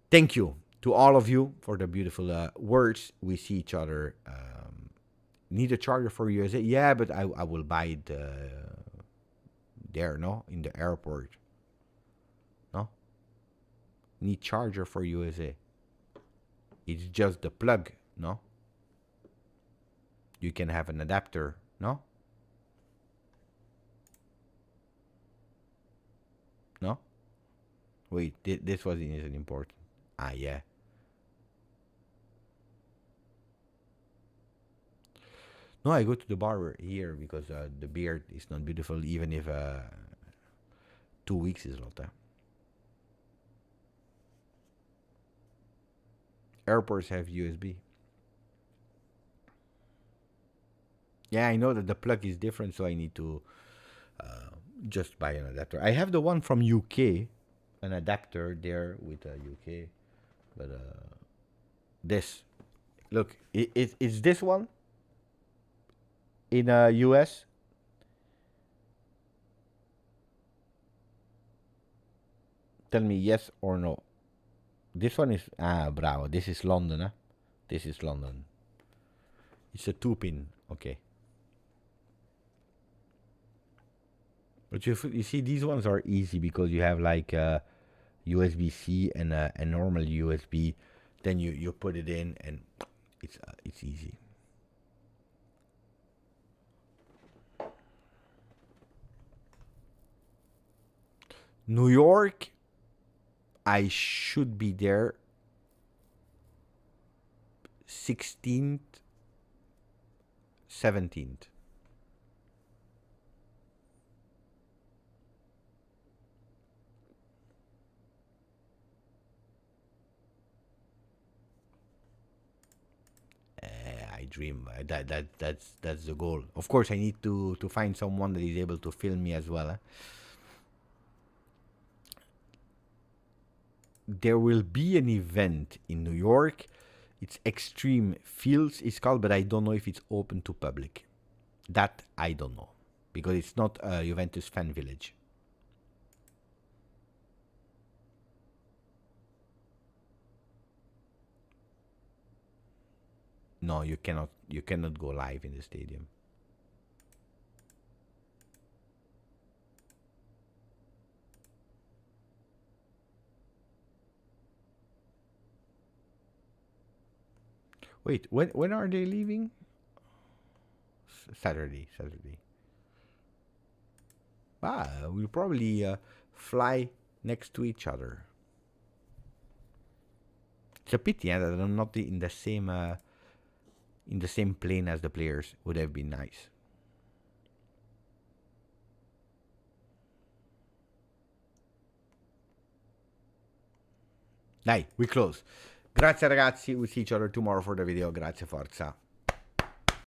Thank you to all of you for the beautiful words. We see each other. Need a charger for USA? Yeah, but I will buy it there, no? In the airport. No? Need charger for USA. It's just the plug, no? You can have an adapter, no? No? Wait, this isn't important. Yeah. No, I go to the barber here because the beard is not beautiful, even if 2 weeks is a lot. Airports have USB. Yeah, I know that the plug is different, so I need to just buy an adapter. I have the one from UK, an adapter there with a UK, but this, look, it's this one in US. Tell me yes or no. This one is bravo. This is London, huh? This is London. It's a 2-pin. Okay. But you see, these ones are easy because you have like USB-C and a normal USB. Then you put it in and it's easy. New York, I should be there 16th, 17th. I dream. That's the goal. Of course, I need to find someone that is able to film me as well. There will be an event in New York. It's Extreme Fields, it's called, but I don't know if it's open to public. That I don't know, because it's not a Juventus fan village. No, you cannot go live in the stadium. Wait, when are they leaving? Saturday. We'll probably fly next to each other. It's a pity that I'm not in the same plane as the players. Would have been nice. Dai, we close. Grazie ragazzi, we see each other tomorrow for the video. Grazie, forza.